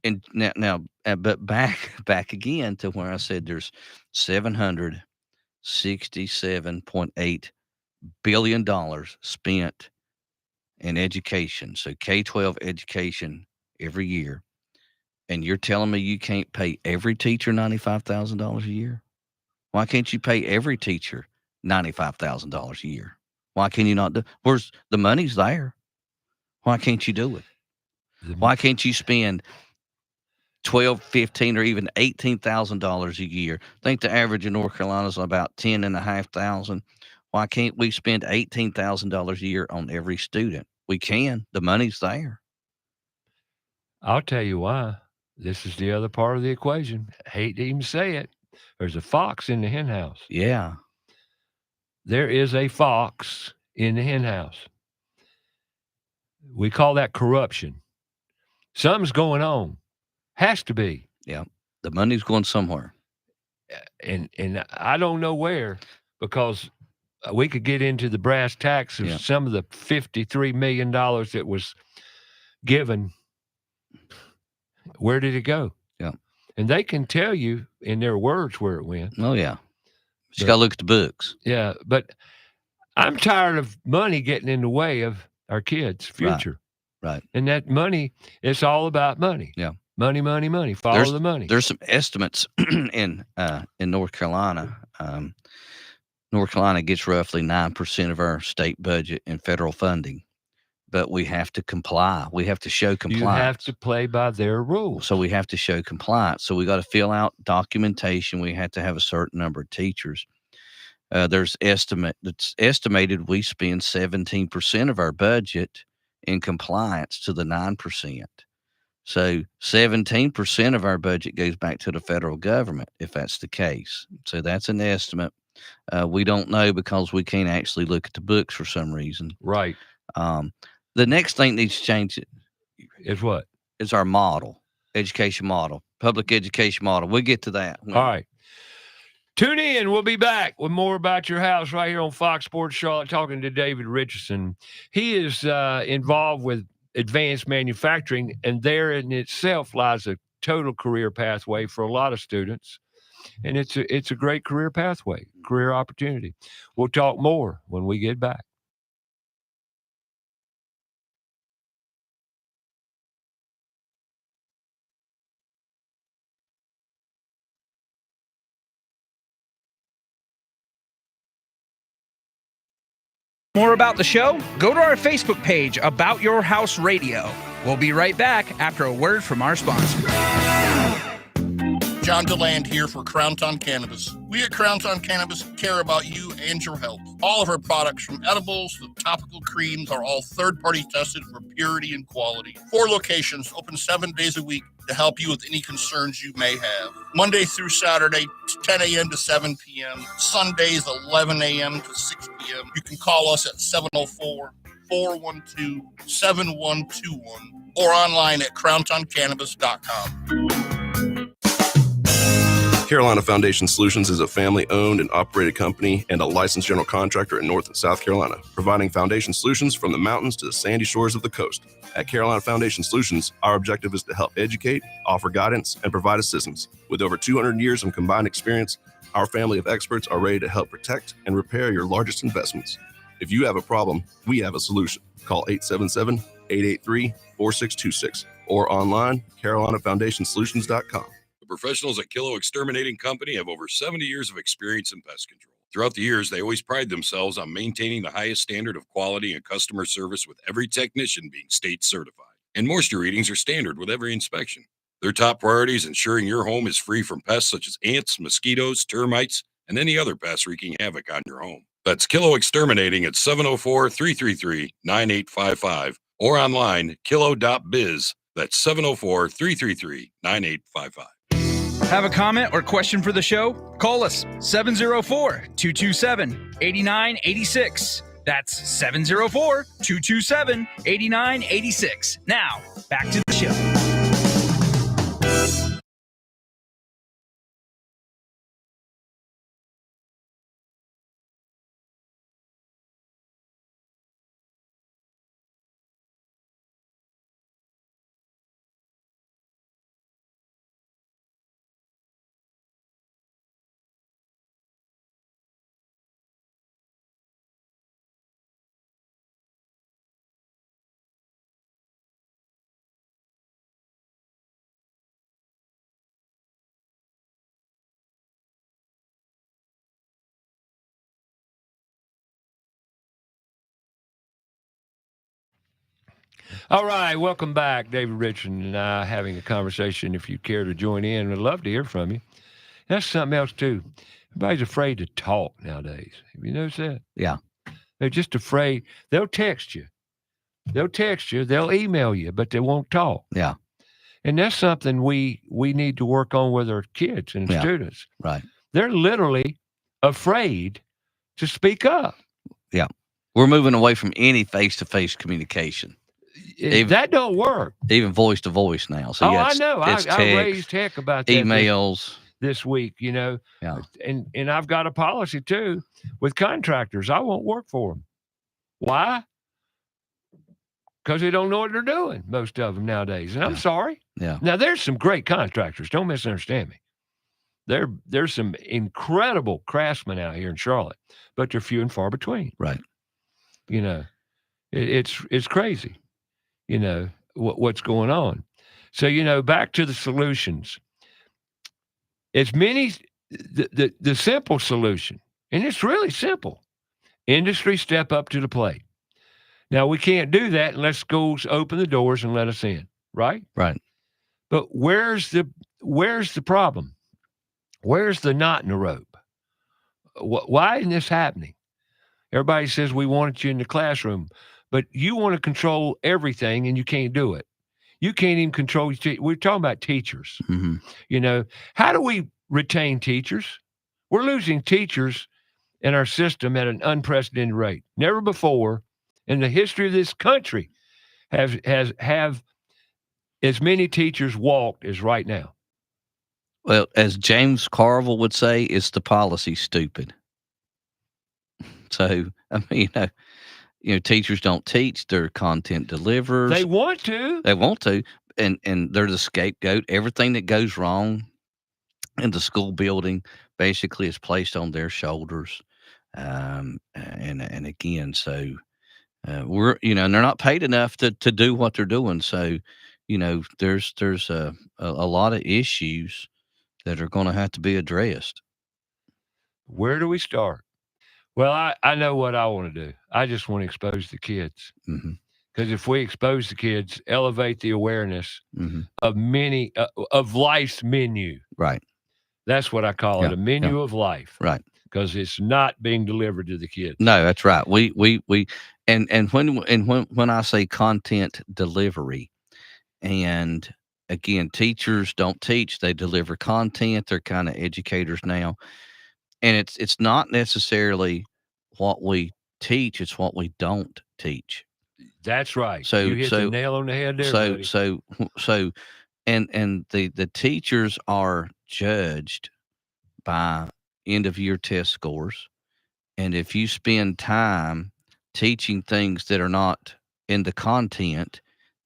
but back again to where I said there's $767.8 billion spent in education. So K-12 education every year. And you're telling me you can't pay every teacher $95,000 a year? Why can't you pay every teacher $95,000 a year? Why can you not do? Where's the money's there? Why can't you do it? Why can't you spend $12,000, $15,000, or even $18,000 a year? I think the average in North Carolina is about $10,500. Why can't we spend $18,000 a year on every student? We can. The money's there. I'll tell you why. This is the other part of the equation. I hate to even say it. There's a fox in the hen house. Yeah. There is a fox in the hen house. We call that corruption. Something's going on. Has to be. Yeah. The money's going somewhere. And I don't know where, because we could get into the brass tacks of some of the $53 million that was given. Where did it go? Yeah. And they can tell you in their words where it went. Oh, yeah. Just got to look at the books. Yeah. But I'm tired of money getting in the way of our kids' future. Right. And that money, it's all about money. Yeah. Money, money, money. Follow the money. There's some estimates in North Carolina. North Carolina gets roughly 9% of our state budget in federal funding, but we have to comply. We have to show compliance. You have to play by their rules. So we have to show compliance. So we got to fill out documentation. We have to have a certain number of teachers. It's estimated we spend 17% of our budget in compliance to the 9%. So 17% of our budget goes back to the federal government, if that's the case. So that's an estimate. We don't know because we can't actually look at the books for some reason. Right. The next thing needs to change is what? Is our model, education model, public education model. We'll get to that. All right. Tune in. We'll be back with more about your house right here on Fox Sports Charlotte, talking to David Richardson. He is involved with advanced manufacturing, and there in itself lies a total career pathway for a lot of students. And it's a great career pathway, career opportunity. We'll talk more when we get back. More about the show? Go to our Facebook page, About Your House Radio. We'll be right back after a word from our sponsor. John DeLand here for Crowntown Cannabis. We at Crowntown Cannabis care about you and your health. All of our products, from edibles to topical creams, are all third-party tested for purity and quality. 4 locations, open 7 days a week. to help you with any concerns you may have. Monday through Saturday, 10 a.m. to 7 p.m. Sundays, 11 a.m. to 6 p.m. You can call us at 704-412-7121 or online at CrowntownCannabis.com. Carolina Foundation Solutions is a family-owned and operated company and a licensed general contractor in North and South Carolina, providing foundation solutions from the mountains to the sandy shores of the coast. At Carolina Foundation Solutions, our objective is to help educate, offer guidance, and provide assistance. With over 200 years of combined experience, our family of experts are ready to help protect and repair your largest investments. If you have a problem, we have a solution. Call 877-883-4626 or online, CarolinaFoundationSolutions.com. The professionals at Kilo Exterminating Company have over 70 years of experience in pest control. Throughout the years, they always pride themselves on maintaining the highest standard of quality and customer service, with every technician being state certified. And moisture readings are standard with every inspection. Their top priority is ensuring your home is free from pests such as ants, mosquitoes, termites, and any other pests wreaking havoc on your home. That's Kilo Exterminating at 704-333-9855 or online, kilo.biz. That's 704-333-9855. Have a comment or question for the show? Call us 704-227-8986. That's 704-227-8986. Now, back to the show. All right, welcome back. David Richardson and I having a conversation. If you care to join in, we'd love to hear from you. That's something else, too. Everybody's afraid to talk nowadays. Have you noticed that? Yeah. They're just afraid. They'll text you. They'll email you, but they won't talk. Yeah. And that's something we need to work on with our kids and students. Right. They're literally afraid to speak up. Yeah. We're moving away from any face-to-face communication. That don't work. Even voice-to-voice now. So I know. I raised heck about that. Emails. This week, Yeah. And I've got a policy, too, with contractors. I won't work for them. Why? Because they don't know what they're doing, most of them nowadays. And I'm sorry. Yeah. Now, there's some great contractors. Don't misunderstand me. There's some incredible craftsmen out here in Charlotte, but they're few and far between. Right. It's crazy, what's going on. So, back to the solutions. It's the simple solution, and it's really simple. Industry step up to the plate. Now, we can't do that unless schools open the doors and let us in, right? Right. But where's the problem? Where's the knot in the rope? Why isn't this happening? Everybody says we wanted you in the classroom, but you want to control everything, and you can't do it. You can't even control. We're talking about teachers. Mm-hmm. How do we retain teachers? We're losing teachers in our system at an unprecedented rate. Never before in the history of this country have as many teachers walked as right now. Well, as James Carville would say, it's the policy, stupid. So, I mean, teachers don't teach, they're content deliverers. They want to. And they're the scapegoat. Everything that goes wrong in the school building basically is placed on their shoulders. And again, so we're, and they're not paid enough to do what they're doing. So, there's a lot of issues that are going to have to be addressed. Where do we start? Well, I know what I want to do. I just want to expose the kids. Because if we expose the kids, elevate the awareness of many of life's menu. Right. That's what I call it, a menu of life. Right. Because it's not being delivered to the kids. No, that's right. We when I say content delivery, and again, teachers don't teach; they deliver content. They're kind of educators now, and it's not necessarily what we teach; it's what we don't teach. That's right. So you hit the nail on the head there, buddy. And the teachers are judged by end of year test scores, and if you spend time teaching things that are not in the content,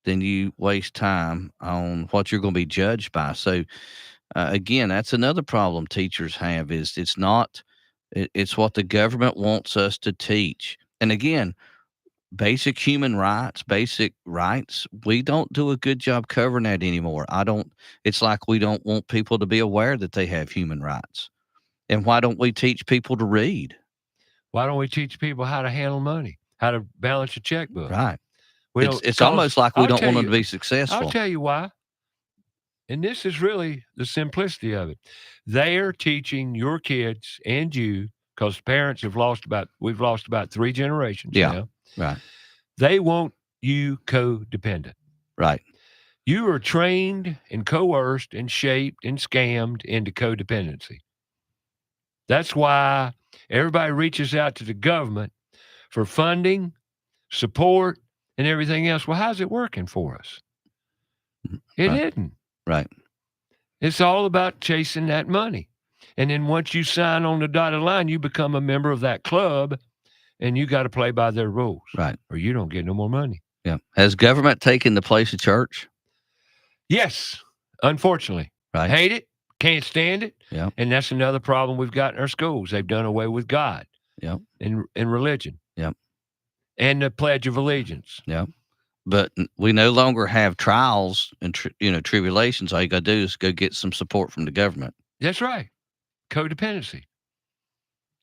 then you waste time on what you're going to be judged by. So again, that's another problem teachers have, is it's what the government wants us to teach. And again, basic human rights, we don't do a good job covering that anymore. It's like we don't want people to be aware that they have human rights. And why don't we teach people to read? Why don't we teach people how to handle money, how to balance a checkbook? Right. It's almost like we don't want them to be successful. I'll tell you why. And this is really the simplicity of it. They are teaching your kids and you, because parents we've lost about 3 generations now. Right. They want you codependent. Right. You are trained and coerced and shaped and scammed into codependency. That's why everybody reaches out to the government for funding, support, and everything else. Well, how's it working for us? It isn't. Right. It's all about chasing that money. And then once you sign on the dotted line, you become a member of that club, and you got to play by their rules. Right. Or you don't get no more money. Yeah. Has government taken the place of church? Yes, unfortunately. Right. Hate it. Can't stand it. Yeah. And that's another problem we've got in our schools. They've done away with God. Yeah. And religion. Yeah. And the Pledge of Allegiance. Yeah. But we no longer have trials and tribulations. All you got to do is go get some support from the government. That's right. Codependency.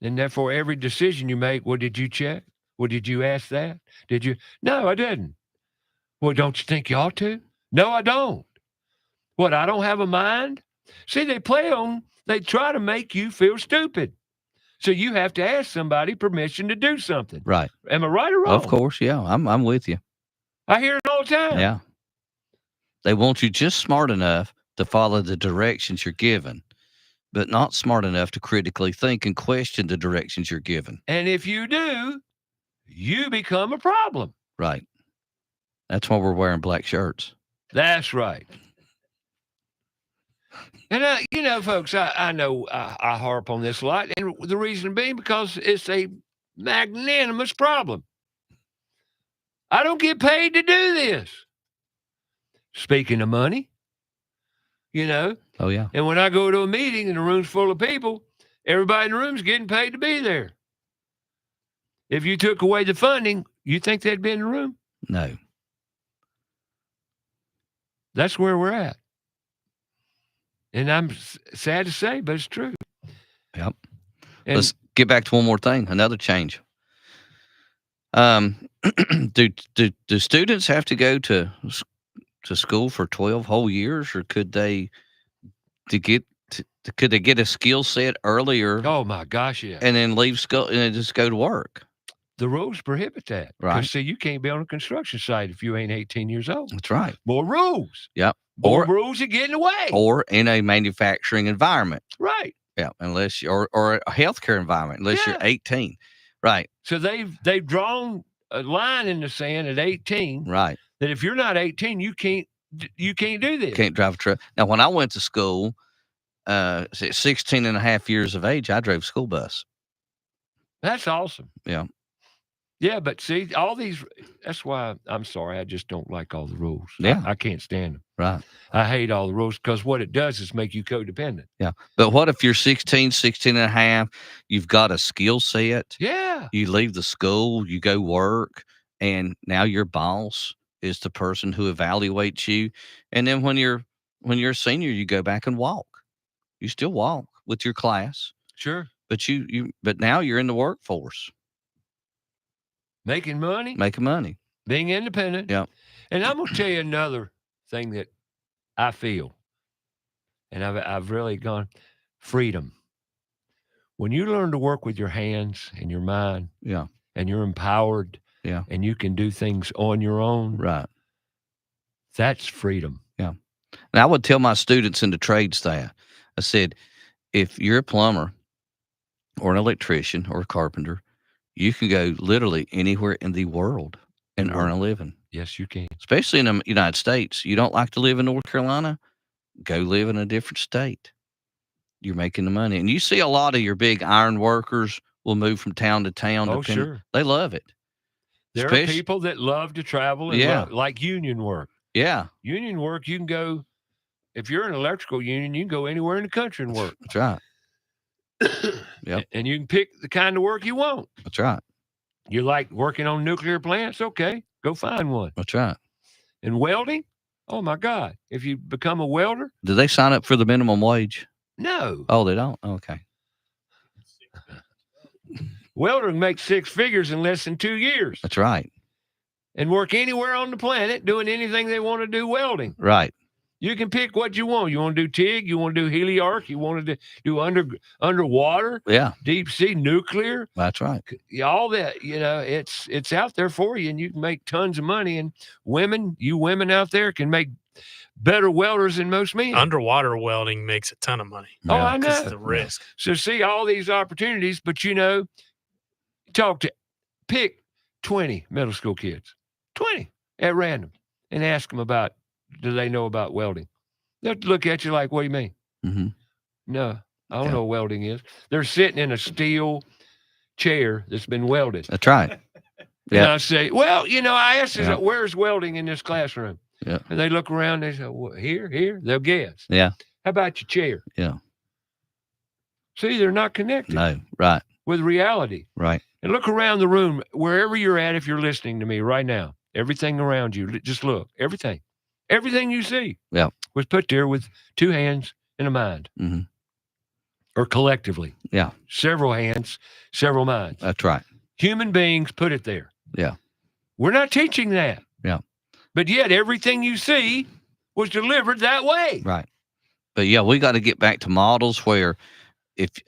And therefore, every decision you make, well, did you check? Well, did you ask that? Did you? No, I didn't. Well, don't you think you ought to? No, I don't. What, I don't have a mind? See, they try to make you feel stupid. So you have to ask somebody permission to do something. Right. Am I right or wrong? Of course, yeah. I'm with you. I hear it all the time. Yeah. They want you just smart enough to follow the directions you're given, but not smart enough to critically think and question the directions you're given. And if you do, you become a problem. Right. That's why we're wearing black shirts. That's right. And, folks, I know I harp on this a lot, and the reason being because it's a magnanimous problem. I don't get paid to do this. Speaking of money, Oh, yeah. And when I go to a meeting and the room's full of people, everybody in the room's getting paid to be there. If you took away the funding, you think they'd be in the room? No. That's where we're at. And I'm sad to say, but it's true. Yep. And let's get back to one more thing, another change. Do students have to go to school for 12 whole years, or could they get a skill set earlier? Oh my gosh, yeah. And then leave school and then just go to work. The rules prohibit that. Right. See, you can't be on a construction site if you ain't 18 years old. That's right. More rules. Yep. More rules are getting away. Or in a manufacturing environment. Right. Yeah. Unless or a healthcare environment, unless you're 18. Right. So they've drawn a line in the sand at 18. Right. That if you're not 18, you can't do this. Can't drive a truck. Now, when I went to school, at 16 and a half years of age, I drove a school bus. That's awesome. Yeah. Yeah, but see, all these, that's why I'm sorry. I just don't like all the rules. Yeah. I can't stand them. Right. I hate all the rules because what it does is make you codependent. Yeah. But what if you're 16 and a half, you've got a skill set. Yeah. You leave the school, you go work, and now your boss is the person who evaluates you. And then when you're a senior, you go back and walk. You still walk with your class. Sure. But but now you're in the workforce. Making money. Making money. Being independent. Yeah. And I'm going to tell you another thing that I feel, and I've really gone, freedom. When you learn to work with your hands and your mind, yeah, and you're empowered, yeah, and you can do things on your own, right, that's freedom. Yeah. And I would tell my students in the trades that I said, if you're a plumber or an electrician or a carpenter, you can go literally anywhere in the world and earn a living. Yes, you can. Especially in the United States. You don't like to live in North Carolina? Go live in a different state. You're making the money. And you see a lot of your big iron workers will move from town to town. Oh, sure. They love it. There are people that love to travel and like union work. Yeah. Union work, you can go, if you're an electrical union, you can go anywhere in the country and work. That's right. Yep. And you can pick the kind of work you want. That's right. You like working on nuclear plants? Okay, go find one. That's right. And welding? Oh, my God. If you become a welder? Do they sign up for the minimum wage? No. Oh, they don't? Okay. Welder can make 6 figures in less than 2 years. That's right. And work anywhere on the planet doing anything they want to do welding. Right. You can pick what you want. You want to do TIG? You want to do heliarc? You want to do underwater? Yeah. Deep sea, nuclear? That's right. All that, it's out there for you, and you can make tons of money. And you women out there can make better welders than most men. Underwater welding makes a ton of money. Oh, I know. The risk. So see all these opportunities, but pick 20 middle school kids, 20 at random, and ask them do they know about welding? They'll look at you like, what do you mean? Mm-hmm. No, I don't know what welding is. They're sitting in a steel chair that's been welded. That's right. And I say, well, I asked them, Yeah. where's welding in this classroom? Yeah. And they look around, they say, well, here, they'll guess. Yeah. How about your chair? Yeah. See, they're not connected. No. Right. With reality. Right. And look around the room, wherever you're at, if you're listening to me right now, everything around you, just look, everything you see was put there with 2 hands and a mind. Mm-hmm. Or collectively. Yeah. Several hands, several minds. That's right. Human beings put it there. Yeah. We're not teaching that. Yeah. But yet everything you see was delivered that way. Right. But we got to get back to models where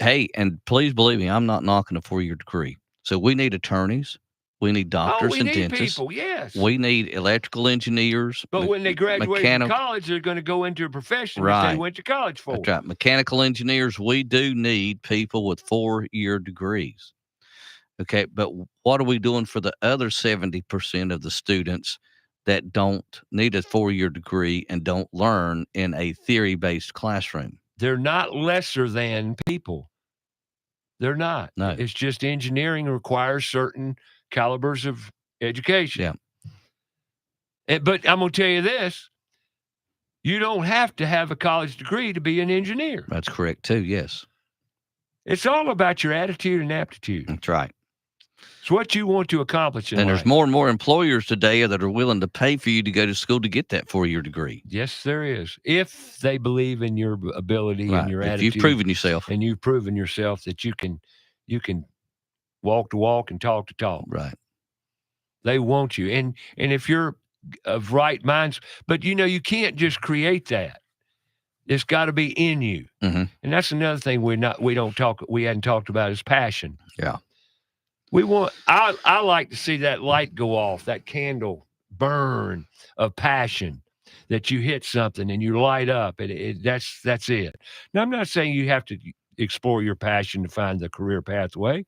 and please believe me, I'm not knocking a 4-year degree. So we need attorneys. We need doctors and dentists. People, yes. We need electrical engineers. But when they graduate from college, they're going to go into a profession that they went to college for. That's right. Mechanical engineers, we do need people with 4-year degrees. Okay, but what are we doing for the other 70% of the students that don't need a 4-year degree and don't learn in a theory-based classroom? They're not lesser than people. They're not. No. It's just engineering requires certain calibers of education. Yeah. But I'm going to tell you this. You don't have to have a college degree to be an engineer. That's correct, too, yes. It's all about your attitude and aptitude. That's right. It's what you want to accomplish in life. There's more and more employers today that are willing to pay for you to go to school to get that 4-year degree. Yes, there is. If they believe in your ability and your attitude. You've proven yourself. And you've proven yourself that you can walk to walk and talk to talk. Right. They want you. And if you're of right minds, but you can't just create that. It's got to be in you. Mm-hmm. And that's another thing we hadn't talked about is passion. Yeah. I like to see that light go off, that candle burn of passion, that you hit something and you light up. That's it. Now, I'm not saying you have to explore your passion to find the career pathway,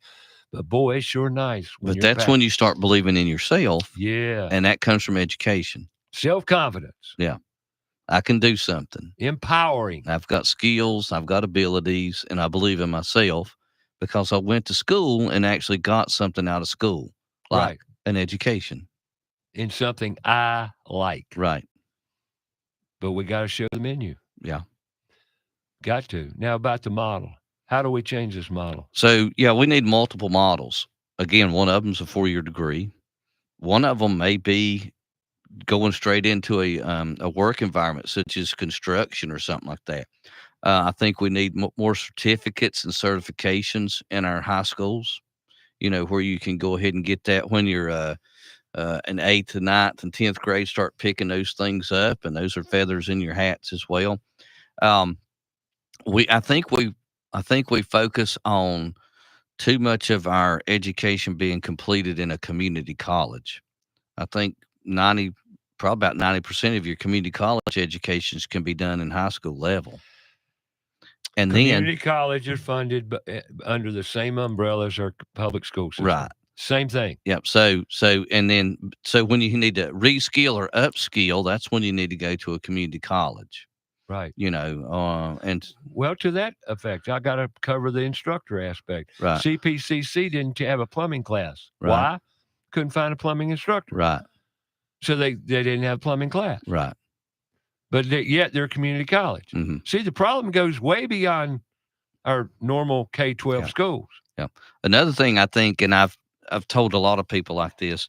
but boy, it's sure nice. But that's when you start believing in yourself. Yeah. And that comes from education. Self-confidence. Yeah. I can do something. Empowering. I've got skills, I've got abilities, and I believe in myself because I went to school and actually got something out of school, like an education. In something I like. Right. But we got to show the menu. Yeah. Got to. Now about the model. How do we change this model? So, we need multiple models. Again, one of them's a 4-year degree. One of them may be going straight into a work environment, such as construction or something like that. I think we need more certificates and certifications in our high schools, where you can go ahead and get that when you're in 8th and 9th and 10th grade, start picking those things up, and those are feathers in your hats as well. I think we focus on too much of our education being completed in a community college. I think 90% probably about 90% of your community college educations can be done in high school level. And Community college is funded under the same umbrella as our public school system. Right. Same thing. Yep. So when you need to reskill or upskill, that's when you need to go to a community college. Right. And well, to that effect, I got to cover the instructor aspect. Right. CPCC didn't have a plumbing class. Right. Why? Couldn't find a plumbing instructor. Right. So they didn't have a plumbing class. Right. But yet they're community college. Mm-hmm. See, the problem goes way beyond our normal K-12 schools. Yeah. Another thing I think, and I've told a lot of people like this,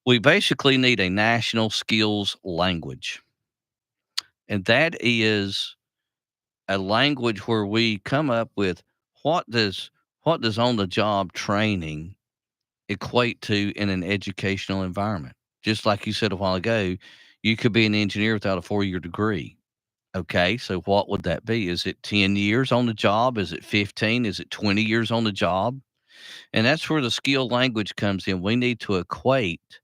we basically need a national skills language. And that is a language where we come up with what does on-the-job training equate to in an educational environment. Just like you said a while ago, you could be an engineer without a 4-year degree. Okay, so what would that be? Is it 10 years on the job? Is it 15? Is it 20 years on the job? And that's where the skill language comes in. We need to equate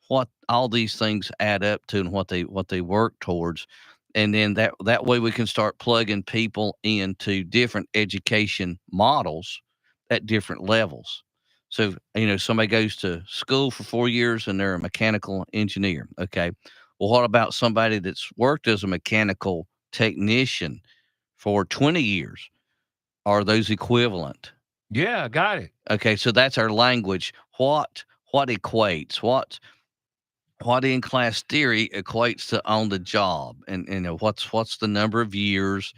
what all these things add up to and what they work towards. And then that way we can start plugging people into different education models at different levels. So, somebody goes to school for 4 years and they're a mechanical engineer. Okay. Well, what about somebody that's worked as a mechanical technician for 20 years? Are those equivalent? Yeah, I got it. Okay. So that's our language. What equates? What in class theory equates to on the job, and what's the number of years?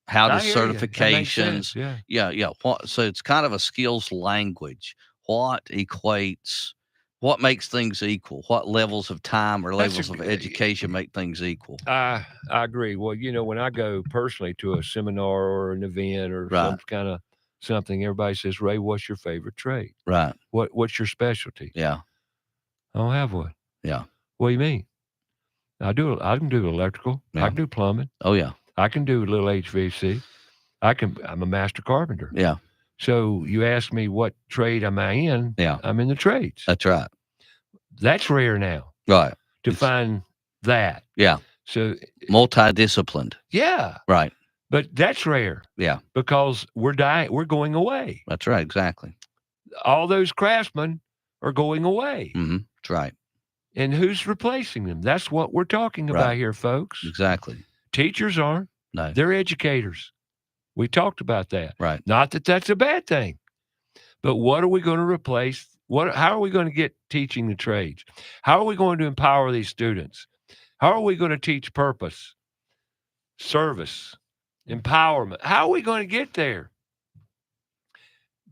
How does certifications? Yeah. So it's kind of a skills language. What equates? What makes things equal? What levels of time or levels of education make things equal? I agree. Well, when I go personally to a seminar or an event or some kind of something, everybody says, "Ray, what's your favorite trade? Right. What's your specialty?" Yeah. I don't have one. Yeah. What do you mean? I can do electrical. Yeah. I can do plumbing. Oh yeah. I can do a little HVAC. I'm a master carpenter. Yeah. So you ask me what trade am I in? Yeah. I'm in the trades. That's right. That's rare now. Right. To find that. Yeah. So multidisciplined. Yeah. Right. But that's rare. Yeah. Because we're going away. That's right. Exactly. All those craftsmen are going away. Mm-hmm. That's right. And who's replacing them? That's what we're talking about here, folks. Exactly. Teachers aren't. No. They're educators. We talked about that. Right. Not that that's a bad thing. But what are we going to replace? How are we going to get teaching the trades? How are we going to empower these students? How are we going to teach purpose, service, empowerment? How are we going to get there?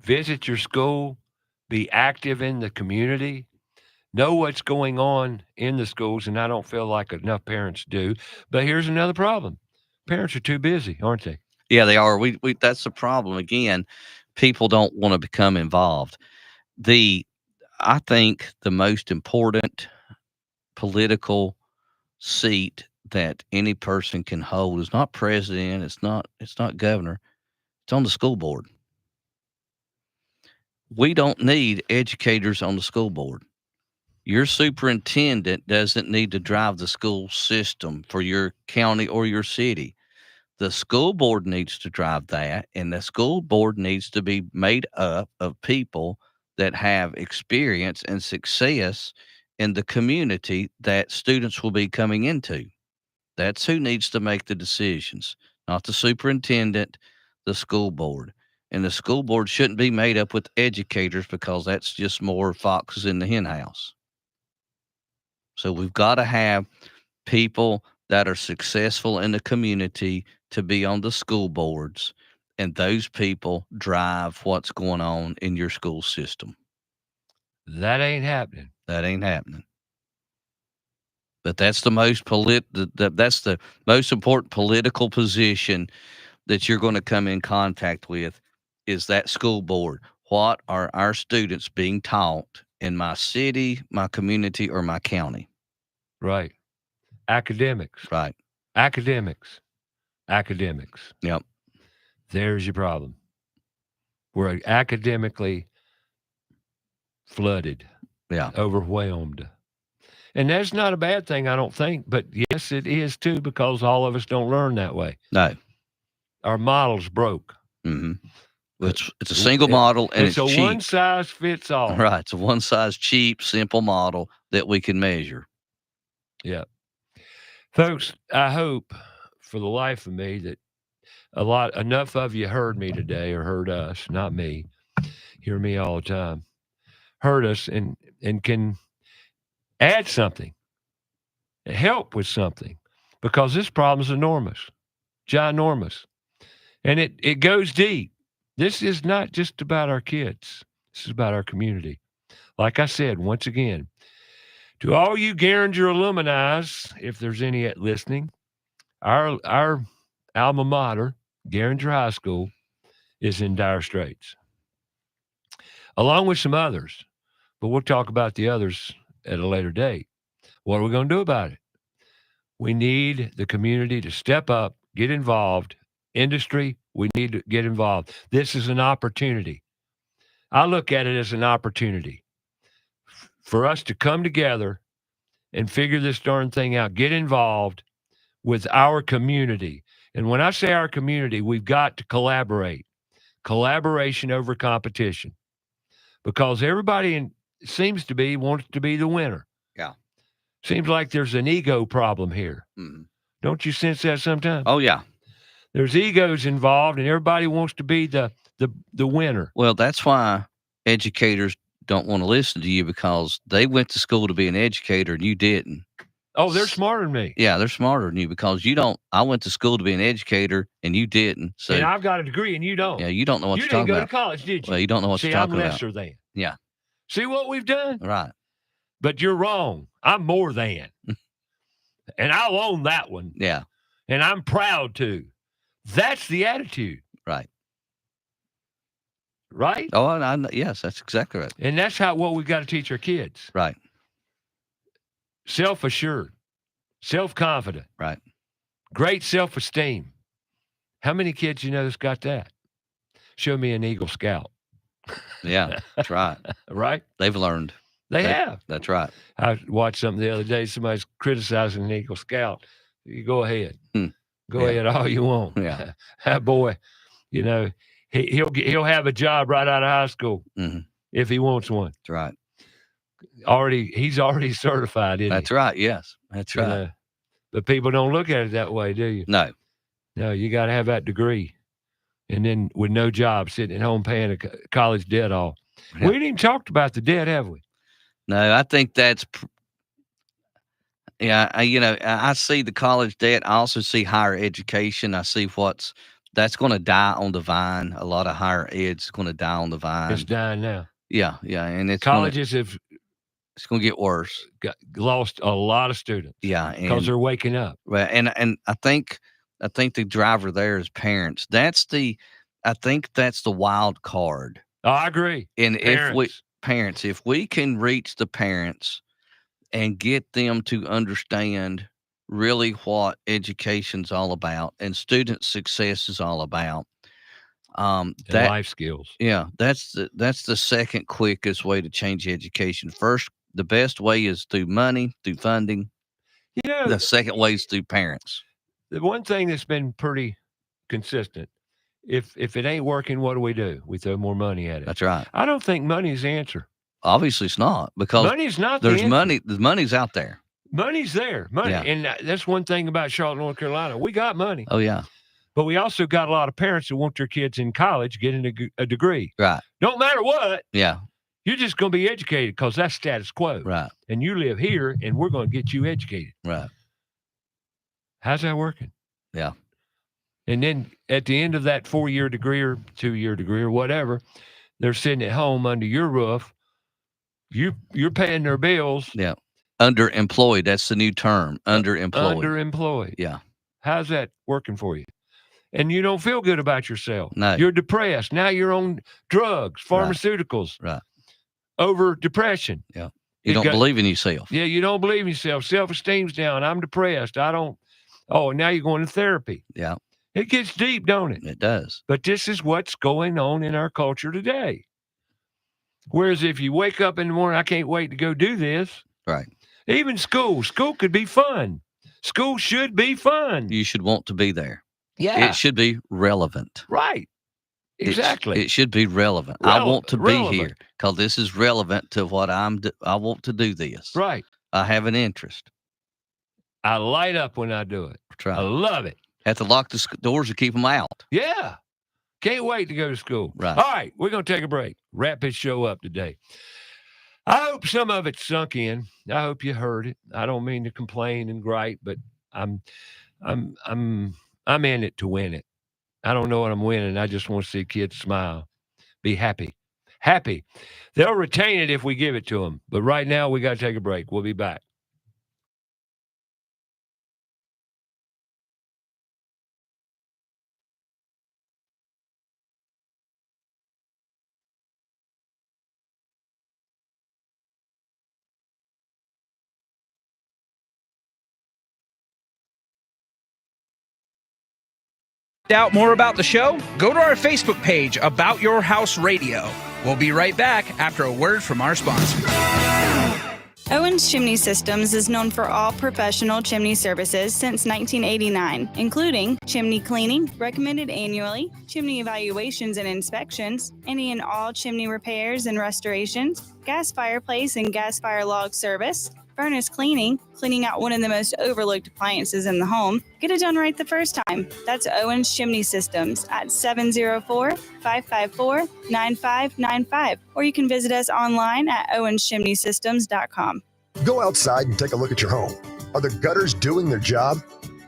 Visit your school, be active in the community, know what's going on in the schools, and I don't feel like enough parents do. But here's another problem. Parents are too busy, aren't they? Yeah, they are. We that's the problem. Again, people don't want to become involved. I think the most important political seat that any person can hold is not president, it's not governor, it's on the school board. We don't need educators on the school board. Your superintendent doesn't need to drive the school system for your county or your city. The school board needs to drive that, and the school board needs to be made up of people that have experience and success in the community that students will be coming into. That's who needs to make the decisions, not the superintendent, the school board. And the school board shouldn't be made up with educators because that's just more foxes in the hen house. So we've got to have people that are successful in the community to be on the school boards, and those people drive what's going on in your school system. That ain't happening. That ain't happening. But that's the most that's the most important political position that you're going to come in contact with, is that school board. What are our students being taught in my city, my community, or my county? Right. Academics. Right. Academics. Yep. There's your problem. We're academically flooded. Yeah. Overwhelmed. And that's not a bad thing, I don't think. But yes, it is too, because all of us don't learn that way. No. Our model's broke. Mm-hmm. It's a single model, and it's a cheap. one size fits all. Right. It's a one size cheap, simple model that we can measure. Yeah. Folks, I hope for the life of me that enough of you heard me today, or heard us, not me, hear me all the time, heard us and can add something, help with something, because this problem's enormous, ginormous, and it goes deep. This is not just about our kids. This is about our community. Like I said, once again, to all you Garinger alumni, if there's any listening, our alma mater, Garinger High School, is in dire straits, along with some others. But we'll talk about the others at a later date. What are we going to do about it? We need the community to step up, get involved. Industry, we need to get involved. This is an opportunity. I look at it as an opportunity for us to come together and figure this darn thing out, get involved with our community. And when I say our community, we've got to collaborate. Collaboration over competition. Because everybody seems to wants to be the winner. Yeah. Seems like there's an ego problem here. Mm-hmm. Don't you sense that sometimes? Oh, yeah. There's egos involved, and everybody wants to be the winner. Well, that's why educators don't want to listen to you, because they went to school to be an educator and you didn't. Oh, they're smarter than me. Yeah, they're smarter than you, because you don't. I went to school to be an educator and you didn't. So, and I've got a degree and you don't. Yeah, you don't know what you're talking about. You didn't go to college, did you? Well, you don't know what you're talking about. See, I'm lesser than. Yeah. See what we've done? Right. But you're wrong. I'm more than. And I'll own that one. Yeah. And I'm proud to. That's the attitude. Right. Right? Oh, yes, that's exactly right. And that's what we've got to teach our kids. Right. Self-assured, self-confident. Right. Great self-esteem. How many kids you know that's got that? Show me an Eagle Scout. Yeah, that's right. Right? They've learned. They have. That's right. I watched something the other day. Somebody's criticizing an Eagle Scout. You go ahead. Go ahead all you want. Yeah. That boy, he'll have a job right out of high school if he wants one. That's right. He's already certified, isn't That's right. Yes, that's right. But people don't look at it that way, do you? No. No, you got to have that degree. And then with no job, sitting at home paying a college debt all. Yeah. We ain't even talked about the debt, have we? No, I think that's, I see the college debt. I also see higher education. I see that's going to die on the vine. A lot of higher ed's going to die on the vine. It's dying now. Yeah, and it's colleges it's going to get worse. Lost a lot of students. Yeah, because they're waking up. Well, and I think the driver there is parents. I think that's the wild card. Oh, I agree. And if we can reach the parents and get them to understand really what education's all about and student success is all about, that life skills. Yeah, that's the second quickest way to change education. First, the best way is through money, through funding. The second way is through parents. The one thing that's been pretty consistent, if it ain't working, what do? We throw more money at it. That's right. I don't think money's the answer. Obviously, it's not, because money's not. There's money. The money's out there. Money's there. Money, and that's one thing about Charlotte, North Carolina. We got money. Oh yeah. But we also got a lot of parents that want their kids in college getting a degree. Right. Don't matter what. Yeah. You're just going to be educated because that's status quo. Right. And you live here, and we're going to get you educated. Right. How's that working? Yeah. And then at the end of that 4-year degree or 2-year degree or whatever, they're sitting at home under your roof. You're paying their bills. Yeah. Underemployed. That's the new term. Underemployed. Underemployed. Yeah. How's that working for you? And you don't feel good about yourself. No. You're depressed. Now you're on drugs, pharmaceuticals. Right. Over depression. Yeah. You don't believe in yourself. Yeah, you don't believe in yourself. Self-esteem's down. I'm depressed. Now you're going to therapy. Yeah. It gets deep, don't it? It does. But this is what's going on in our culture today. Whereas if you wake up in the morning, I can't wait to go do this. Right. Even school could be fun. School should be fun. You should want to be there. Yeah. It should be relevant. Right. Exactly. It should be relevant. I want to be here because this is relevant to what I want to do this. Right. I have an interest. I light up when I do it. Right. I love it. Have to lock the doors to keep them out. Yeah. Can't wait to go to school. Right. All right. We're going to take a break. Wrap this show up today. I hope some of it sunk in. I hope you heard it. I don't mean to complain and gripe, but I'm in it to win it. I don't know what I'm winning. I just want to see kids smile, be happy. Happy. They'll retain it if we give it to them. But right now, we got to take a break. We'll be back. Out more about the show? Go to our Facebook page, About Your House Radio. We'll be right back after a word from our sponsor. Owens Chimney Systems is known for all professional chimney services since 1989, including chimney cleaning, recommended annually, chimney evaluations and inspections, any and all chimney repairs and restorations, gas fireplace and gas fire log service, furnace cleaning, cleaning out one of the most overlooked appliances in the home. Get it done right the first time. That's Owens Chimney Systems at 704-554-9595. Or you can visit us online at owenschimneysystems.com. Go outside and take a look at your home. Are the gutters doing their job?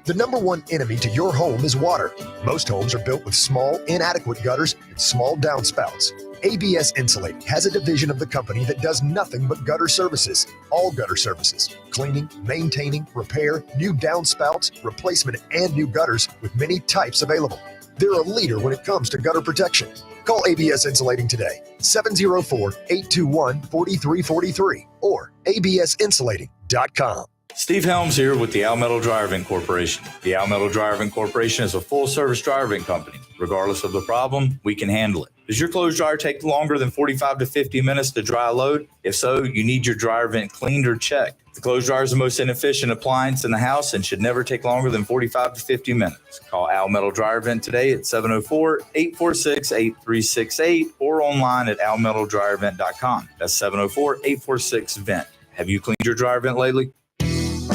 The number one enemy to your home is water. Most homes are built with small, inadequate gutters and small downspouts. ABS Insulating has a division of the company that does nothing but gutter services. All gutter services: cleaning, maintaining, repair, new downspouts, replacement, and new gutters with many types available. They're a leader when it comes to gutter protection. Call ABS Insulating today, 704-821-4343 or absinsulating.com. Steve Helms here with the Al Metal Driving Corporation. The Al Metal Driving Corporation is a full-service driving company. Regardless of the problem, we can handle it. Does your clothes dryer take longer than 45 to 50 minutes to dry a load? If so, you need your dryer vent cleaned or checked. The clothes dryer is the most inefficient appliance in the house and should never take longer than 45 to 50 minutes. Call Al Metal Dryer Vent today at 704-846-8368 or online at almetaldryervent.com. That's 704-846-VENT. Have you cleaned your dryer vent lately?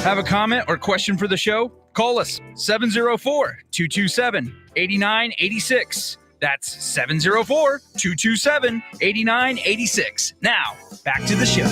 Have a comment or question for the show? Call us 704-227-8986. That's 704-227-8986. Now, back to the show.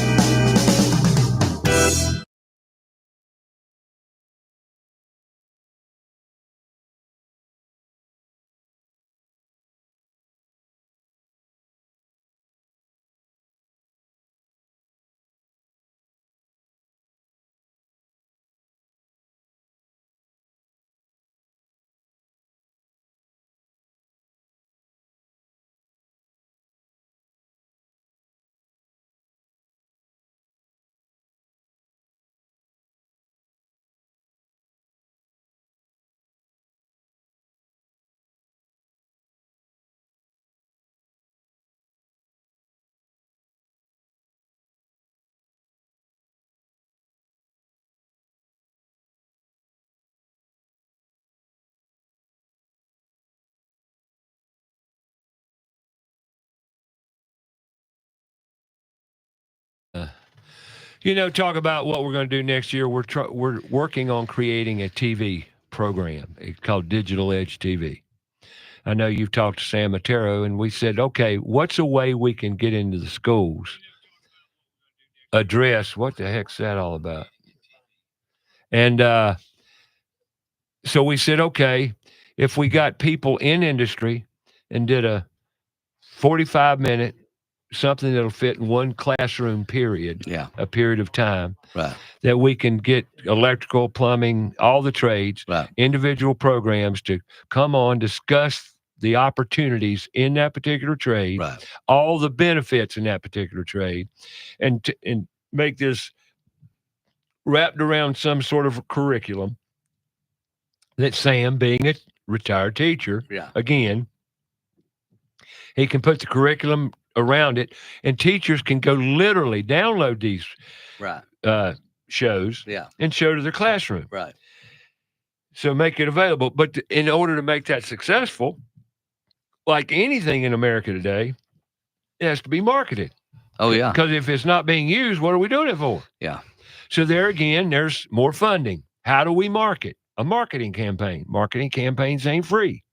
Talk about what we're going to do next year. We're working on creating a TV program. It's called Digital Edge TV. I know you've talked to Sam Matero, and we said, okay, what's a way we can get into the schools? Address, what the heck's that all about? And so we said, okay, if we got people in industry and did a 45-minute something that'll fit in one classroom period, a period of time, right, that we can get electrical, plumbing, all the trades, right, individual programs to come on, discuss the opportunities in that particular trade, right, all the benefits in that particular trade, and make this wrapped around some sort of curriculum that Sam, being a retired teacher, again, he can put the curriculum around it, and teachers can go literally download these shows Yeah. and show to their classroom. Right. So make it available. But in order to make that successful, like anything in America today, it has to be marketed. Oh, yeah. Because if it's not being used, what are we doing it for? Yeah. So there again, there's more funding. How do we market? A marketing campaign. Marketing campaigns ain't free.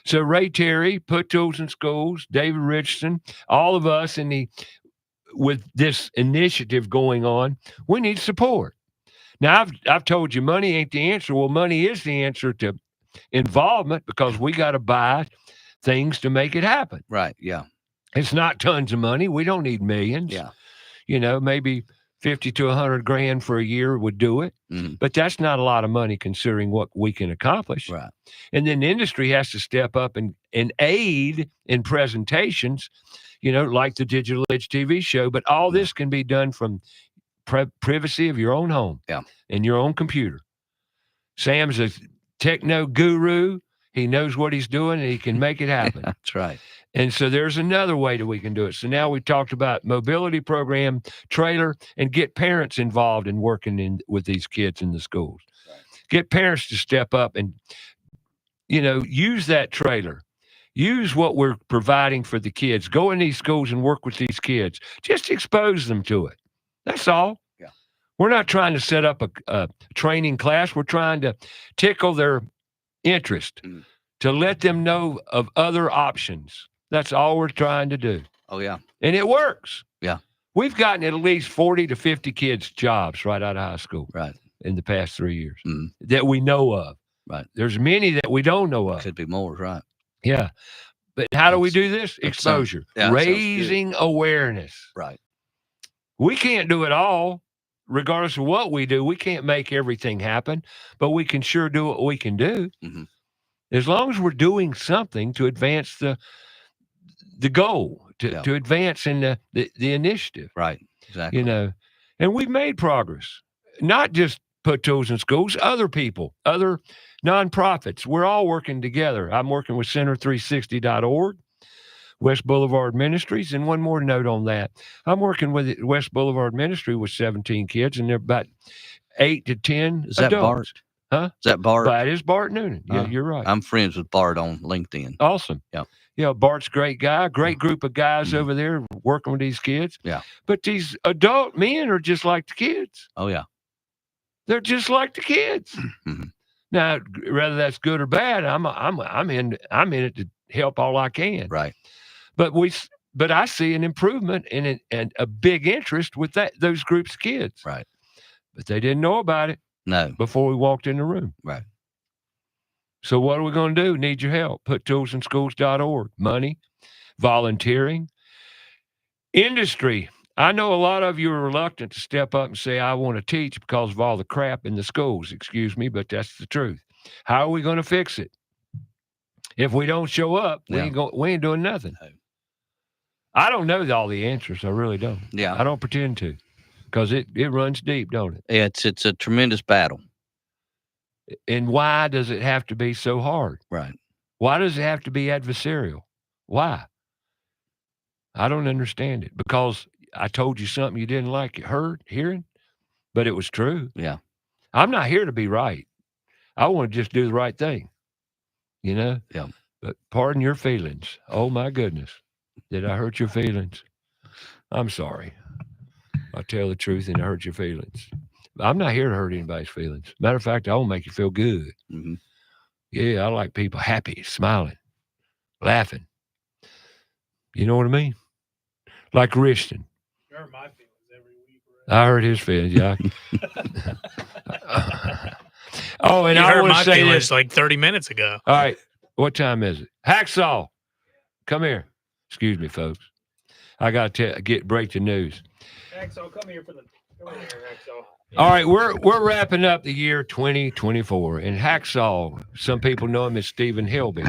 So Ray Terry, Put Tools in Schools, David Richardson, all of us with this initiative going on, we need support. Now, I've told you money ain't the answer. Well, money is the answer to involvement because we got to buy things to make it happen. Right. Yeah. It's not tons of money. We don't need millions. Yeah. Maybe 50 to 100 grand for a year would do it. Mm-hmm. But that's not a lot of money considering what we can accomplish. Right. And then the industry has to step up and aid in presentations, like the Digital Edge TV show. But all this can be done from privacy of your own home and your own computer. Sam's a techno guru. He knows what he's doing, and he can make it happen. That's right. And so there's another way that we can do it. So now we talked about mobility program, trailer, and get parents involved in working with these kids in the schools. Right. Get parents to step up and, use that trailer. Use what we're providing for the kids. Go in these schools and work with these kids. Just expose them to it. That's all. Yeah. We're not trying to set up a training class. We're trying to tickle their interest, to let them know of other options. That's all we're trying to do. Oh, yeah. And it works. Yeah. We've gotten at least 40 to 50 kids jobs right out of high school. Right. In the past 3 years that we know of. Right. There's many that we don't know of. Could be more, right. Yeah. But how do we do this? Exposure. Raising awareness. Right. We can't do it all. Regardless of what we do, we can't make everything happen, but we can sure do what we can do. Mm-hmm. As long as we're doing something to advance the goal, to advance in the initiative. Right. Exactly. And we've made progress. Not just Put Tools in Schools, other people, other nonprofits. We're all working together. I'm working with Center360.org, West Boulevard Ministries. And one more note on that. I'm working with West Boulevard Ministry with 17 kids, and they're about 8 to 10 Is that adults. Bart? Huh? Is that Bart? That is Bart Noonan. Yeah, you're right. I'm friends with Bart on LinkedIn. Awesome. Yeah. Yeah, Bart's a great guy. Great group of guys over there working with these kids. Yeah. But these adult men are just like the kids. Oh, yeah. They're just like the kids. Mm-hmm. Now, whether that's good or bad, I'm in it to help all I can. Right. But I see an improvement and a big interest with those groups of kids. Right. But they didn't know about it. No. Before we walked in the room. Right. So what are we going to do? Need your help. PutToolsInSchools.org. Money, volunteering, industry. I know a lot of you are reluctant to step up and say, I want to teach because of all the crap in the schools. Excuse me, but that's the truth. How are we going to fix it? If we don't show up, we ain't doing nothing. No. I don't know all the answers. I really don't. Yeah. I don't pretend to because it runs deep, don't it? It's a tremendous battle. And why does it have to be so hard? Right. Why does it have to be adversarial? Why? I don't understand it. Because I told you something you didn't like hearing, but it was true. Yeah. I'm not here to be right. I want to just do the right thing. Yeah. But pardon your feelings. Oh, my goodness. Did I hurt your feelings? I'm sorry. I tell the truth and I hurt your feelings. I'm not here to hurt anybody's feelings. Matter of fact, I want to make you feel good. Mm-hmm. Yeah, I like people happy, smiling, laughing. You know what I mean? Like Richardson. You hurt my feelings every week. I hurt his feelings, yeah. Oh, and you I hurt want my to say feelings this like 30 minutes ago. All right, what time is it? Hacksaw, come here. Excuse me, folks. I got to break the news. Hacksaw, come here for the. Come here, Hacksaw. All right, we're wrapping up the year 2024, and Hacksaw, some people know him as Stephen Hilby,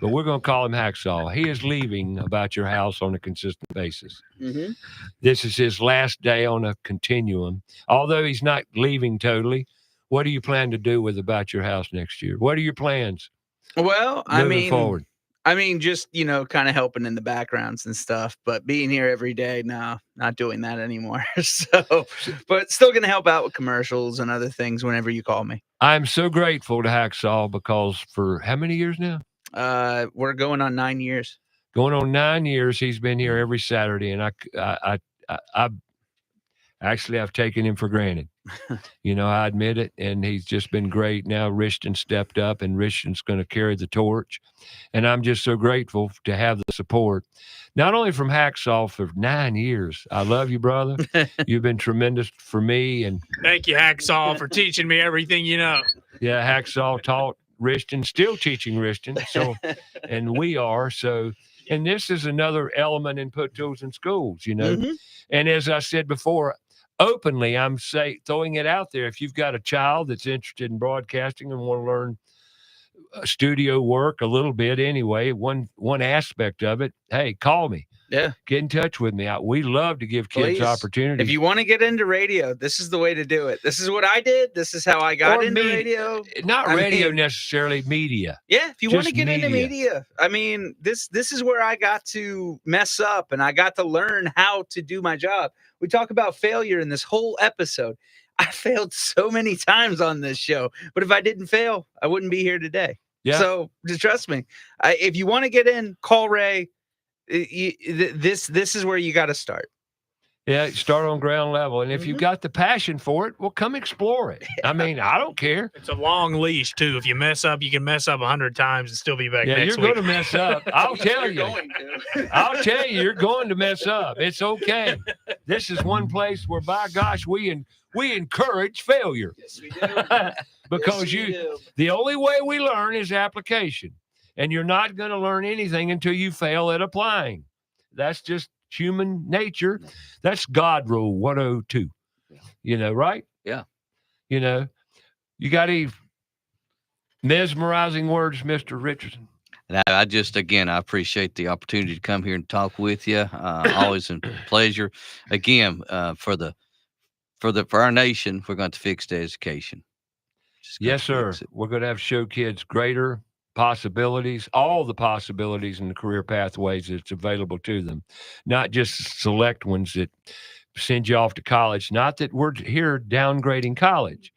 but we're going to call him Hacksaw. He is leaving About Your House on a consistent basis. Mm-hmm. This is his last day on a continuum. Although he's not leaving totally, what do you plan to do with About Your House next year? What are your plans? Well, moving forward? I mean, just, kind of helping in the backgrounds and stuff, but being here every day, no, not doing that anymore. So, but still going to help out with commercials and other things whenever you call me. I'm so grateful to Hacksaw because for how many years now? We're going on 9 years. Going on 9 years, he's been here every Saturday, and I've taken him for granted. I admit it, and he's just been great. Now Richardson stepped up, and Richardson's going to carry the torch, and I'm just so grateful to have the support, not only from Hacksaw for 9 years. I love you, brother. You've been tremendous for me, and thank you, Hacksaw, for teaching me everything you know. Yeah, Hacksaw taught Richardson, still teaching Richardson, so, and we are so. And this is another element in put tools in schools, Mm-hmm. And as I said before, openly, I'm throwing it out there. If you've got a child that's interested in broadcasting and want to learn studio work a little bit anyway, one aspect of it, hey, call me. Yeah. Get in touch with me. We love to give kids opportunities. If you want to get into radio, this is the way to do it. This is what I did. This is how I got into radio. Not radio necessarily, media. Yeah, if you want to get media. into media. I mean, this is where I got to mess up and I got to learn how to do my job. We talk about failure in this whole episode. I failed so many times on this show, but if I didn't fail, I wouldn't be here today. Yeah. So just trust me. If you want to get in, call Ray. This is where you got to start. Yeah, start on ground level. And if you've got the passion for it, well, come explore it. I mean, I don't care. It's a long leash, too. If you mess up, you can mess up 100 times and still be back next week. Yeah, you're going to mess up. I'll tell you. I'll tell you, you're going to mess up. It's okay. This is one place where, by gosh, we encourage failure. Yes, we do. Because the only way we learn is application. And you're not going to learn anything until you fail at applying. That's just human nature. That's God rule 102. Right? Yeah. You got any mesmerizing words, Mr. Richardson? And I appreciate the opportunity to come here and talk with you. Always a pleasure. Again, for our nation, we're going to fix the education. Yes, sir. We're going to show kids greater possibilities, all the possibilities in the career pathways that's available to them, not just select ones that send you off to college. Not that we're here downgrading college,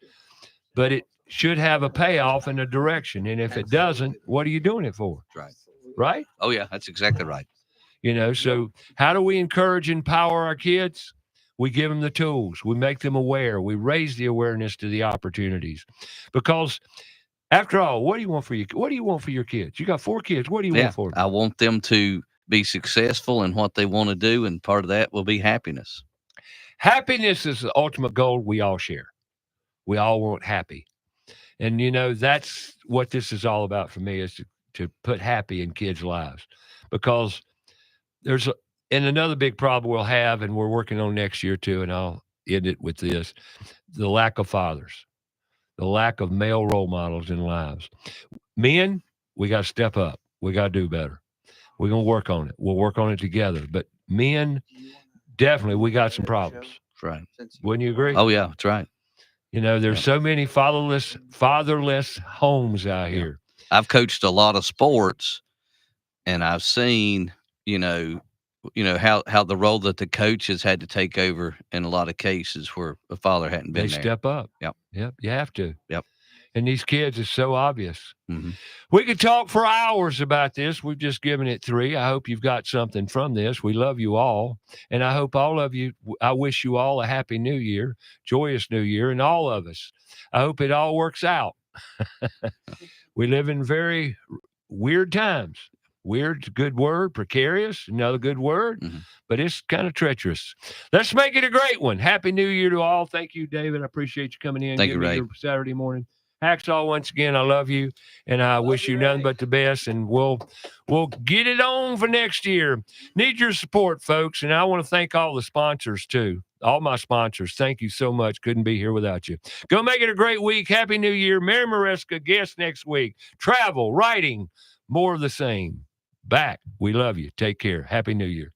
but it should have a payoff and a direction. And if it doesn't, what are you doing it for? Right. Right? Oh, yeah, that's exactly right. So how do we encourage and empower our kids? We give them the tools. We make them aware. We raise the awareness to the opportunities, because after all, what do you want for your kids? You got 4 kids. What do you want for them? I want them to be successful in what they want to do, and part of that will be happiness. Happiness is the ultimate goal we all share. We all want happy. And, that's what this is all about for me, is to put happy in kids' lives. Because there's another big problem we'll have, and we're working on next year too, and I'll end it with this: the lack of fathers. The lack of male role models in lives. Men, we got to step up. We got to do better. We're going to work on it. We'll work on it together. But men, definitely, we got some problems. That's right. Wouldn't you agree? Oh, yeah, that's right. There's so many fatherless homes out here. I've coached a lot of sports, and I've seen, how the role that the coach has had to take over in a lot of cases where a father hadn't been They there. step up. Yep. You have to. Yep. And these kids, it's so obvious. Mm-hmm. We could talk for hours about this. We've just given it 3. I hope you've got something from this. We love you all. And I hope all of you, I wish you all a happy new year, joyous new year, and all of us. I hope it all works out. We live in very weird times. Weird's a good word. Precarious, another good word, but it's kind of treacherous. Let's make it a great one. Happy New Year to all. Thank you, David. I appreciate you coming in. Thank you, me Ray. your Saturday morning. Hacksaw, once again, I love you, and I wish you nothing but the best, and we'll get it on for next year. Need your support, folks, and I want to thank all the sponsors, too. All my sponsors, thank you so much. Couldn't be here without you. Go make it a great week. Happy New Year. Mary Maresca, guest next week. Travel, writing, more of the same. Back. We love you. Take care. Happy New Year.